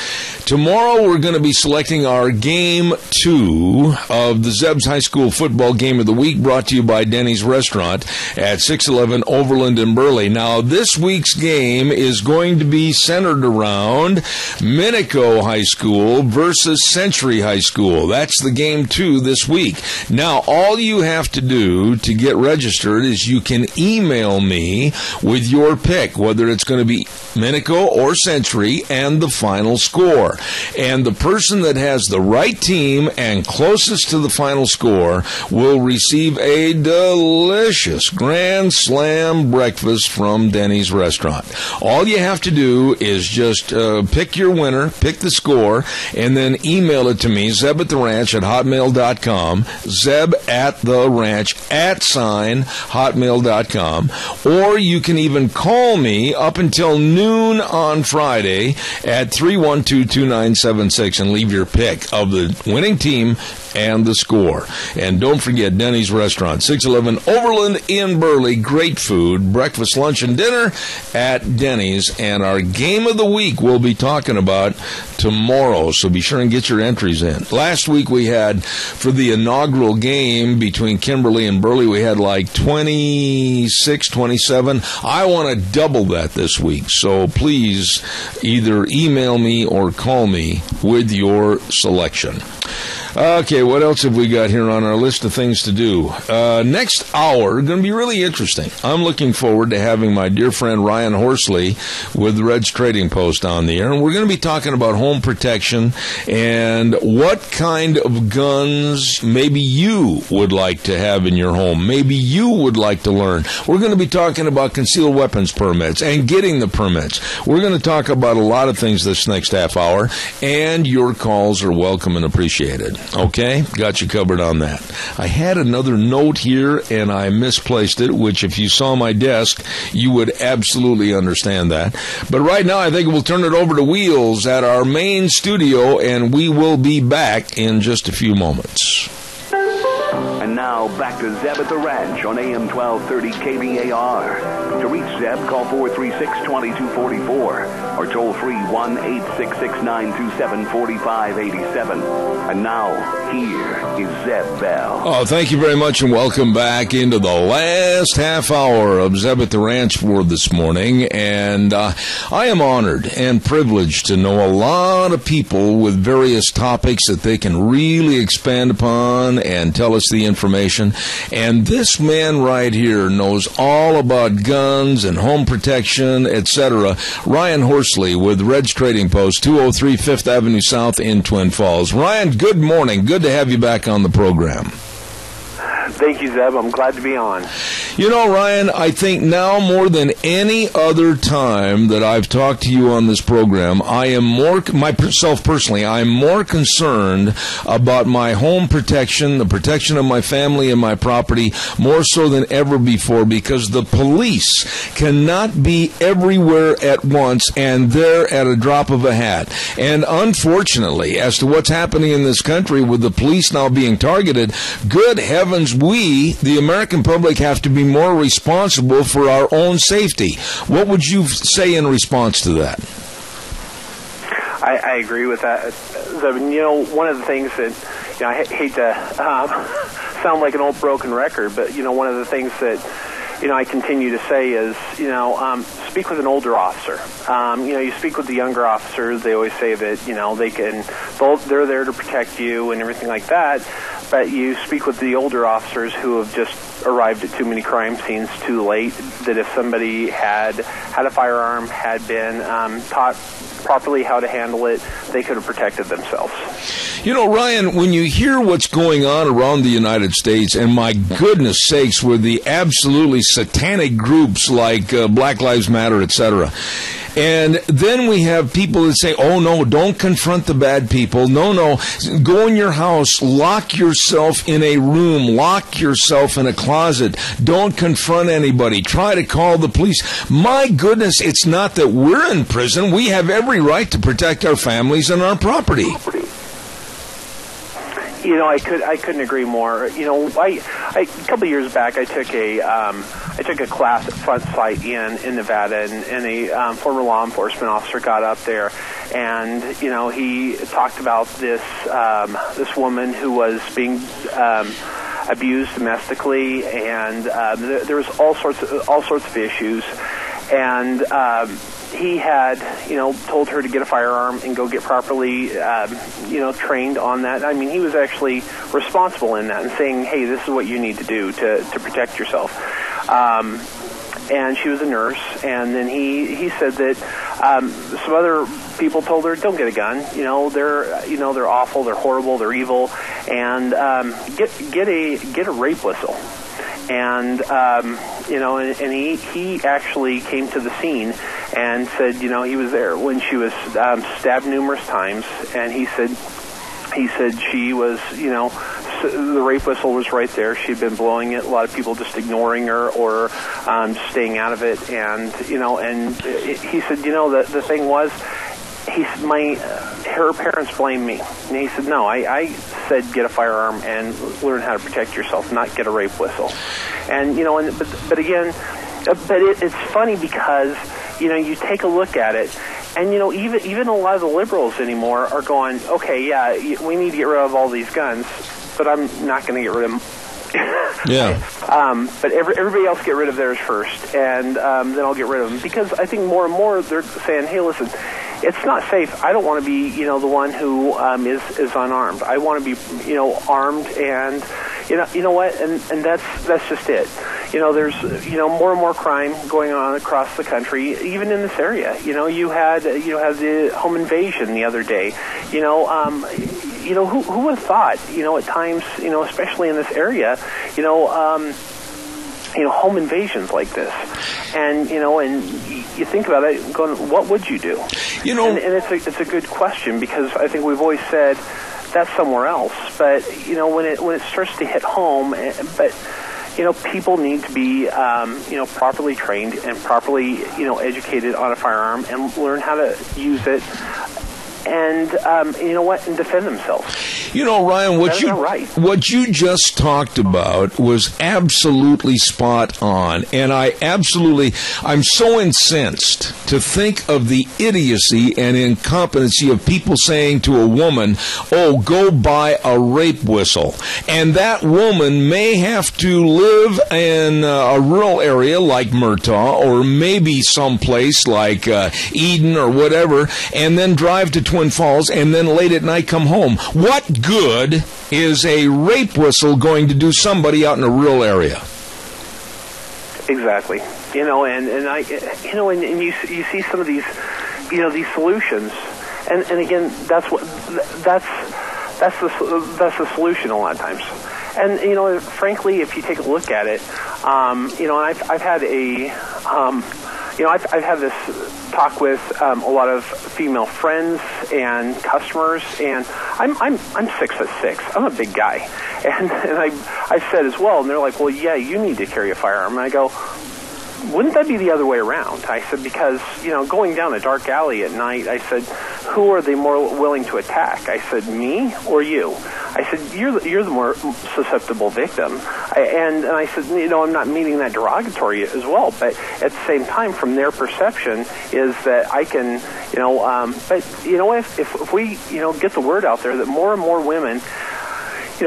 Tomorrow we're going to be selecting our Game 2 of the Zeb's High School Football Game of the Week, brought to you by Denny's Restaurant at 611 Overland in Burley. Now, this week's game is going to be centered around Minico High School versus Century High School. That's the Game 2 this week. Now, all you have to do to get registered is you can email me with your pick, whether it's going to be Minico or Century, and the final score. And the person that has the right team and closest to the final score will receive a delicious Grand Slam breakfast from Denny's Restaurant. All you have to do is just pick your winner, pick the score, and then email it to me, zebattheranch@hotmail.com, zebattheranch@hotmail.com, or you can even call me up until noon on Friday at 312-2976 and leave your pick of the winning team and the score. And don't forget Denny's Restaurant, 611 Overland in Burley. Great food, breakfast, lunch, and dinner at Denny's. And our game of the week we'll be talking about tomorrow, so be sure and get your entries in. Last week we had, for the inaugural game between Kimberly and Burley, we had like 26, 27. I want to double that this week, so please either email me or call me with your selection. Okay, what else have we got here on our list of things to do? Next hour, going to be really interesting. I'm looking forward to having my dear friend Ryan Horsley with the Reds Trading Post on the air, and we're going to be talking about home protection and what kind of guns maybe you would like to have in your home, maybe you would like to learn. We're going to be talking about concealed weapons permits and getting the permits. We're going to talk about a lot of things this next half hour, and your calls are welcome and appreciated. Okay, got you covered on that. I had another note here, and I misplaced it, which if you saw my desk, you would absolutely understand that. But right now, I think we'll turn it over to Wheels at our main studio, and we will be back in just a few moments. And now, back to Zeb at the Ranch on AM 1230 KVAR. To reach Zeb, call 436-2244 or toll free 1-866-927-4587. And now, here is Zeb Bell. Oh, thank you very much, and welcome back into the last half hour of Zeb at the Ranch for this morning. And I am honored and privileged to know a lot of people with various topics that they can really expand upon and tell us the information. And this man right here knows all about guns and home protection, etc. Ryan Horsley with Reds Trading Post, 203 5th Avenue South in Twin Falls. Ryan, good morning. Good to have you back on the program. Thank you, Zeb. I'm glad to be on. You know, Ryan, I think now more than any other time that I've talked to you on this program, I am myself personally, I'm more concerned about my home protection, the protection of my family and my property, more so than ever before, because the police cannot be everywhere at once and there at a drop of a hat. And unfortunately, as to what's happening in this country with the police now being targeted, good heavens, we, the American public, have to be more responsible for our own safety. What would you say in response to that? I agree with that. One of the things that, I hate to sound like an old broken record, but, one of the things that I continue to say is, speak with an older officer. You speak with the younger officers. They always say that, they're there to protect you and everything like that. But you speak with the older officers who have just arrived at too many crime scenes too late, that if somebody had a firearm, had been taught properly how to handle it, they could have protected themselves. Ryan, when you hear what's going on around the United States, and my goodness sakes, with the absolutely satanic groups like Black Lives Matter, etc., and then we have people that say, oh, no, don't confront the bad people. No, go in your house, lock yourself in a room, lock yourself in a closet. Don't confront anybody. Try to call the police. My goodness, it's not that we're in prison. We have every right to protect our families and our property. I couldn't agree more. A couple of years back, I took a class at Front Sight in Nevada, and a former law enforcement officer got up there, and he talked about this woman who was being abused domestically, and there was all sorts of issues, and he had, told her to get a firearm and go get properly, trained on that. I mean, he was actually responsible in that and saying, hey, this is what you need to do to protect yourself. And she was a nurse, and then he said that some other people told her, don't get a gun. They're awful, they're horrible, they're evil, and get a rape whistle. And and he actually came to the scene and said, he was there when she was stabbed numerous times, and he said she was, the rape whistle was right there. She'd been blowing it. A lot of people just ignoring her or staying out of it, and and he said, the thing was, her parents blamed me. And he said, no, I said get a firearm and learn how to protect yourself, not get a rape whistle. And, but again, it's funny because, you take a look at it, and, even a lot of the liberals anymore are going, okay, yeah, we need to get rid of all these guns, but I'm not going to get rid of them. Yeah. But everybody else get rid of theirs first, and then I'll get rid of them. Because I think more and more they're saying, hey, listen, it's not safe. I don't want to be, the one who is unarmed. I want to be, armed, and you know what? And that's just it. There's more and more crime going on across the country, even in this area. You had the home invasion the other day. Who would have thought? At times, especially in this area, home invasions like this, and and you think about it, going, what would you do? And it's a good question, because I think we've always said that's somewhere else, but when it starts to hit home, but people need to be properly trained and properly educated on a firearm and learn how to use it. And and defend themselves. Ryan, what you just talked about was absolutely spot on, and I'm so incensed to think of the idiocy and incompetency of people saying to a woman, "Oh, go buy a rape whistle," and that woman may have to live in a rural area like Murtaugh, or maybe someplace like Eden or whatever, and then drive to Twin Falls, and then late at night come home. What good is a rape whistle going to do somebody out in a rural area? Exactly. And I, and you see some of these, these solutions, and again, that's the solution a lot of times. And frankly, if you take a look at it, I've had a I've had this talk with a lot of female friends and customers, and I'm 6'6". I'm a big guy, and I've said as well, and they're like, well, yeah, you need to carry a firearm. And I go, wouldn't that be the other way around? I said, because, going down a dark alley at night, I said, who are they more willing to attack? I said, me or you? I said, you're the more susceptible victim. And I said, I'm not meaning that derogatory as well, but at the same time, from their perception, is that I can, but if we, get the word out there that more and more women,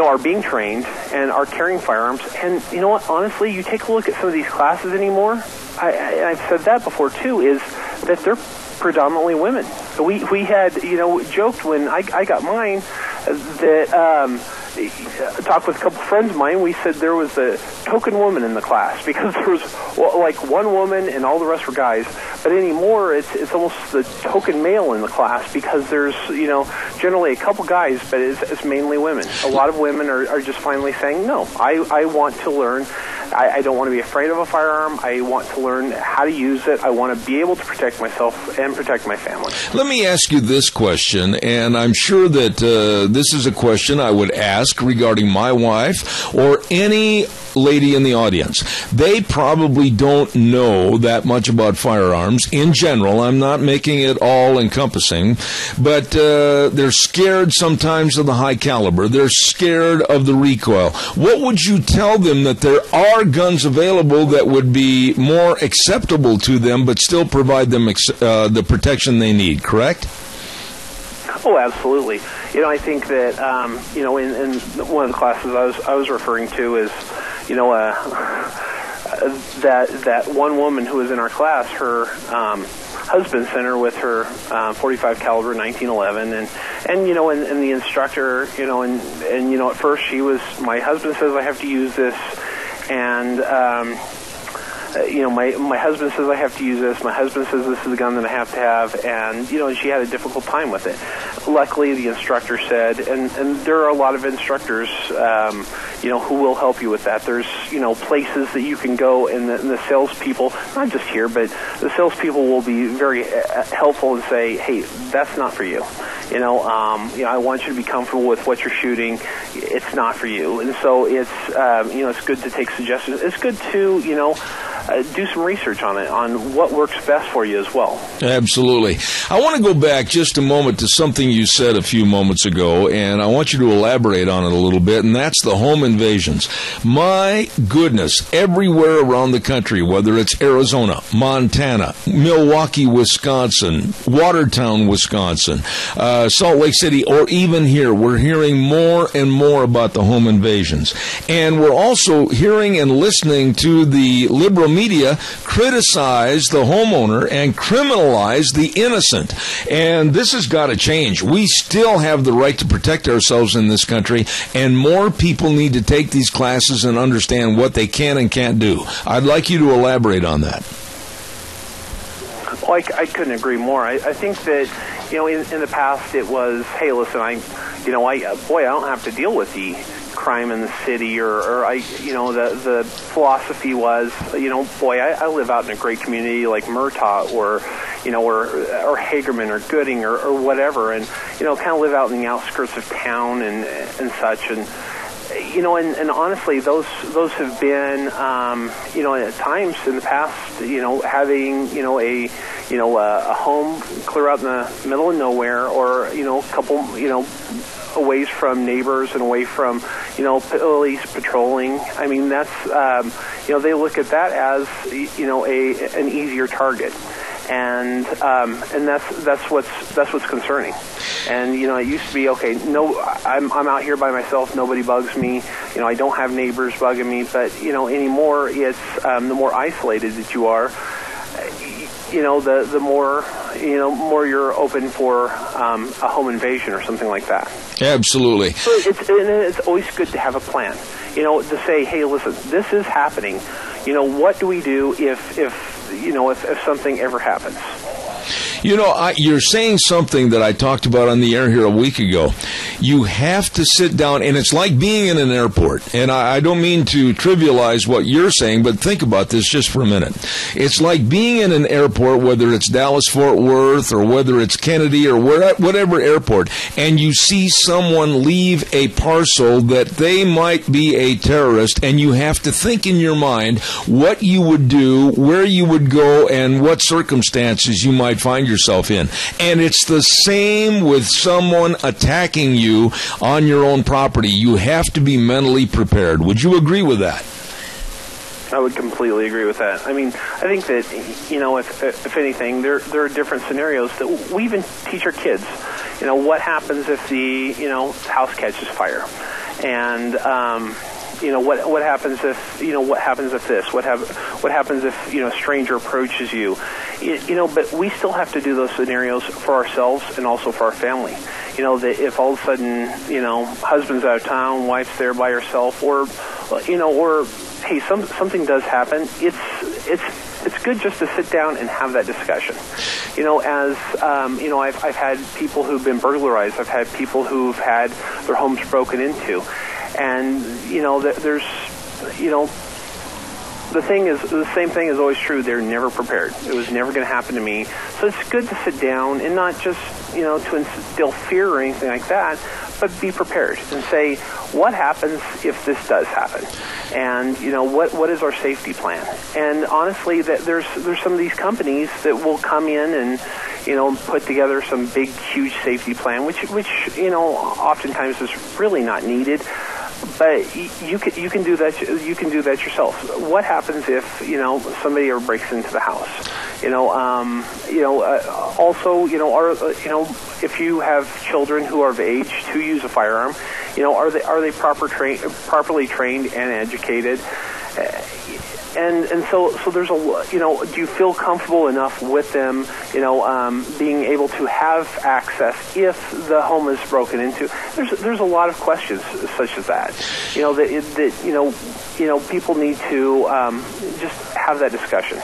are being trained and are carrying firearms. And you know what? Honestly, you take a look at some of these classes anymore. I've said that before too. Is that they're predominantly women. We had joked when I got mine that. Talked with a couple friends of mine. We said there was a token woman in the class because there was like one woman and all the rest were guys. But anymore, it's almost the token male in the class because there's generally a couple guys, but it's mainly women. A lot of women are just finally saying, no, I want to learn. I don't want to be afraid of a firearm. I want to learn how to use it. I want to be able to protect myself and protect my family. Let me ask you this question, and I'm sure that this is a question I would ask regarding my wife or any lady in the audience. They probably don't know that much about firearms in general. I'm not making it all encompassing, but they're scared sometimes of the high caliber. They're scared of the recoil. What would you tell them that there are guns available that would be more acceptable to them but still provide them the protection they need, correct? Oh, absolutely. I think that in one of the classes I was referring to is that one woman who was in our class, her husband sent her with her .45 caliber 1911, and the instructor, at first my husband says I have to use this, and my husband says I have to use this. My husband says this is the gun that I have to have, and she had a difficult time with it. Luckily, the instructor said, and there are a lot of instructors, who will help you with that. There's, places that you can go, and the salespeople, not just here, but the salespeople will be very helpful and say, hey, that's not for you. I want you to be comfortable with what you're shooting. It's not for you. And so it's, it's good to take suggestions. It's good to, do some research on it, on what works best for you as well. Absolutely. I want to go back just a moment to something you said a few moments ago, and I want you to elaborate on it a little bit, and that's the home invasions. My goodness, everywhere around the country, whether it's Arizona, Montana, Milwaukee, Wisconsin, Watertown, Wisconsin, Salt Lake City, or even here, we're hearing more and more about the home invasions. And we're also hearing and listening to the liberal media criticize the homeowner and criminalize the innocent. And this has got to change. We still have the right to protect ourselves in this country, and more people need to take these classes and understand what they can and can't do. I'd like you to elaborate on that. Well, I couldn't agree more. I think that, in the past it was, hey, listen, I don't have to deal with the crime in the city, or the philosophy was, I live out in a great community like Murtaugh or Hagerman or Gooding or whatever, and, kind of live out in the outskirts of town and such, and honestly, those have been, at times in the past, having, a home clear out in the middle of nowhere, or, a couple, away from neighbors and away from, police patrolling. I mean, that's, they look at that as, an easier target. And that's what's concerning. And it used to be, okay, no, I'm out here by myself, nobody bugs me, I don't have neighbors bugging me, but anymore it's the more isolated that you are, the more you're open for a home invasion or something like that. Absolutely. So it's always good to have a plan. To say, hey, listen, this is happening. What do we do if something ever happens? You're saying something that I talked about on the air here a week ago. You have to sit down, and it's like being in an airport. And I don't mean to trivialize what you're saying, but think about this just for a minute. It's like being in an airport, whether it's Dallas-Fort Worth or whether it's Kennedy or whatever airport, and you see someone leave a parcel that they might be a terrorist, and you have to think in your mind what you would do, where you would go, and what circumstances you might find yourself in. And it's the same with someone attacking you on your own property. You have to be mentally prepared. Would you agree with that? I would completely agree with that. I mean, I think that, if anything, there are different scenarios that we even teach our kids. What happens if the, house catches fire? And what happens if what happens if this? What happens if a stranger approaches you? But we still have to do those scenarios for ourselves and also for our family. That if all of a sudden husband's out of town, wife's there by herself, or hey, something does happen. It's good just to sit down and have that discussion. I've had people who've been burglarized. I've had people who've had their homes broken into. And, there's the same thing is always true. They're never prepared. It was never going to happen to me. So it's good to sit down and not just, to instill fear or anything like that, but be prepared and say, what happens if this does happen? And, what is our safety plan? And honestly, there's some of these companies that will come in and, put together some big, huge safety plan, which oftentimes is really not needed. But you can do that. You can do that yourself. What happens if somebody ever breaks into the house? Also, if you have children who are of age to use a firearm, are they properly trained and educated? And so there's do you feel comfortable enough with them, being able to have access if the home is broken into? There's a lot of questions such as that, that people need to just have that discussion.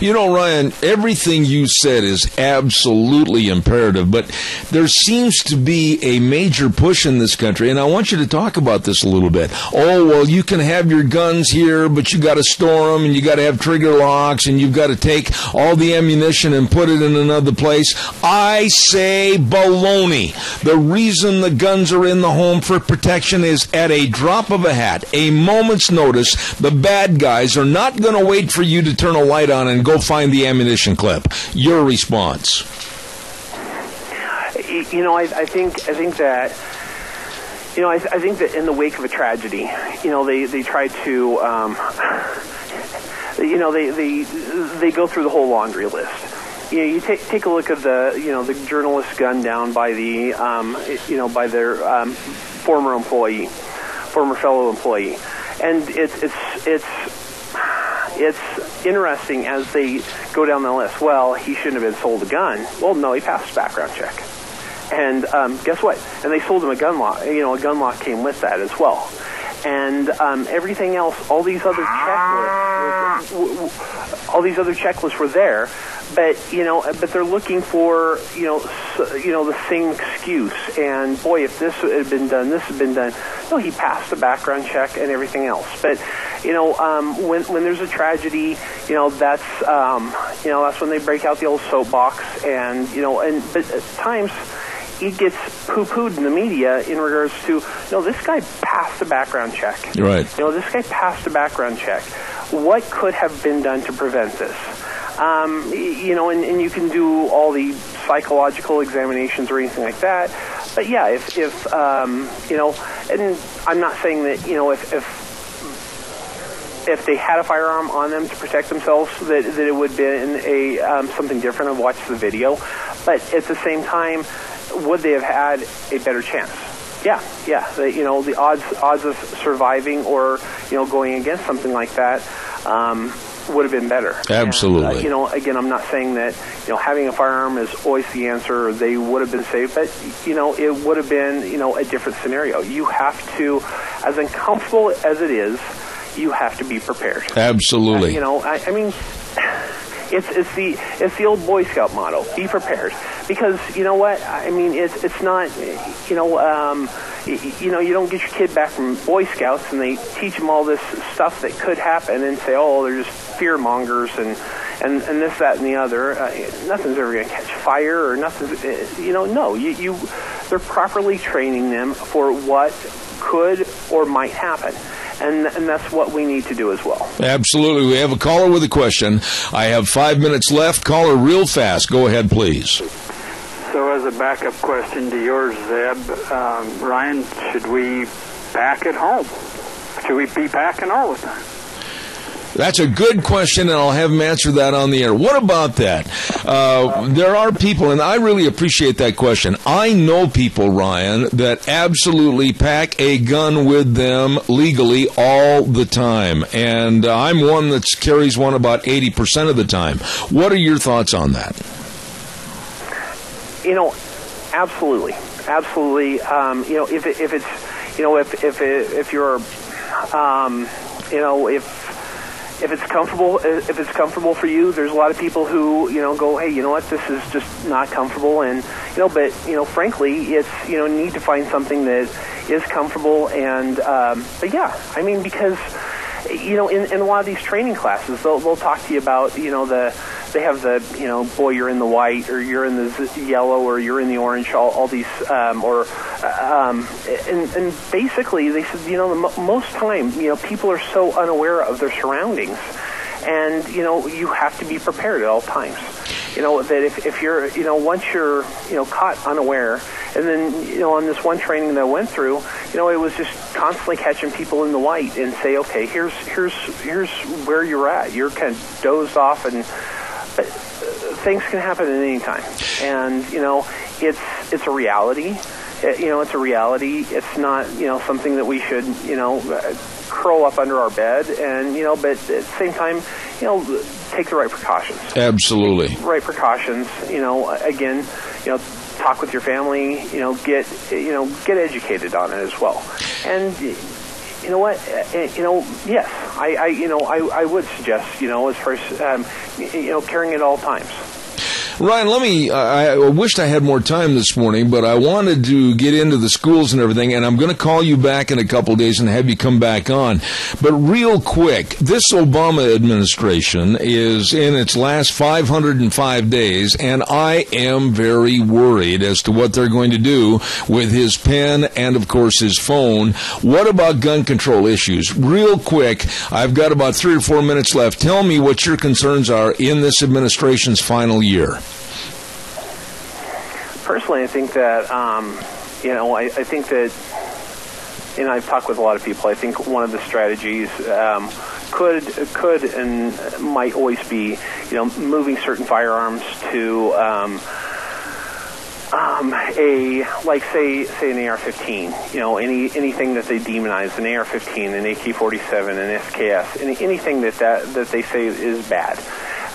Ryan, everything you said is absolutely imperative, but there seems to be a major push in this country, and I want you to talk about this a little bit. Oh, well, you can have your guns here, but you got to store them, and you got to have trigger locks, and you've got to take all the ammunition and put it in another place. I say baloney. The reason the guns are in the home for protection is at a drop of a hat, a moment's notice. The bad guys are not going to wait for you to turn a light on and go find the ammunition clip. Your response? I think that in the wake of a tragedy, they try to, they go through the whole laundry list. You take a look at the journalist gunned down by the by their former fellow employee, and it's interesting as they go down the list. Well, he shouldn't have been sold a gun. Well, no, he passed a background check. And guess what? And they sold him a gun lock. A gun lock came with that as well. And everything else, all these other checklists were there. But but they're looking for the same excuse. And boy, if this had been done, this had been done. No, he passed the background check and everything else. But when there's a tragedy, that's when they break out the old soapbox. And but at times it gets poo-pooed in the media in regards to this guy passed the background check. Right. This guy passed the background check. What could have been done to prevent this? And you can do all the psychological examinations or anything like that. But yeah, if and I'm not saying that if they had a firearm on them to protect themselves, that it would have been something different. I've watched the video, but at the same time, would they have had a better chance? Yeah. The odds of surviving or going against something like that would have been better. Absolutely. And, again, I'm not saying that having a firearm is always the answer. Or they would have been safe, but it would have been a different scenario. You have to, as uncomfortable as it is, you have to be prepared. Absolutely. I mean, it's the old Boy Scout motto: be prepared. Because you know what? I mean, it's not you don't get your kid back from Boy Scouts and they teach them all this stuff that could happen and say, oh, they're just fear mongers and this, that, and the other. Nothing's ever going to catch fire or nothing. No, they're properly training them for what could or might happen. And that's what we need to do as well. Absolutely. We have a caller with a question. I have 5 minutes left. Caller, real fast. Go ahead, please. So as a backup question to yours, Zeb, Ryan, should we pack at home? Should we be packing all the time? That's a good question, and I'll have him answer that on the air. What about that? There are people, and I really appreciate that question. I know people, Ryan, that absolutely pack a gun with them legally all the time, and I'm one that carries one about 80% of the time. What are your thoughts on that? Absolutely. If it's comfortable for you, there's a lot of people who, go, hey, you know what, this is just not comfortable, and, but, frankly, it's, need to find something that is comfortable, and, but yeah, I mean, because, in a lot of these training classes, they'll talk to you about, they have the, boy, you're in the white, or you're in the yellow, or you're in the orange, all these, and basically they said, most time, people are so unaware of their surroundings, and, you have to be prepared at all times. That if you're, once you're, caught unaware, and then, on this one training that I went through, it was just constantly catching people in the white and say, okay, here's where you're at. You're kind of dozed off, and things can happen at any time. And, it's a reality. It's a reality. It's not, something that we should, curl up under our bed, and, but at the same time, take the right precautions. Absolutely. Right precautions, again, talk with your family, get educated on it as well. And you know what, yes, I would suggest, as far as, carrying it at all times. Ryan, I wished I had more time this morning, but I wanted to get into the schools and everything, and I'm going to call you back in a couple of days and have you come back on. But real quick, this Obama administration is in its last 505 days, and I am very worried as to what they're going to do with his pen and, of course, his phone. What about gun control issues? Real quick, I've got about 3 or 4 minutes left. Tell me what your concerns are in this administration's final year. Personally, I think that, I think that, and I've talked with a lot of people, I think one of the strategies could and might always be, moving certain firearms to say an AR-15, anything that they demonize, an AR-15, an AK-47, an SKS, anything that they say is bad.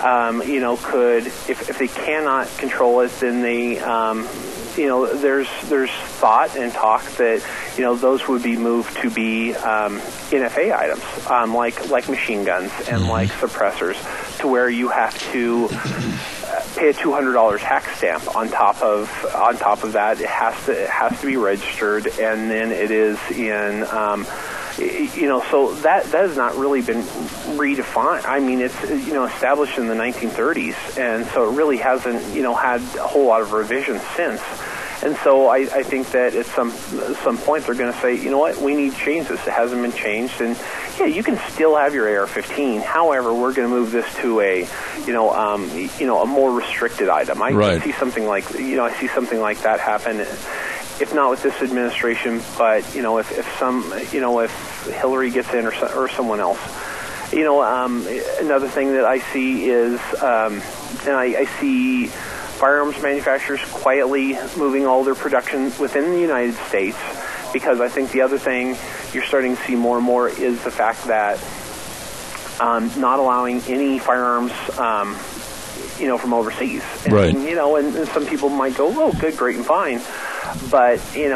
Could, if they cannot control it, then they, there's thought and talk that, those would be moved to be NFA items, like machine guns and like suppressors, to where you have to pay a $200 tax stamp on top of that. It has to be registered, and then it is in. So that has not really been redefined. I mean, it's, established in the 1930s, and so it really hasn't, had a whole lot of revisions since. And so I think that at some point they're going to say, you know what, we need to change this. It hasn't been changed, and yeah, you can still have your AR-15. However, we're going to move this to a, a more restricted item. I see something like, that happen. If not with this administration, but if Hillary gets in or someone else, another thing that I see is, and I see firearms manufacturers quietly moving all their production within the United States, because I think the other thing you're starting to see more and more is the fact that not allowing any firearms. From overseas. And, right. And some people might go, oh, good, great, and fine. But, you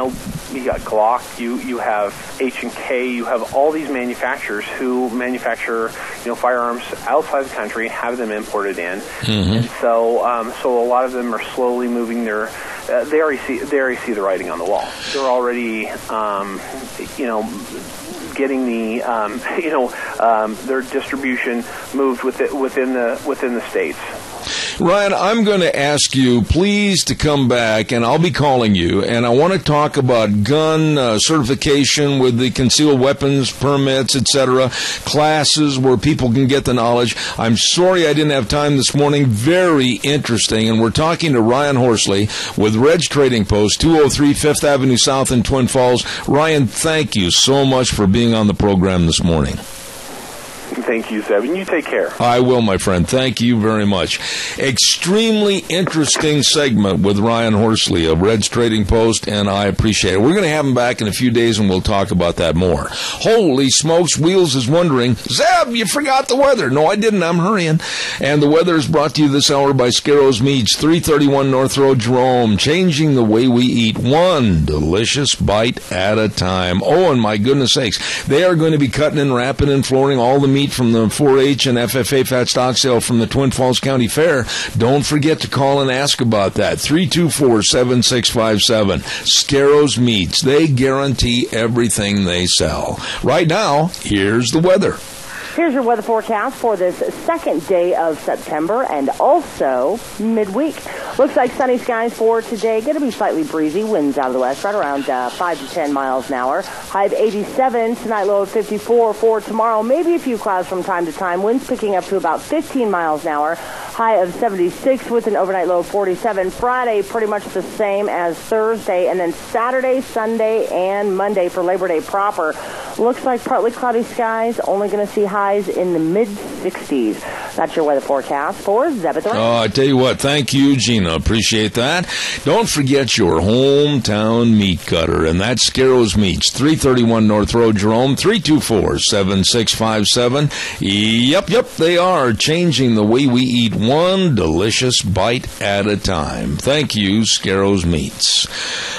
got Glock, you have H&K, you have all these manufacturers who manufacture, firearms outside the country, have them imported in. Mm-hmm. And so a lot of them are slowly moving their, they already see the writing on the wall. They're already, getting the, their distribution moved within the states. Ryan, I'm going to ask you, please, to come back, and I'll be calling you, and I want to talk about gun certification with the concealed weapons permits, etc., classes where people can get the knowledge. I'm sorry I didn't have time this morning. Very interesting, and we're talking to Ryan Horsley with Reg Trading Post, 203 5th Avenue South in Twin Falls. Ryan, thank you so much for being on the program this morning. thank you, Zeb. And you take care. I will, my friend. Thank you very much. Extremely interesting segment with Ryan Horsley of Reds Trading Post, and I appreciate it. We're going to have him back in a few days, and we'll talk about that more. Holy smokes, Wheels is wondering, Zeb, you forgot the weather. No, I didn't. I'm hurrying. And the weather is brought to you this hour by Scarrows Meats, 331 North Road, Jerome, changing the way we eat, one delicious bite at a time. Oh, and my goodness sakes, they are going to be cutting and wrapping and flooring all the meat from the 4-H and FFA fat stock sale from the Twin Falls County Fair. Don't forget to call and ask about that. 324-7657. Scarrows Meats. They guarantee everything they sell. Right now, here's the weather. Here's your weather forecast for this second day of September and also midweek. Looks like sunny skies for today. Going to be slightly breezy. Winds out of the west, right around 5 to 10 miles an hour. High of 87. Tonight low of 54. For tomorrow, maybe a few clouds from time to time. Winds picking up to about 15 miles an hour. High of 76 with an overnight low of 47. Friday, pretty much the same as Thursday. And then Saturday, Sunday, and Monday for Labor Day proper. Looks like partly cloudy skies. Only going to see highs in the mid-60s. That's your weather forecast for Zeb at the Ranch. Oh, I tell you what, thank you, Gina. Appreciate that. Don't forget your hometown meat cutter, and that's Scarrows Meats, 331 North Road, Jerome, 324-7657. Yep, they are changing the way we eat, one delicious bite at a time. Thank you, Scarrows Meats.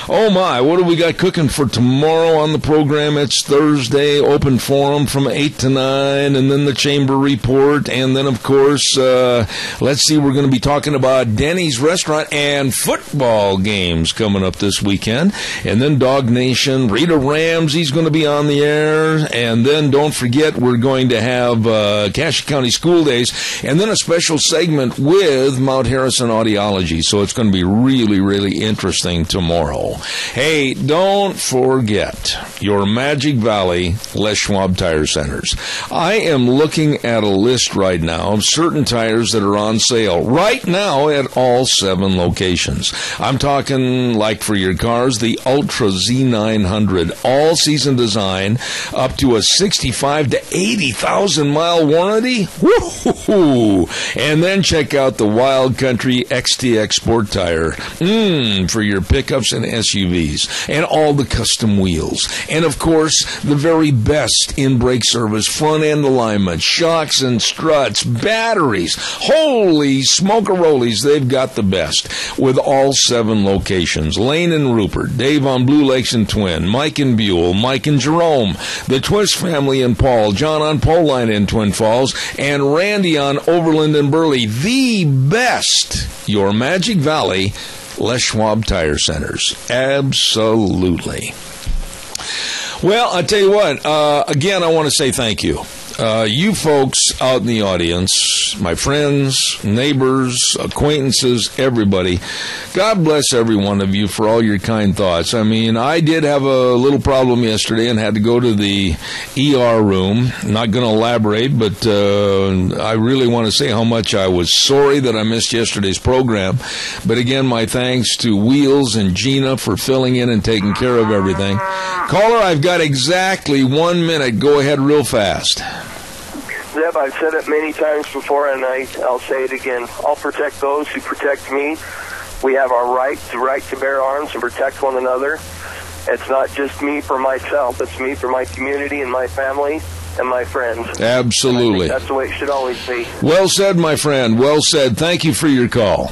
Oh, my, what do we got cooking for tomorrow on the program? It's Thursday, open forum from 8 to 9, and then the Chamber Report, and then, of course, let's see, we're going to be talking about Denny's Restaurant and football games coming up this weekend, and then Dog Nation. Rita Ramsey's going to be on the air, and then don't forget we're going to have Cache County School Days, and then a special segment with Mount Harrison Audiology, so it's going to be really, really interesting tomorrow. Hey, don't forget your Magic Valley Les Schwab Tire Centers. I am looking at a list right now of certain tires that are on sale right now at all 7 locations. I'm talking, like for your cars, the Ultra Z900, all-season design, up to a 65 to 80,000 mile warranty. Woo-hoo-hoo. And then check out the Wild Country XTX Sport Tire for your pickups and SUVs, and all the custom wheels. And, of course, the very best in brake service, front-end alignment, shocks and struts, batteries. Holy smoke-a-rollies, they've got the best with all 7 locations. Lane and Rupert, Dave on Blue Lakes and Twin, Mike and Buell, Mike and Jerome, the Twist family and Paul, John on Pole Line in Twin Falls, and Randy on Overland and Burley. The best, your Magic Valley Les Schwab Tire Centers. Absolutely. Well, I tell you what, again, I want to say thank you. You folks out in the audience, my friends, neighbors, acquaintances, everybody, God bless every one of you for all your kind thoughts. I mean, I did have a little problem yesterday and had to go to the ER room. Not going to elaborate, but I really want to say how much I was sorry that I missed yesterday's program. But again, my thanks to Wheels and Gina for filling in and taking care of everything. Caller, I've got exactly 1 minute. Go ahead real fast. Zeb, I've said it many times before, and I'll say it again. I'll protect those who protect me. We have our right to bear arms and protect one another. It's not just me for myself. It's me for my community and my family and my friends. Absolutely. That's the way it should always be. Well said, my friend. Well said. Thank you for your call.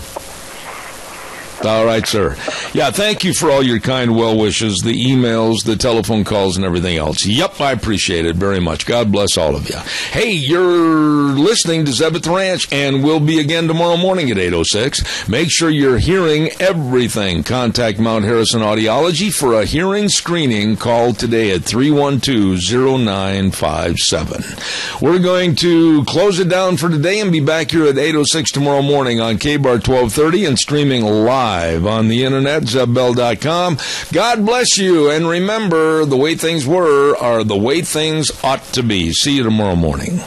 All right, sir. Yeah, thank you for all your kind well wishes, the emails, the telephone calls, and everything else. Yep, I appreciate it very much. God bless all of you. Hey, you're listening to Zeb at the Ranch, and we'll be again tomorrow morning at 8:06. Make sure you're hearing everything. Contact Mount Harrison Audiology for a hearing screening. Call today at 312-0957. We're going to close it down for today and be back here at 8:06 tomorrow morning on KBAR 1230 and streaming live on the internet, ZebBell.com. God bless you, and remember, the way things were are the way things ought to be. See you tomorrow morning.